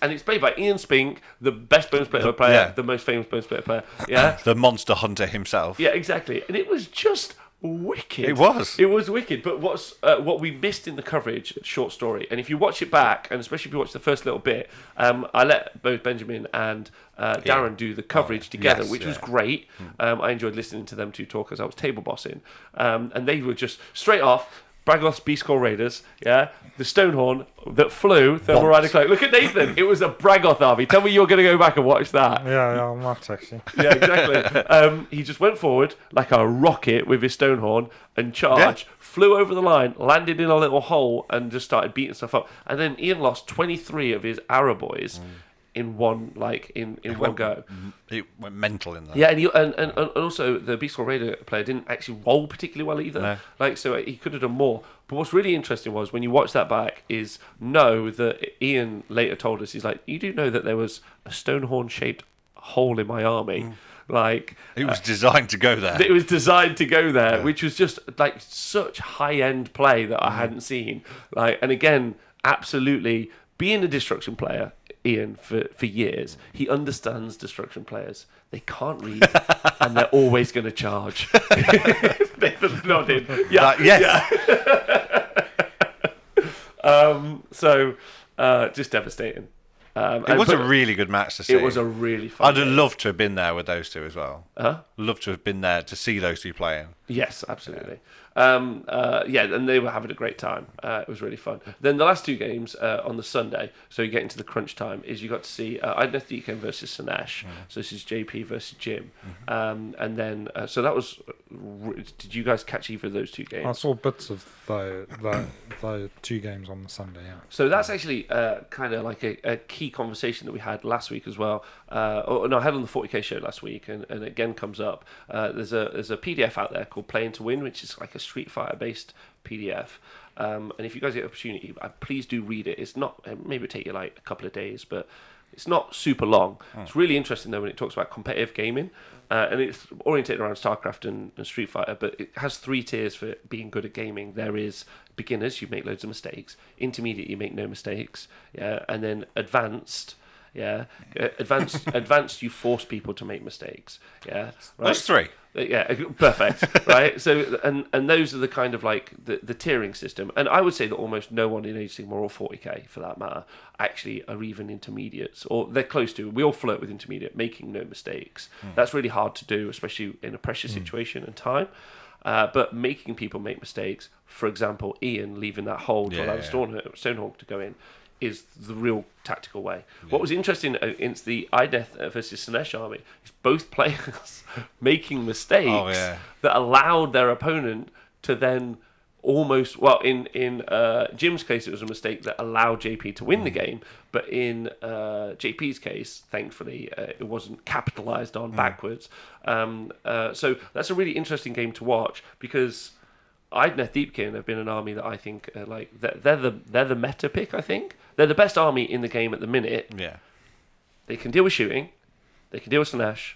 and it's played by Ian Spink, the best Bone Splitter player, the most famous Bone Splitter player. Yeah. The monster hunter himself. Yeah, exactly. And it was just wicked. It was. It was wicked. But what we missed in the coverage, short story, and if you watch it back, and especially if you watch the first little bit, I let both Benjamin and Darren do the coverage together, which was great. I enjoyed listening to them two talk as I was table bossing. And they were just straight off, Bragoth's Beastclaw Raiders, the Stonehorn that flew, Thermal Rider Cloak. Look at Nathan, it was a Bragoth army. Tell me you're going to go back and watch that. Yeah, I might actually. Yeah, exactly. He just went forward like a rocket with his Stonehorn and charged, flew over the line, landed in a little hole, and just started beating stuff up. And then Ian lost 23 of his Arrow boys in one one go. It went mental in there. Yeah, and also the Beastclaw Raider player didn't actually roll particularly well either. No. Like, so he could have done more. But what's really interesting was when you watch that back is know that Ian later told us, he's like, you do know that there was a Stonehorn shaped hole in my army. Like, it was designed to go there. it was designed to go there, which was just like such high end play that I hadn't seen. Like, and again, absolutely being a destruction player, Ian, for years, he understands destruction players. They can't read, and they're always going to charge. Nathan's nodding. Yeah, yes. So, just devastating. It was a really good match to see. It was a really fun I'd have game. loved to have been there with those two as well. Loved to have been there to see those two playing. Yes, absolutely. And they were having a great time. It was really fun. Then the last two games on the Sunday, so you get into the crunch time, is you got to see Idoneth Deacon versus Slaanesh. So this is JP versus Jim. And then, so that was... Did you guys catch either of those two games? I saw bits of the two games on the Sunday, yeah. So that's actually kind of like a key conversation that we had last week as well. I had on the 40k show last week, and again comes up. There's a PDF out there called Playing to Win, which is like a Street Fighter based PDF. And if you guys get the opportunity, please do read it. It's not, maybe it'll take you like a couple of days, but it's not super long. It's really interesting though when it talks about competitive gaming. And it's orientated around StarCraft and Street Fighter, but it has 3 tiers for being good at gaming. There is beginners, you make loads of mistakes. Intermediate, you make no mistakes. Yeah, and then advanced. Yeah, advanced. You force people to make mistakes. Yeah, right? Those 3. Yeah, perfect. Right. So, and those are the kind of like the tiering system. And I would say that almost no one in Age of Sigmar or 40k, for that matter, actually are even intermediates, or they're close to. We all flirt with intermediate, making no mistakes. That's really hard to do, especially in a pressure situation and time. But making people make mistakes, for example, Ian leaving that hole to allow the Stonehawk to go in, is the real tactical way. What was interesting against the Idoneth versus Slaanesh army is both players making mistakes that allowed their opponent to then almost, well, in Jim's case it was a mistake that allowed JP to win the game, but in JP's case, thankfully, it wasn't capitalized on backwards. So that's a really interesting game to watch, because Idoneth Deepkin have been an army that I think they're the meta pick. I think they're the best army in the game at the minute. Yeah, they can deal with shooting, they can deal with Slaanesh,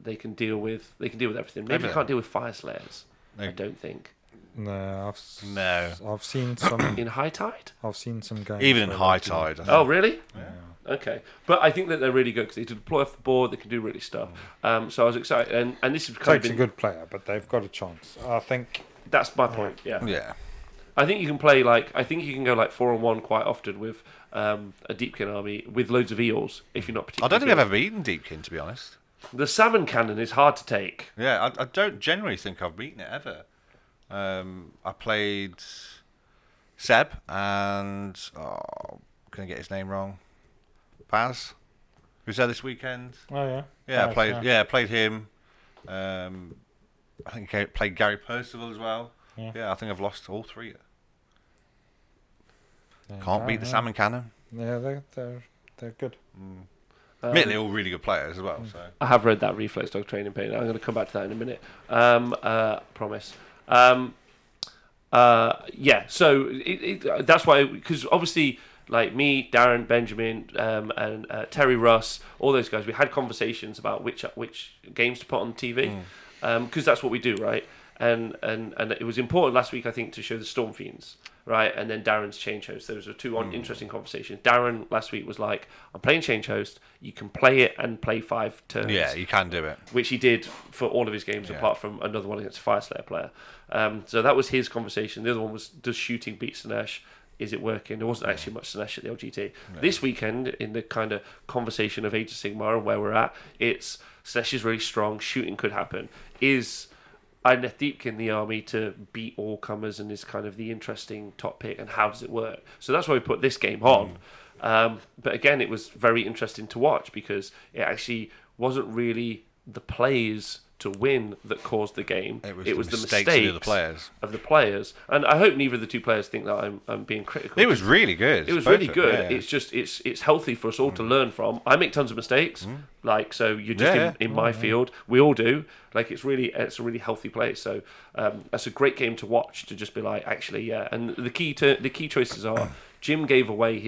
they can deal with everything. Maybe they can't deal with Fire Slayers. I don't think. No, I've seen some in High Tide. I've seen some games. Even in High Tide. Oh, really? Yeah. Okay, but I think that they're really good because they deploy off the board. They can do really stuff. So I was excited, and this is kind Takes a good player, but they've got a chance. I think that's my point. Yeah. Yeah. I think you can play I think you can go 4-on-1 quite often with a Deepkin army with loads of eels if you're not particularly. I don't think I've ever beaten Deepkin, to be honest. The salmon cannon is hard to take. Yeah, I don't generally think I've beaten it ever. I played Seb and can I get his name wrong? Paz, who's there this weekend. Oh yeah. Yeah, Paz, I played. Yeah, played him. I think he played Gary Percival as well. Yeah, I think I've lost all 3. Can't beat the Salmon Cannon. Yeah, they're good. Admittedly, all really good players as well. So I have read that Reflex Dog training page. I'm going to come back to that in a minute. Promise. Yeah, so that's why, because obviously, like me, Darren, Benjamin, and Terry Russ, all those guys, we had conversations about which games to put on the TV, because that's what we do, right? And it was important last week, I think, to show the Storm Fiends, right? And then Darren's Change Host. Those were two interesting conversations. Darren last week was like, I'm playing Change Host. You can play it and play 5 turns. yeah, you can do it. Which he did for all of his games, apart from another one against a Fire Slayer player. So that was his conversation. The other one was, does shooting beat Slaanesh? Is it working? There wasn't actually much Slaanesh at the LGT. No. This weekend, in the kind of conversation of Age of Sigmar and where we're at, it's Slaanesh is really strong, shooting could happen. Is Idoneth Deepkin the army to beat all comers and is kind of the interesting top pick, and how does it work? So that's why we put this game on. But again, it was very interesting to watch because it actually wasn't really the plays to win that caused the game. It was the mistakes of the players. And I hope neither of the two players think that I'm being critical. It was really good. It was really good. Yeah. It's just it's healthy for us all to learn from. I make tons of mistakes, like, so you're just in my field. We all do. Like, it's a really healthy play. So that's a great game to watch, to just be like, actually, yeah. And the key choices are, Jim gave away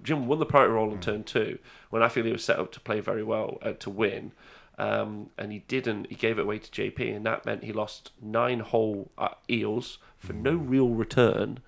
Jim won the priority roll on turn 2 when I feel he was set up to play very well to win. And he didn't. He gave it away to JP, and that meant he lost 9 whole eels for no real return.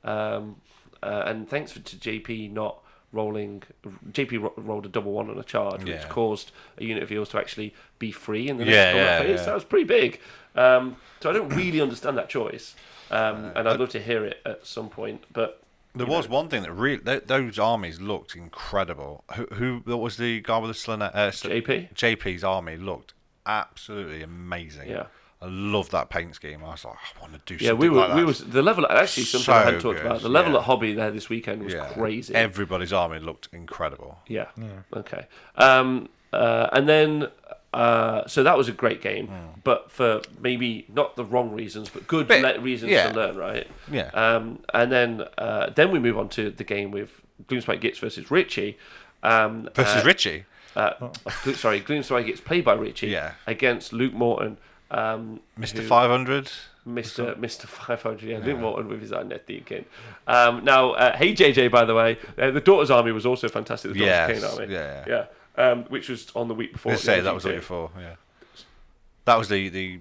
And thanks to JP not rolling, JP rolled a double 1 on a charge, which caused a unit of eels to actually be free in the next combat phase. That was pretty big. So I don't really understand that choice, and I'd love to hear it at some point. But there was one thing that really, those armies looked incredible. Who was the guy with the Slaanesh? JP? JP's army looked absolutely amazing. Yeah. I love that paint scheme. I was like, I want to do something like that. We was the level, actually, something I hadn't talked about. The level at Hobby there this weekend was crazy. Everybody's army looked incredible. Yeah. Okay. And then, so that was a great game, but for maybe not the wrong reasons, but good reasons to learn, right? Yeah. And then we move on to the game with Gloomspite Gits versus Richie. Versus Richie? Sorry, Gloomspite Gits played by Richie against Luke Morton. Mr. 500? Mr. 500, Luke Morton with his Idoneth Deepkin. Now, hey JJ, by the way, the Daughter's Army was also fantastic. The Daughter's Kane Army. Yeah. Which was on the week before. That was the week before, yeah. That was the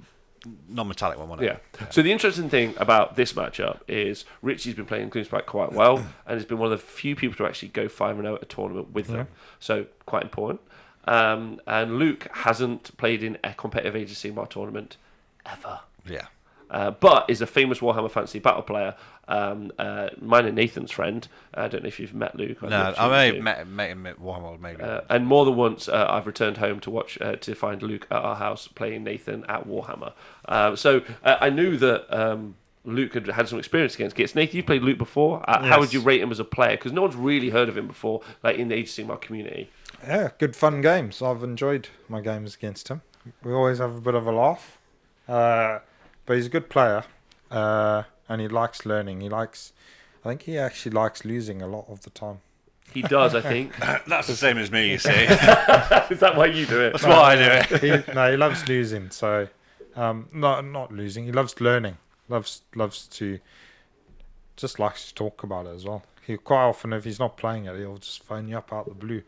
non-metallic one, wasn't it? Yeah. So the interesting thing about this matchup is Richie's been playing Gloomspite quite well, and has been one of the few people to actually go 5-0 at a tournament with them. So quite important. And Luke hasn't played in a competitive Age of Sigmar tournament ever. Yeah. But is a famous Warhammer Fantasy battle player. Mine and Nathan's friend. I don't know if you've met Luke. No, I may have met him at Warhammer, maybe. And more than once, I've returned home to watch to find Luke at our house playing Nathan at Warhammer. So I knew that Luke had some experience against Gits. Nathan, you've played Luke before. How would you rate him as a player? Because no one's really heard of him before, like in the Age of Sigmar community. Yeah, good fun games. I've enjoyed my games against him. We always have a bit of a laugh. But he's a good player, and he likes learning. I think he actually likes losing a lot of the time. He does, I think. That's the same as me, you see. Is that why you do it? That's why I do it. He loves losing. So, not losing. He loves learning. Loves to, just likes to talk about it as well. He quite often, if he's not playing it, he'll just phone you up out the blue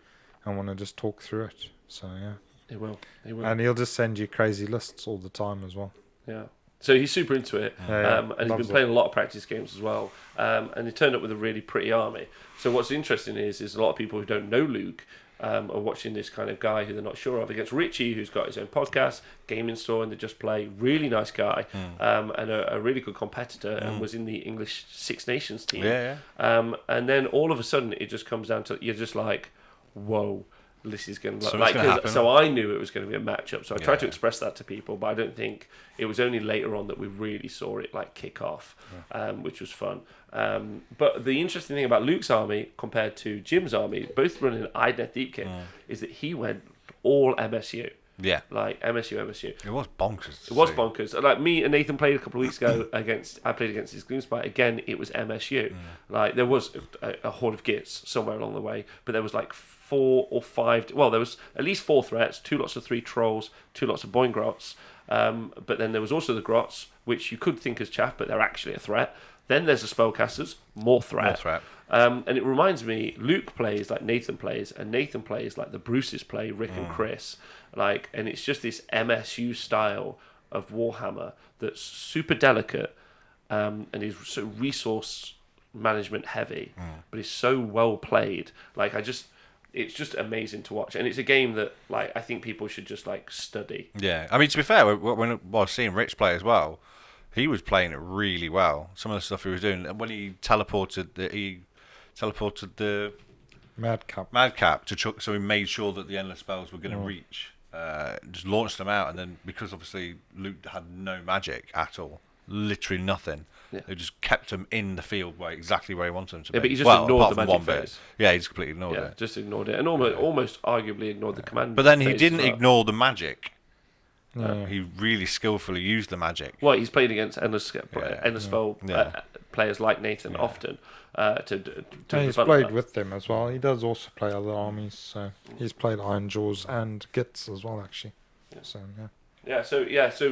and want to just talk through it. So yeah, he will. And he'll just send you crazy lists all the time as well. Yeah. So he's super into it, and he's been playing a lot of practice games as well. And he turned up with a really pretty army. So what's interesting is a lot of people who don't know Luke are watching this kind of guy who they're not sure of against Richie, who's got his own podcast, gaming store, and they just play. Really nice guy, and a really good competitor, and was in the English Six Nations team. And then all of a sudden, it just comes down to, you're just like, whoa. This is going to happen. So I knew it was going to be a matchup. So I tried to express that to people, but I don't think it was only later on that we really saw it like kick off, which was fun. But the interesting thing about Luke's army compared to Jim's army, both running Idoneth Deepkin, is that he went all MSU. Yeah. Like MSU. It was bonkers. It was bonkers. Like me and Nathan played a couple of weeks ago I played against his Gloomspite. Again, it was MSU. Like there was a horde of Gits somewhere along the way, but there was like 4 or 5. Well, there was at least 4 threats, 2 lots of 3 trolls, 2 lots of Boingrots. But then there was also the Grots, which you could think as chaff, but they're actually a threat. Then there's the Spellcasters, more threat. And it reminds me, Luke plays like Nathan plays, and Nathan plays like the Bruces play, Rick and Chris. Like, and it's just this MSU style of Warhammer that's super delicate, and is so resource management heavy, but is so well played. Like, it's just amazing to watch, and it's a game that like I think people should just like study. Yeah, I mean, to be fair, when I was seeing Rich play as well, he was playing it really well. Some of the stuff he was doing when he teleported the Madcap to Chuck, so he made sure that the endless spells were going to reach. Just launched them out, and then because obviously Luke had no magic at all, literally nothing. Yeah. They just kept him in the field exactly where he wanted him to be. But he just ignored the magic phase. phase. Yeah, he just completely ignored it. Just ignored it, and almost arguably ignored the command. But then he phase didn't as well. ignore the magic. He really skillfully used the magic. Well, he's played against endless spell players like Nathan often. He's played with them as well. He does also play other armies, so he's played Ironjaws and Gits as well, actually. So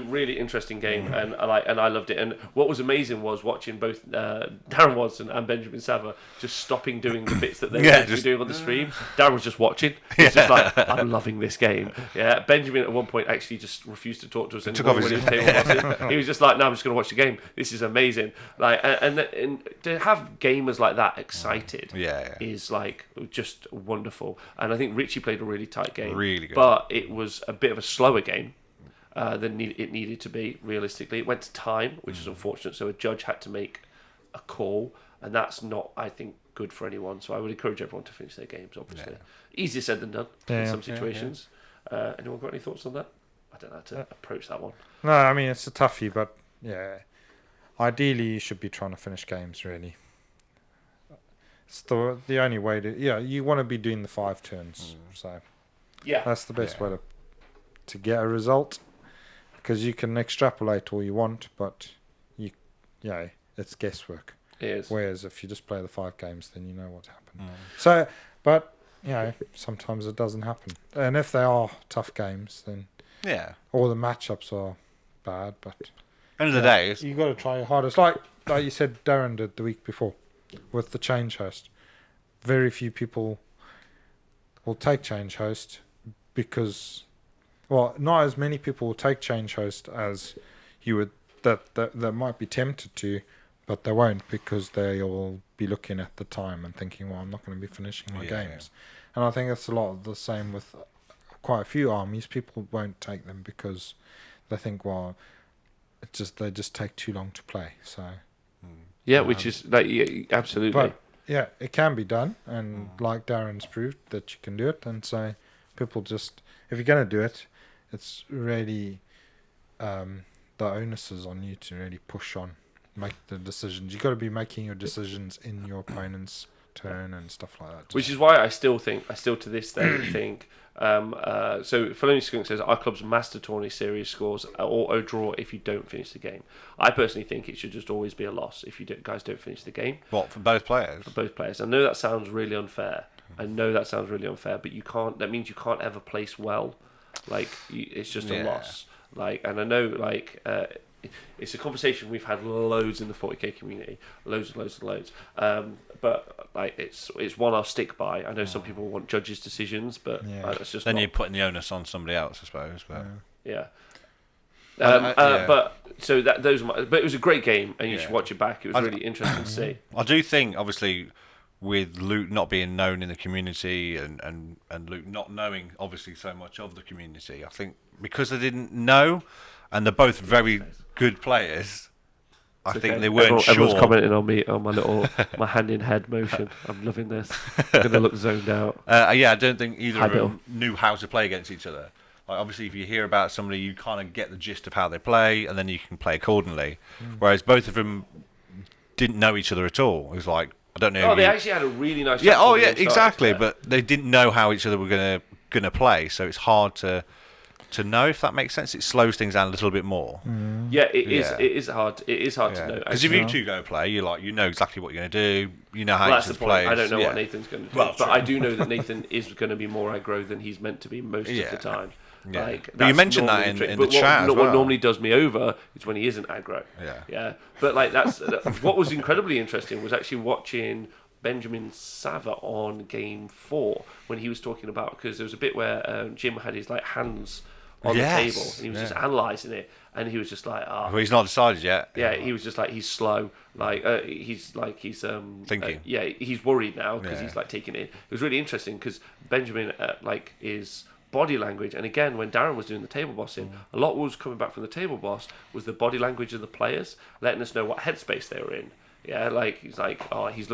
really interesting game, and I loved it. And what was amazing was watching both Darren Watson and Benjamin Sava just stopping doing the bits that they were just doing on the stream. Darren was just watching. He's just like, I'm loving this game. Yeah, Benjamin at one point actually just refused to talk to us anymore when he was table watching. He was just like, no, I'm just going to watch the game. This is amazing. Like, and to have gamers like that excited is like just wonderful. And I think Richie played a really tight game, really good, but it was a bit of a slower game than it needed to be. Realistically, it went to time, which is unfortunate, so a judge had to make a call, and that's not, I think, good for anyone. So I would encourage everyone to finish their games, obviously. Easier said than done in some situations. Anyone got any thoughts on that? I don't know how to approach that one. No, I mean, it's a toughie, but ideally you should be trying to finish games, really. It's the only way to you want to be doing the 5 turns, so that's the best way to get a result. Because you can extrapolate all you want, but it's guesswork. It is. Whereas if you just play the 5 games, then you know what happened. So, but sometimes it doesn't happen. And if they are tough games, then all the matchups are bad. But end of the day, you got to try your hardest. Like you said, Darren did the week before with the change host. Very few people will take change host because. Well, not as many people will take change host as you would that might be tempted to, but they won't because they will be looking at the time and thinking, well, I'm not going to be finishing my games. And I think that's a lot of the same with quite a few armies. People won't take them because they think, well, they just take too long to play. So which is like absolutely. But it can be done, and like Darren's proved that you can do it. And so people just, if you're going to do it, it's really the onus is on you to really push on, make the decisions. You've got to be making your decisions in your opponent's turn and stuff like that. Which is why I still to this day think. So Felony Skunk says our club's Master Tourney series scores auto draw if you don't finish the game. I personally think it should just always be a loss if you guys don't finish the game. What, for both players? For both players. I know that sounds really unfair. But you can't. That means you can't ever place well. Like it's just a loss. Like, and I know it's a conversation we've had loads in the 40k community, loads. But like it's one I'll stick by. I know some people want judges' decisions, but that's just. Then you're putting the onus on somebody else, I suppose. But but so that but it was a great game, and you should watch it back. It was really interesting to see. I do think, obviously, with Luke not being known in the community and Luke not knowing obviously so much of the community, I think because they didn't know and they're both very good players, I think they weren't sure. Everyone's commenting on me on my little my hand in head motion. I'm loving this. I'm gonna look zoned out. I don't think either of them knew how to play against each other. Like, obviously, if you hear about somebody, you kind of get the gist of how they play, and then you can play accordingly. Whereas both of them didn't know each other at all. It was like, I don't know. Oh, they actually had a really nice. Yeah. Oh, yeah. Exactly. But they didn't know how each other were gonna play, so it's hard to to know, if that makes sense. It slows things down a little bit more. Yeah, it is hard. It is hard to know. Because if you two go play, you know exactly what you're going to do. You know how that's the you point. play. I don't know what Nathan's going to do, but true. I do know that Nathan is going to be more aggro than he's meant to be most of the time. Yeah. Like, but you mentioned that in the chat as well. What normally does me over is when he isn't aggro. Yeah. But like that's what was incredibly interesting was actually watching Benjamin Sava on game 4 when he was talking about, because there was a bit where Jim had his like hands on the table and he was just analysing it, and he was just like, well, he's not decided yet. Yeah, he was just like, he's slow, he's thinking. He's worried now because he's like taking it in. It was really interesting because Benjamin is body language, and again when Darren was doing the table bossing, a lot was coming back from the table boss was the body language of the players, letting us know what headspace they were in. Yeah, like he's like, he's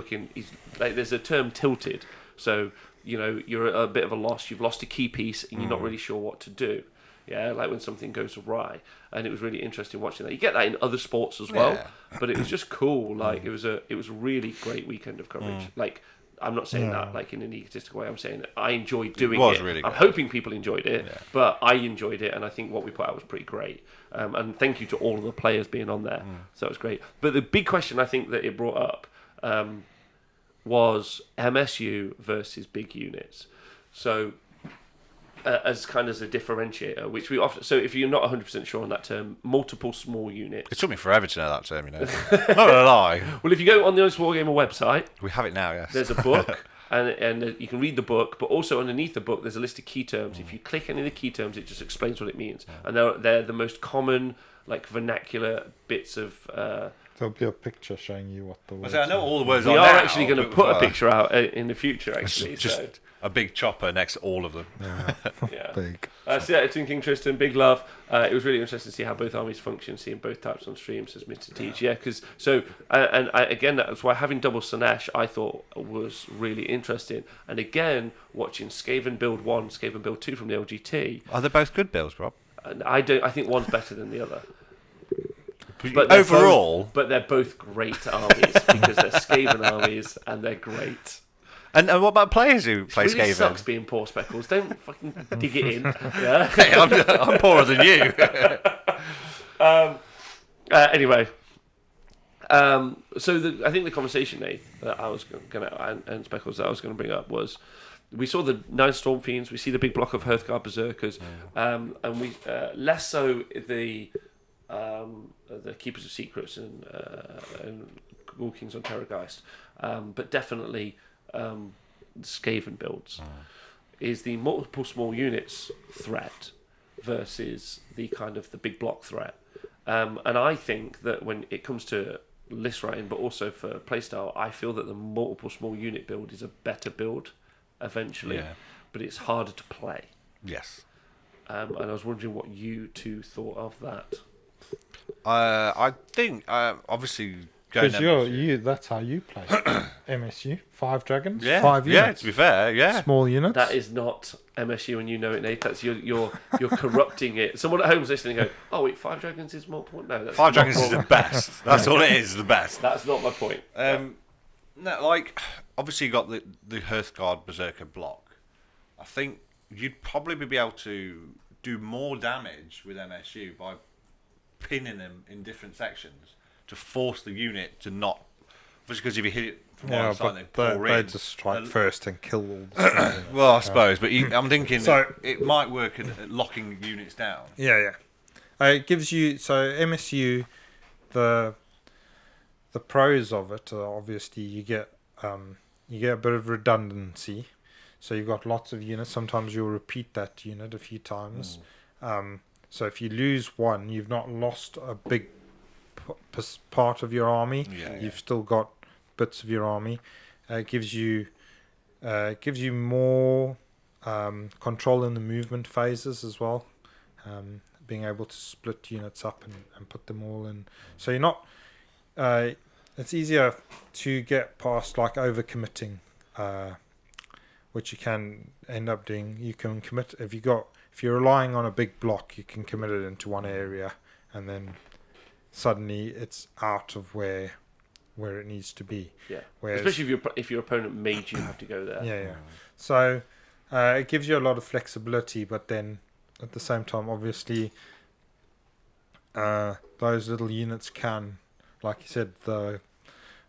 like, there's a term tilted, so you're a bit of a loss, you've lost a key piece and you're not really sure what to do. Yeah, like when something goes awry, and it was really interesting watching that. You get that in other sports as well, but it was just cool. Like it was a really great weekend of coverage. Like, I'm not saying that like in an egotistical way. I'm saying that I enjoyed doing it. Really I'm hoping people enjoyed it, but I enjoyed it, and I think what we put out was pretty great. And thank you to all of the players being on there. So it was great. But the big question I think that it brought up was MSU versus big units. So as kind of a differentiator, which we often. So if you're not 100% sure on that term, multiple small units. It took me forever to know that term, Not gonna lie. Well, if you go on the Honest Wargamer website, we have it now. Yes. There's a book, and you can read the book, but also underneath the book there's a list of key terms. If you click any of the key terms, it just explains what it means, and they're the most common like vernacular bits of. There'll be a picture showing you what the words I know all the words. We are actually going to put a picture out in the future. Actually, just a big chopper next to all of them. Yeah. Big. Team King Tristan, big love. It was really interesting to see how both armies function, seeing both types on streams as Mr. Teach. Yeah, because again, that's why having double Slaanesh I thought was really interesting. And again, watching Skaven build 1, Skaven build 2 from the LGT. Are they both good builds, Rob? I think one's better than the other. But overall, they're both great armies because they're Skaven armies and they're great. And what about players who play Skaven? It really Skaven? sucks being poor Speckles. Don't fucking dig it in. Yeah. Hey, I'm poorer than you. Anyway, so I think the conversation, Nate, that I was going to, and Speckles that I was going to bring up was, we saw the 9 Storm Fiends, we see the big block of Hearthguard Berserkers, and we less so the Keepers of Secrets and Ghoul Kings on Terrorgeist, but definitely Skaven builds is the multiple small units threat versus the kind of the big block threat, and I think that when it comes to list writing, but also for playstyle, I feel that the multiple small unit build is a better build eventually, but it's harder to play. Yes. And I was wondering what you two thought of that. I think obviously because that's how you play MSU 5 dragons, 5 units. Yeah, to be fair, small units. That is not MSU, and you know it, Nate. That's you're corrupting it. Someone at home's listening and go, "Oh wait, 5 dragons is multiple." No, that's 5 dragons is the best. That's all it is, the best. That's not my point. No, like obviously you got the Hearthguard Berserker block. I think you'd probably be able to do more damage with MSU by pinning them in different sections to force the unit to not. Just because if you hit it from one side, they just strike first and kill all the well, I suppose, but I'm thinking it might work at locking units down. Yeah. It gives you MSU the pros of it. Obviously, you get a bit of redundancy. So you've got lots of units. Sometimes you'll repeat that unit a few times. So if you lose one, you've not lost a big part of your army. You've still got bits of your army. It gives you more control in the movement phases as well. Being able to split units up and put them all in. So you're not. It's easier to get past like overcommitting, which you can end up doing. You can commit if you're relying on a big block, you can commit it into one area, and then suddenly it's out of where it needs to be. Yeah. Especially if your opponent made you have to go there. Yeah. So it gives you a lot of flexibility, but then at the same time, obviously, those little units can, like you said, the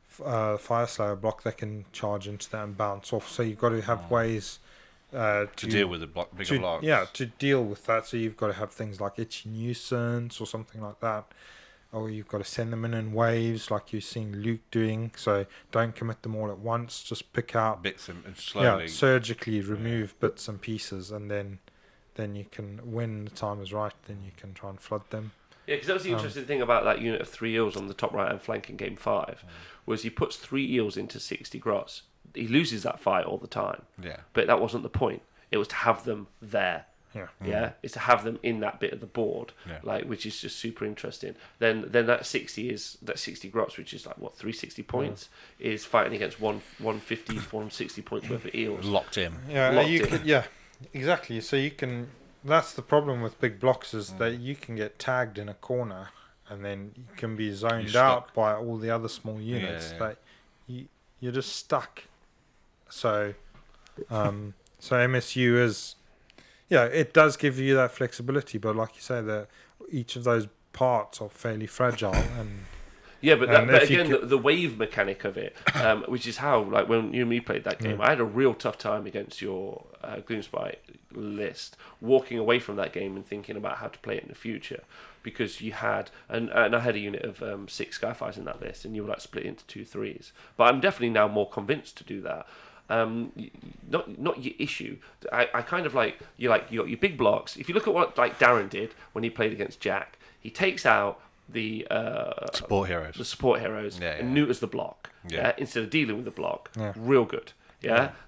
Fire Slayer block, they can charge into that and bounce off. So you've got to have ways to deal with the bigger blocks. Yeah, to deal with that. So you've got to have things like itchy nuisance or something like that. Or you've got to send them in waves, like you've seen Luke doing. So don't commit them all at once. Just pick out bits and slowly. Yeah, surgically remove bits and pieces, and then you can, when the time is right, then you can try and flood them. Yeah, because that was the interesting thing about that unit of 3 eels on the top right-hand flank in Game 5, was he puts 3 eels into 60 grots. He loses that fight all the time. Yeah. But that wasn't the point. It was to have them there. Yeah. It's to have them in that bit of the board, which is just super interesting. Then that 60 grots, which is like what 360 points, is fighting against 150, 160 points worth of eels. Locked in. Yeah, exactly. So you can. That's the problem with big blocks, is that you can get tagged in a corner, and then you can be zoned out by all the other small units. That you're just stuck. So, so MSU is, it does give you that flexibility, but like you say, that each of those parts are fairly fragile. And but again, the wave mechanic of it, which is how, like, when you and me played that game, I had a real tough time against your Gloomspite list, walking away from that game and thinking about how to play it in the future, because you had, and I had a unit of 6 Skyfires in that list, and you were like split into 2 3s. But I'm definitely now more convinced to do that. Not your issue. I kind of like you got your big blocks. If you look at what like Darren did when he played against Jack, he takes out the support heroes, and neuters the block instead of dealing with the block. Real good.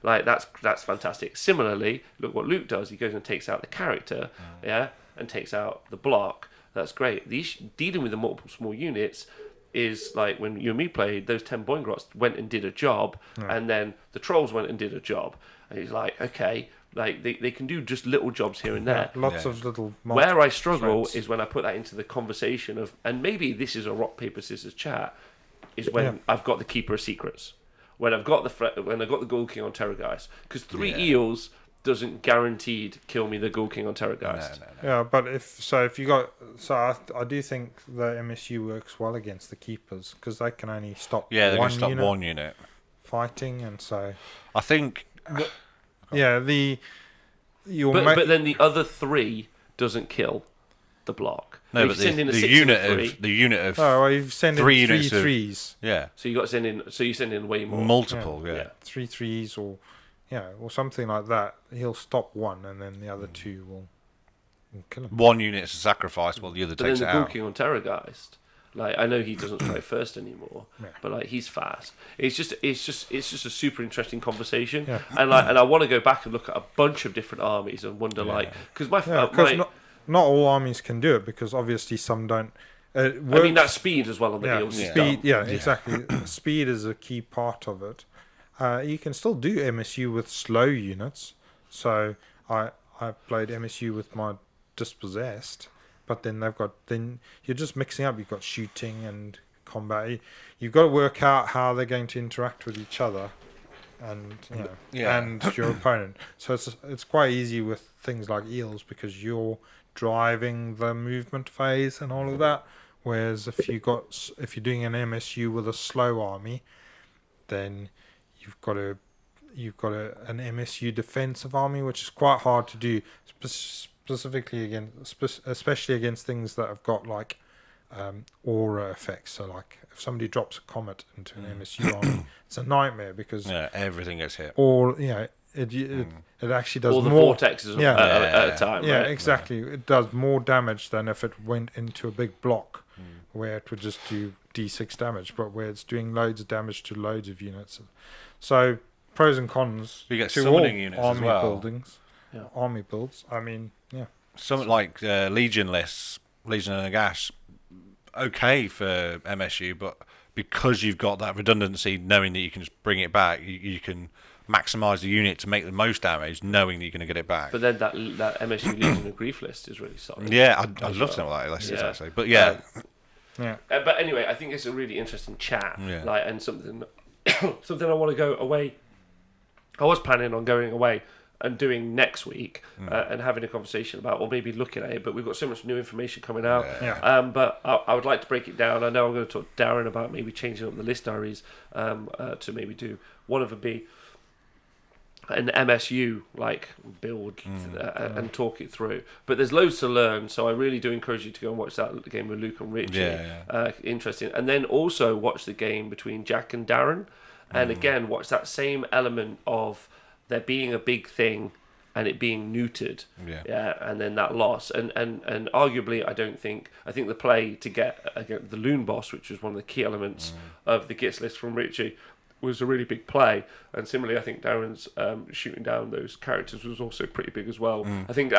Like that's fantastic. Similarly, look what Luke does. He goes and takes out the character, and takes out the block. That's great. Dealing with the multiple small units is like when you and me played, those 10 Boingrots went and did a job, and then the trolls went and did a job. And he's like, okay, like they can do just little jobs here and there. Lots of little. Where I struggle is when I put that into the conversation of, and maybe this is a rock paper scissors chat, is when I've got the Keeper of Secrets, when I've got the Gold King on Terrorgeist, because 3 eels doesn't guaranteed kill me the Ghoul King on Terrorgeist. No. Yeah, but if you got, I do think the MSU works well against the Keepers, because they can only stop one unit fighting, and so I think but then the other 3 doesn't kill the block. No, but the unit of you send 3 in 3 units 3s. So you got to send in. So you send in way more. Multiple. 3 3s or something like that. He'll stop one, and then the other 2 will kill him. One unit's a sacrifice, while the other takes it out. But then the Ghoul King on Terrorgeist, like, I know he doesn't strike first anymore, but like he's fast. It's just a super interesting conversation, and I want to go back and look at a bunch of different armies and wonder because not all armies can do it, because obviously some don't. I mean, that's speed as well on the heels. Speed, exactly. Speed is a key part of it. You can still do MSU with slow units. So I played MSU with my Dispossessed, but then you're just mixing up. You've got shooting and combat. You've got to work out how they're going to interact with each other, and and your opponent. So it's quite easy with things like eels, because you're driving the movement phase and all of that. Whereas if you're doing an MSU with a slow army, then you've got an MSU defensive army, which is quite hard to do, especially against things that have got like aura effects. So like if somebody drops a comet into an MSU army, it's a nightmare, because everything gets hit. It actually does all the more vortexes at a time. Yeah, right? exactly. It does more damage than if it went into a big block, where it would just do D6 damage, but where it's doing loads of damage to loads of units. So pros and cons. You get to summoning all units army as well. buildings, army builds. I mean, something like Legion lists, Legion and Nagash, okay for MSU, but because you've got that redundancy, knowing that you can just bring it back, you can maximise the unit to make the most damage, knowing that you're going to get it back. But then that MSU Legion of Grief list is really solid. Yeah, I'd love to know what that list is, actually. But but anyway, I think it's a really interesting chat, and something I want to go away. I was planning on going away and doing next week and having a conversation about, or maybe looking at it. But we've got so much new information coming out. But I would like to break it down. I know I'm going to talk to Darren about maybe changing up the list diaries to maybe do one of them be an MSU like build and talk it through. But there's loads to learn, so I really do encourage you to go and watch that game with Luke and Richie. Interesting. And then also watch the game between Jack and Darren, and again watch that same element of there being a big thing and it being neutered, and then that loss, and arguably I think the play to get the Loon boss, which was one of the key elements of the Gits list from Richie, was a really big play. And similarly, I think Darren's shooting down those characters was also pretty big as well. I think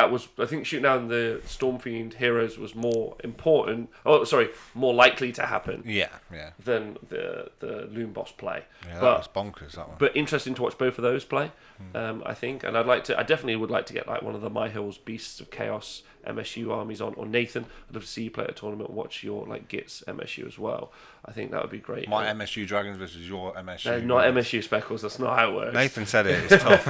shooting down the Stormfiend heroes was more important. Oh, sorry, more likely to happen. Than the Loon boss play. Yeah, that was bonkers. That one. But interesting to watch both of those play. I think, and I definitely would like to get like one of the My Hills Beasts of Chaos MSU armies on, or Nathan. I'd love to see you play at a tournament and watch your like Gits MSU as well. I think that would be great. My MSU Dragons versus your MSU. Not MSU Speckles. That's not how it works. Nathan said it. It's tough.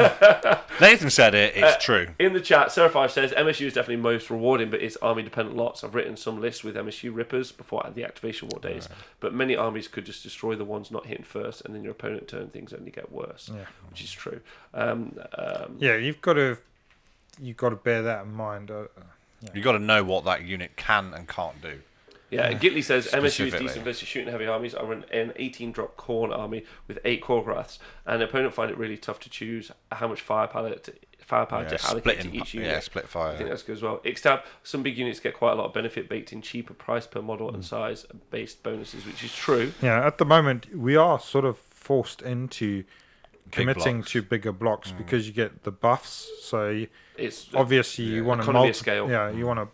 Nathan said it. It's true. In the chat, Seraphive says MSU is definitely most rewarding, but it's army dependent lots. I've written some lists with MSU Rippers before the activation war days, but many armies could just destroy the ones not hitting first, and then your opponent turn things only get worse, which is true. You've got to bear that in mind. You've got to know what that unit can and can't do. Yeah, Gitley says MSU is decent versus shooting heavy armies. I run an 18-drop Khorne army with 8 Korgoraths, and the opponent find it really tough to choose how much firepower to allocate to each unit. Yeah, split fire. I think that's good as well. Xtab, some big units get quite a lot of benefit baked in cheaper price per model and size based bonuses, which is true. Yeah, at the moment we are sort of forced into committing to bigger blocks because you get the buffs. So it's obviously you want to scale. Yeah, you want to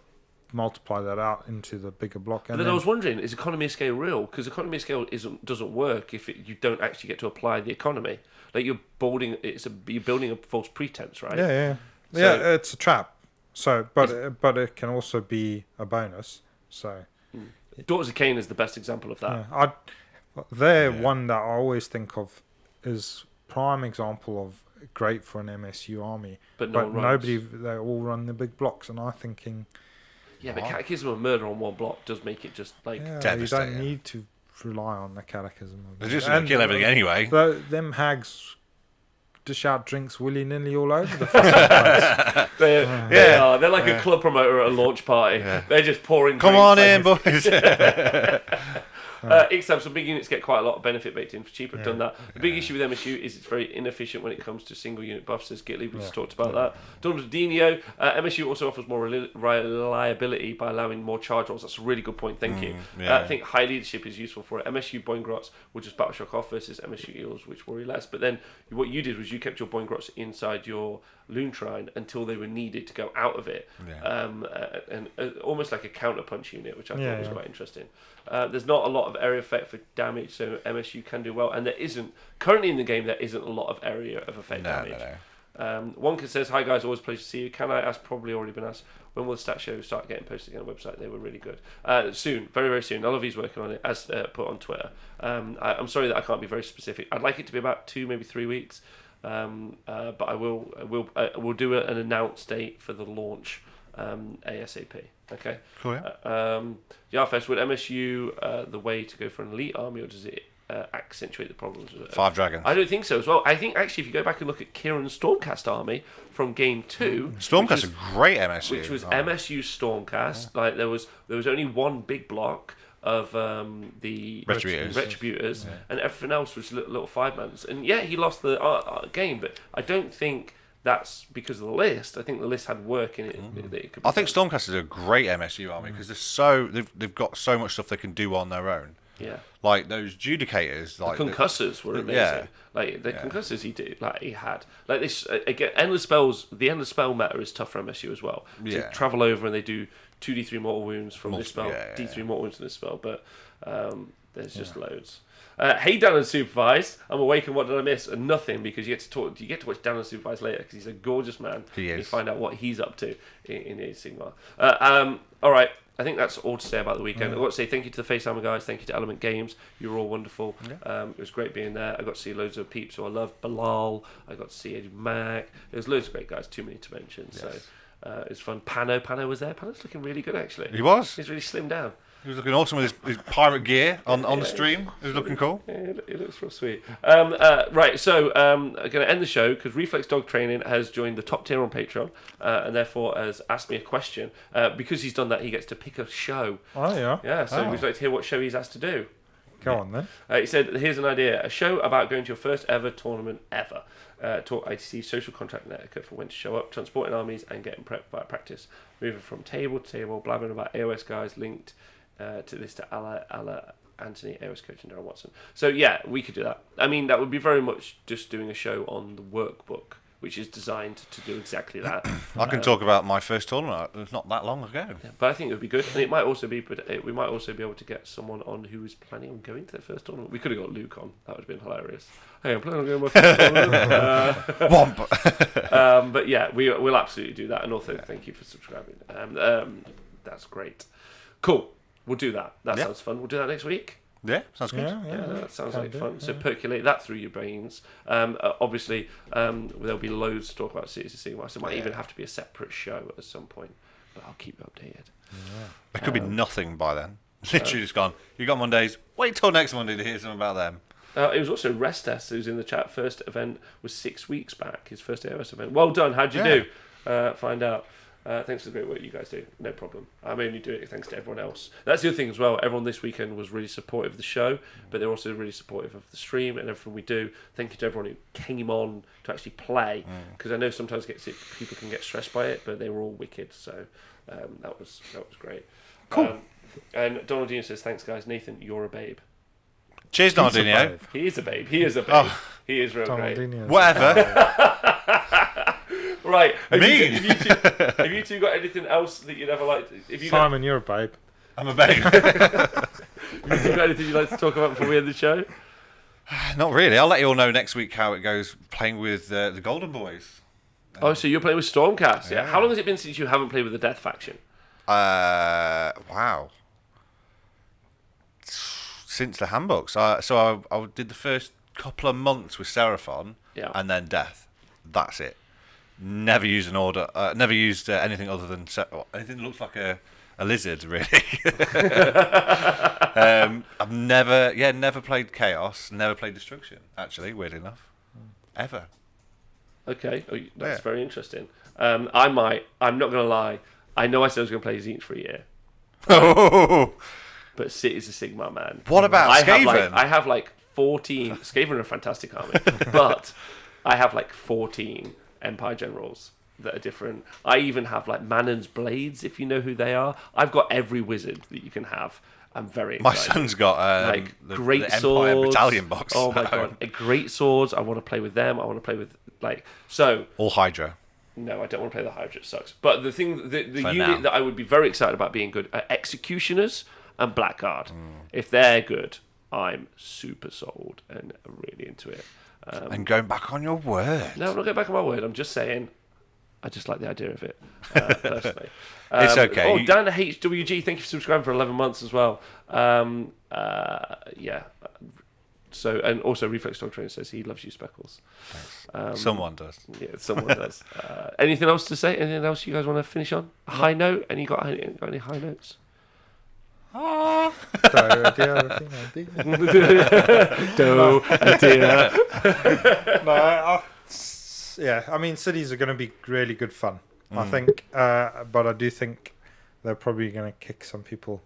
multiply that out into the bigger block. But then I was wondering, is economy of scale real? Because economy of scale doesn't work if you don't actually get to apply the economy. Like you're building a false pretense, right? Yeah. It's a trap. So, but it can also be a bonus. So, Daughters of Cain is the best example of that. Yeah, one that I always think of is prime example of great for an MSU army. But nobody, they all run the big blocks, and I'm thinking. Yeah, but Catechism of Murder on one block does make it just like you don't need to rely on the Catechism. They're just going to kill everything anyway. Them hags dish out drinks willy-nilly all over the place. They're like a club promoter at a launch party. Yeah. They're just pouring Come on in, boys. Xtab, some big units get quite a lot of benefit baked in for cheaper. I've done that. The big issue with MSU is it's very inefficient when it comes to single unit buffs, as Gitley just talked about that. Donaldinho, MSU also offers more reliability by allowing more charge rolls. That's a really good point, thank you. I think high leadership is useful for it. MSU Boingrots will just battle shock off versus MSU Eels, which worry less. But then what you did was you kept your Boingrots inside your Loon Shrine until they were needed to go out of it, and almost like a counterpunch unit, which I thought was quite interesting. There's not a lot of area effect for damage, so MSU can do well, and there isn't currently in the game. There isn't a lot of area of effect damage. Wonka says, "Hi guys, always a pleasure to see you. Can I ask? Probably already been asked. When will the stat show start getting posted on the website? They were really good. Soon, very very soon. Oliver's working on it, as put on Twitter. I'm sorry that I can't be very specific. I'd like it to be about 2, maybe 3 weeks. But we'll do an announced date for the launch ASAP. Okay. Cool. Yeah. Yarfest, would MSU the way to go for an elite army, or does it accentuate the problems with it? 5 dragons. I don't think so as well. I think actually, if you go back and look at Kieran's Stormcast army from Game 2, Stormcast is a great MSU, which was MSU Stormcast. Like there was only one big block of the Retributors, and everything else was little 5-mans. And he lost the game, but I don't think that's because of the list. I think the list had work in it. I think Stormcast is a great MSU army because they've got so much stuff they can do on their own. Yeah, like those Judicators, like the concussors were amazing. Like the concussors he had like this again. Endless spells. The endless spell meta is tough for MSU as well. To travel over and they do 2d3 mortal wounds from this spell, D3 mortal wounds from this spell, but There's just loads. Hey, Dan Unsupervised. I'm awake, and what did I miss? Nothing, because you get to watch Dan Unsupervised later, because he's a gorgeous man. He is. You find out what he's up to in Sigmar. All right. I think that's all to say about the weekend. I want to say thank you to the Face Armor guys. Thank you to Element Games. You were all wonderful. Yeah. It was great being there. I got to see loads of peeps who I love. Bilal. I got to see Eddie Mac. There's loads of great guys. Too many to mention. Yes. So it was fun. Pano was there. Pano's looking really good, actually. He was. He's really slimmed down. He was looking awesome with his pirate gear on the stream. It was looking cool. Yeah, it looks real sweet. Right, so I'm going to end the show because Reflex Dog Training has joined the top tier on Patreon and therefore has asked me a question. Because he's done that, he gets to pick a show. Oh, yeah? Yeah, so we'd like to hear what show he's asked to do. Go on, then. He said, here's an idea. A show about going to your first ever tournament ever. Talk ITC, social contract and etiquette for when to show up, transporting armies and getting prepped by practice. Moving from table to table, blabbing about AOS guys linked to Alla Anthony, AOS coach, and Darren Watson. So yeah, we could do that. I mean, that would be very much just doing a show on the workbook, which is designed to do exactly that. I can talk about my first tournament. It was not that long ago. Yeah, but I think it would be good, and it might also be. But we might also be able to get someone on who is planning on going to their first tournament. We could have got Luke on. That would have been hilarious. Hey, I'm planning on going to my first tournament. Womp. But yeah, we'll absolutely do that. And also, thank you for subscribing. That's great. Cool. We'll do that. That sounds fun. We'll do that next week. Yeah, sounds good. Yeah, that sounds like fun. So percolate that through your brains. Obviously, there'll be loads to talk about Cities of Sigmar, so it might even have to be a separate show at some point. But I'll keep you updated. Yeah. There could be nothing by then. Literally just gone. You got Mondays. Wait till next Monday to hear something about them. It was also Restes who's in the chat. First event was 6 weeks back. His first AOS event. Well done. How'd you do? Find out. Thanks for the great work you guys do. No problem. I'm only doing it thanks to everyone else. That's the other thing as well. Everyone this weekend was really supportive of the show, but they're also really supportive of the stream and everything we do. Thank you to everyone who came on to actually play, because I know sometimes people can get stressed by it, but they were all wicked. So that was great. Cool. And Donaldino says, "Thanks guys, Nathan, you're a babe." Cheers, Donaldino. He is a babe. He is a babe. Oh, he is real great. Whatever. Right. Have you two got anything else that you'd ever like? Simon, you're a babe. I'm a babe. Have you two got anything you'd like to talk about before we end the show? Not really. I'll let you all know next week how it goes playing with the Golden Boys. Oh, so you're playing with Stormcast, yeah? How long has it been since you haven't played with the Death Faction? Wow. Since the handbooks. So I did the first couple of months with Seraphon, and then Death. That's it. Never used an order. Never used anything other than anything that looks like a lizard, really. I've never played Chaos. Never played Destruction. Actually, weirdly enough, ever. Okay, that's very interesting. I might. I'm not going to lie. I know I said I was going to play Tzeentch for a year. Oh. But Cities of Sigmar, man. What about Skaven? I have like 14. Skaven are a fantastic army, but I have like 14 Empire Generals that are different. I even have like Manon's Blades, if you know who they are. I've got every wizard that you can have. I'm very excited. My son's got the great Empire swords. Battalion box. Oh my god, great swords. I want to play with them. I want to play with all Hydra. No, I don't want to play the Hydra. It sucks. But the thing, the unit now. that I would be very excited about being good are Executioners and Blackguard. If they're good, I'm super sold and really into it. And going back on your word. No, I'm not going back on my word. I'm just saying, I just like the idea of it, personally. It's okay. Oh, Dan HWG, thank you for subscribing for 11 months as well. Yeah. So, and also Reflex Dog Trainer says he loves you, Speckles. Thanks. Someone does. Yeah, someone does. Anything else to say? Anything else you guys want to finish on? A high note? And you got any high notes? No, I mean, cities are going to be really good fun. I think, but I do think they're probably going to kick some people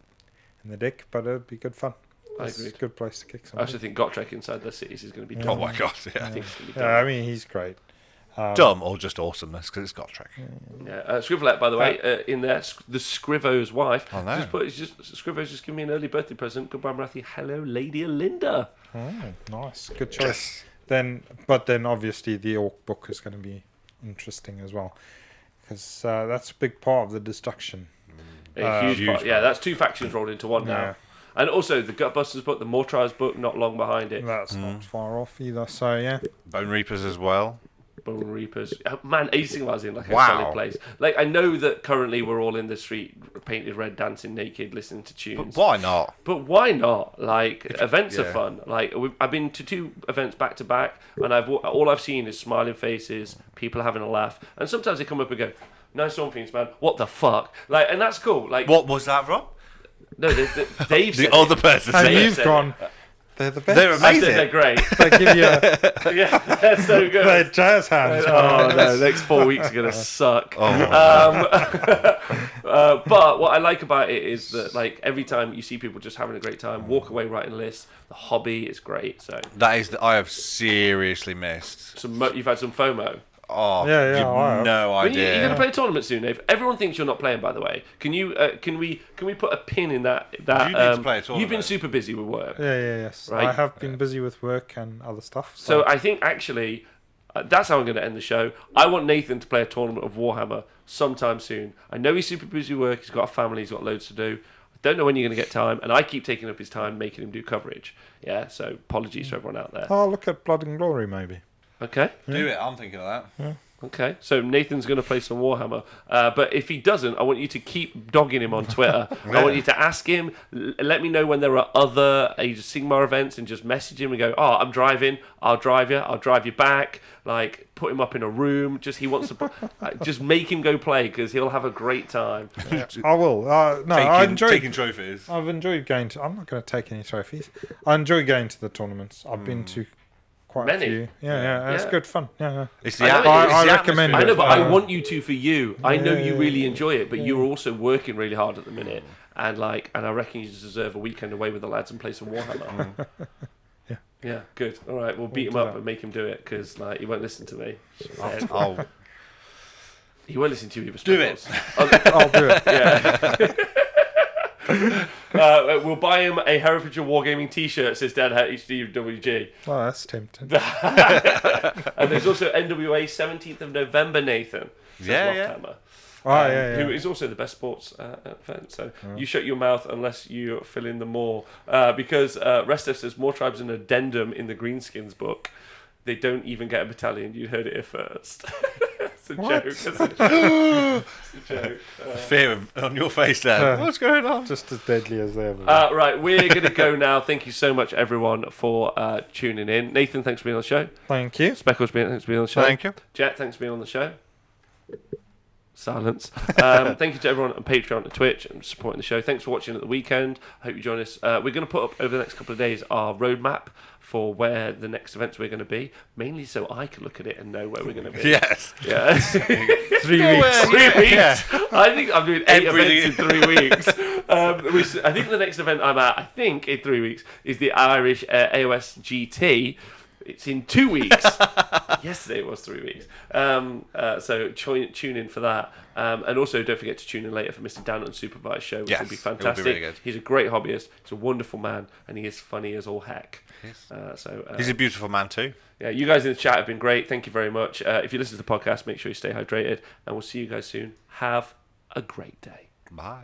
in the dick, but it'll be good fun. It's a good place to kick some. I actually think Gotrek inside the cities is going to be dumb. Oh my god, yeah. I think it's going to be dumb. I mean, he's great. Dumb or just awesomeness, because it's Gotrek. Yeah, Scrivlet, by the way, in there, the Scrivo's wife. Oh, no. Scrivo's just given me an early birthday present. Goodbye, Marathi. Hello, Lady Alinda. Oh, nice. Good choice. Yes. Then obviously the Orc book is going to be interesting as well, because that's a big part of the destruction. A huge part. Yeah, that's two factions rolled into one now. And also the Gutbusters book, the Mortars book, not long behind it. That's not far off either. So yeah. Bone Reapers as well. Bone Reapers. Man, Sigmar's in like a Wow. solid place. Like, I know that currently we're all in the street, painted red, dancing naked, listening to tunes. But why not? But why not? Like, events are yeah. fun. Like, I've been to 2 events back to back, and all I've seen is smiling faces, people having a laugh, and sometimes they come up and go, "Nice Storm Fiends, man. What the fuck?" Like, and that's cool. Like, What was that, Rob? no, Dave said The other person And said it. you've gone. They're the best. They're I said amazing. they're great. They give you Yeah, they're so good. they're jazz hands. Oh no, the next 4 weeks are gonna suck. Oh, But what I like about it is that, like, every time you see people just having a great time, walk away writing lists. The hobby is great. So that is I have seriously missed. you've had some FOMO. Oh, Yeah, you've I have. no When you're idea. gonna play a tournament soon, Dave. Everyone thinks you're not playing. By the way, can we put a pin in that? You need to play a You've been tournament. super busy with work. Yes. Right. I have been busy with work and other stuff. So I think actually that's how I'm going to end the show. I want Nathan to play a tournament of Warhammer sometime soon. I know he's super busy with work. He's got a family. He's got loads to do. I don't know when you're going to get time, and I keep taking up his time, making him do coverage. Yeah. So apologies to everyone out there. I'll look at Blood and Glory maybe. Okay. Do it. I'm thinking of that. Okay, so Nathan's going to play some Warhammer, but if he doesn't, I want you to keep dogging him on Twitter. I want you to ask him, let me know when there are other Age of Sigmar events, and just message him and go, "Oh, I'm driving, I'll drive you back." Like, put him up in a room. He wants to, just make him go play, because he'll have a great time. I will. No, I enjoy taking trophies. I've enjoyed going to. I'm not going to take any trophies. I enjoy going to the tournaments. I've been to quite Many. a few. Yeah, it's Yeah. good fun. Yeah. It's the, I know it is. I the recommend atmosphere. I know, but I Yeah. want you to for you. I know you really yeah, enjoy it, but you're also working really hard at the minute, and I reckon you deserve a weekend away with the lads and play some Warhammer. Yeah, good. All right, we'll beat him do up that. and make him do it, because he won't listen to me. Oh, He won't listen to you either. Do it. Speckles. I'll do it. Yeah. We'll buy him a Heritage of Wargaming T-shirt. Says Dad HDWG. Oh, that's tempting. And there's also NWA 17th of November. Nathan. Says Yeah, Lofthammer. Oh, yeah. Who is also the best sports event. So you shut your mouth unless you fill in the more. Because Restev says more tribes an addendum in the Greenskins book. They don't even get a battalion. You heard it here first. It's a What? joke. It's a joke. fear on your face there. What's going on? Just as deadly as they ever were. Right, we're going to go now. Thank you so much, everyone, for tuning in. Nathan, thanks for being on the show. Thank you. Speckles, thanks for being on the show. Thank you. Jet, thanks for being on the show. Silence. Thank you to everyone on Patreon and Twitch and supporting the show. Thanks for watching at the weekend. I hope you join us. We're going to put up over the next couple of days our roadmap for where the next events we're going to be, mainly so I can look at it and know where we're going to be. Yes. Yeah. 3 weeks. 3 weeks. Yeah. I think I'm doing 8 Everything. events in 3 weeks. I think the next event I'm at, in 3 weeks, is the Irish AOS GT. It's in 2 weeks. Yesterday it was 3 weeks. So tune in for that. And also don't forget to tune in later for Mr. Downton's Supervised show, which Yes, will be it will be fantastic. really good. He's a great hobbyist. He's a wonderful man, and he is funny as all heck. He's a beautiful man too. Yeah, you guys in the chat have been great. Thank you very much. If you listen to the podcast, make sure you stay hydrated, and we'll see you guys soon. Have a great day. Bye.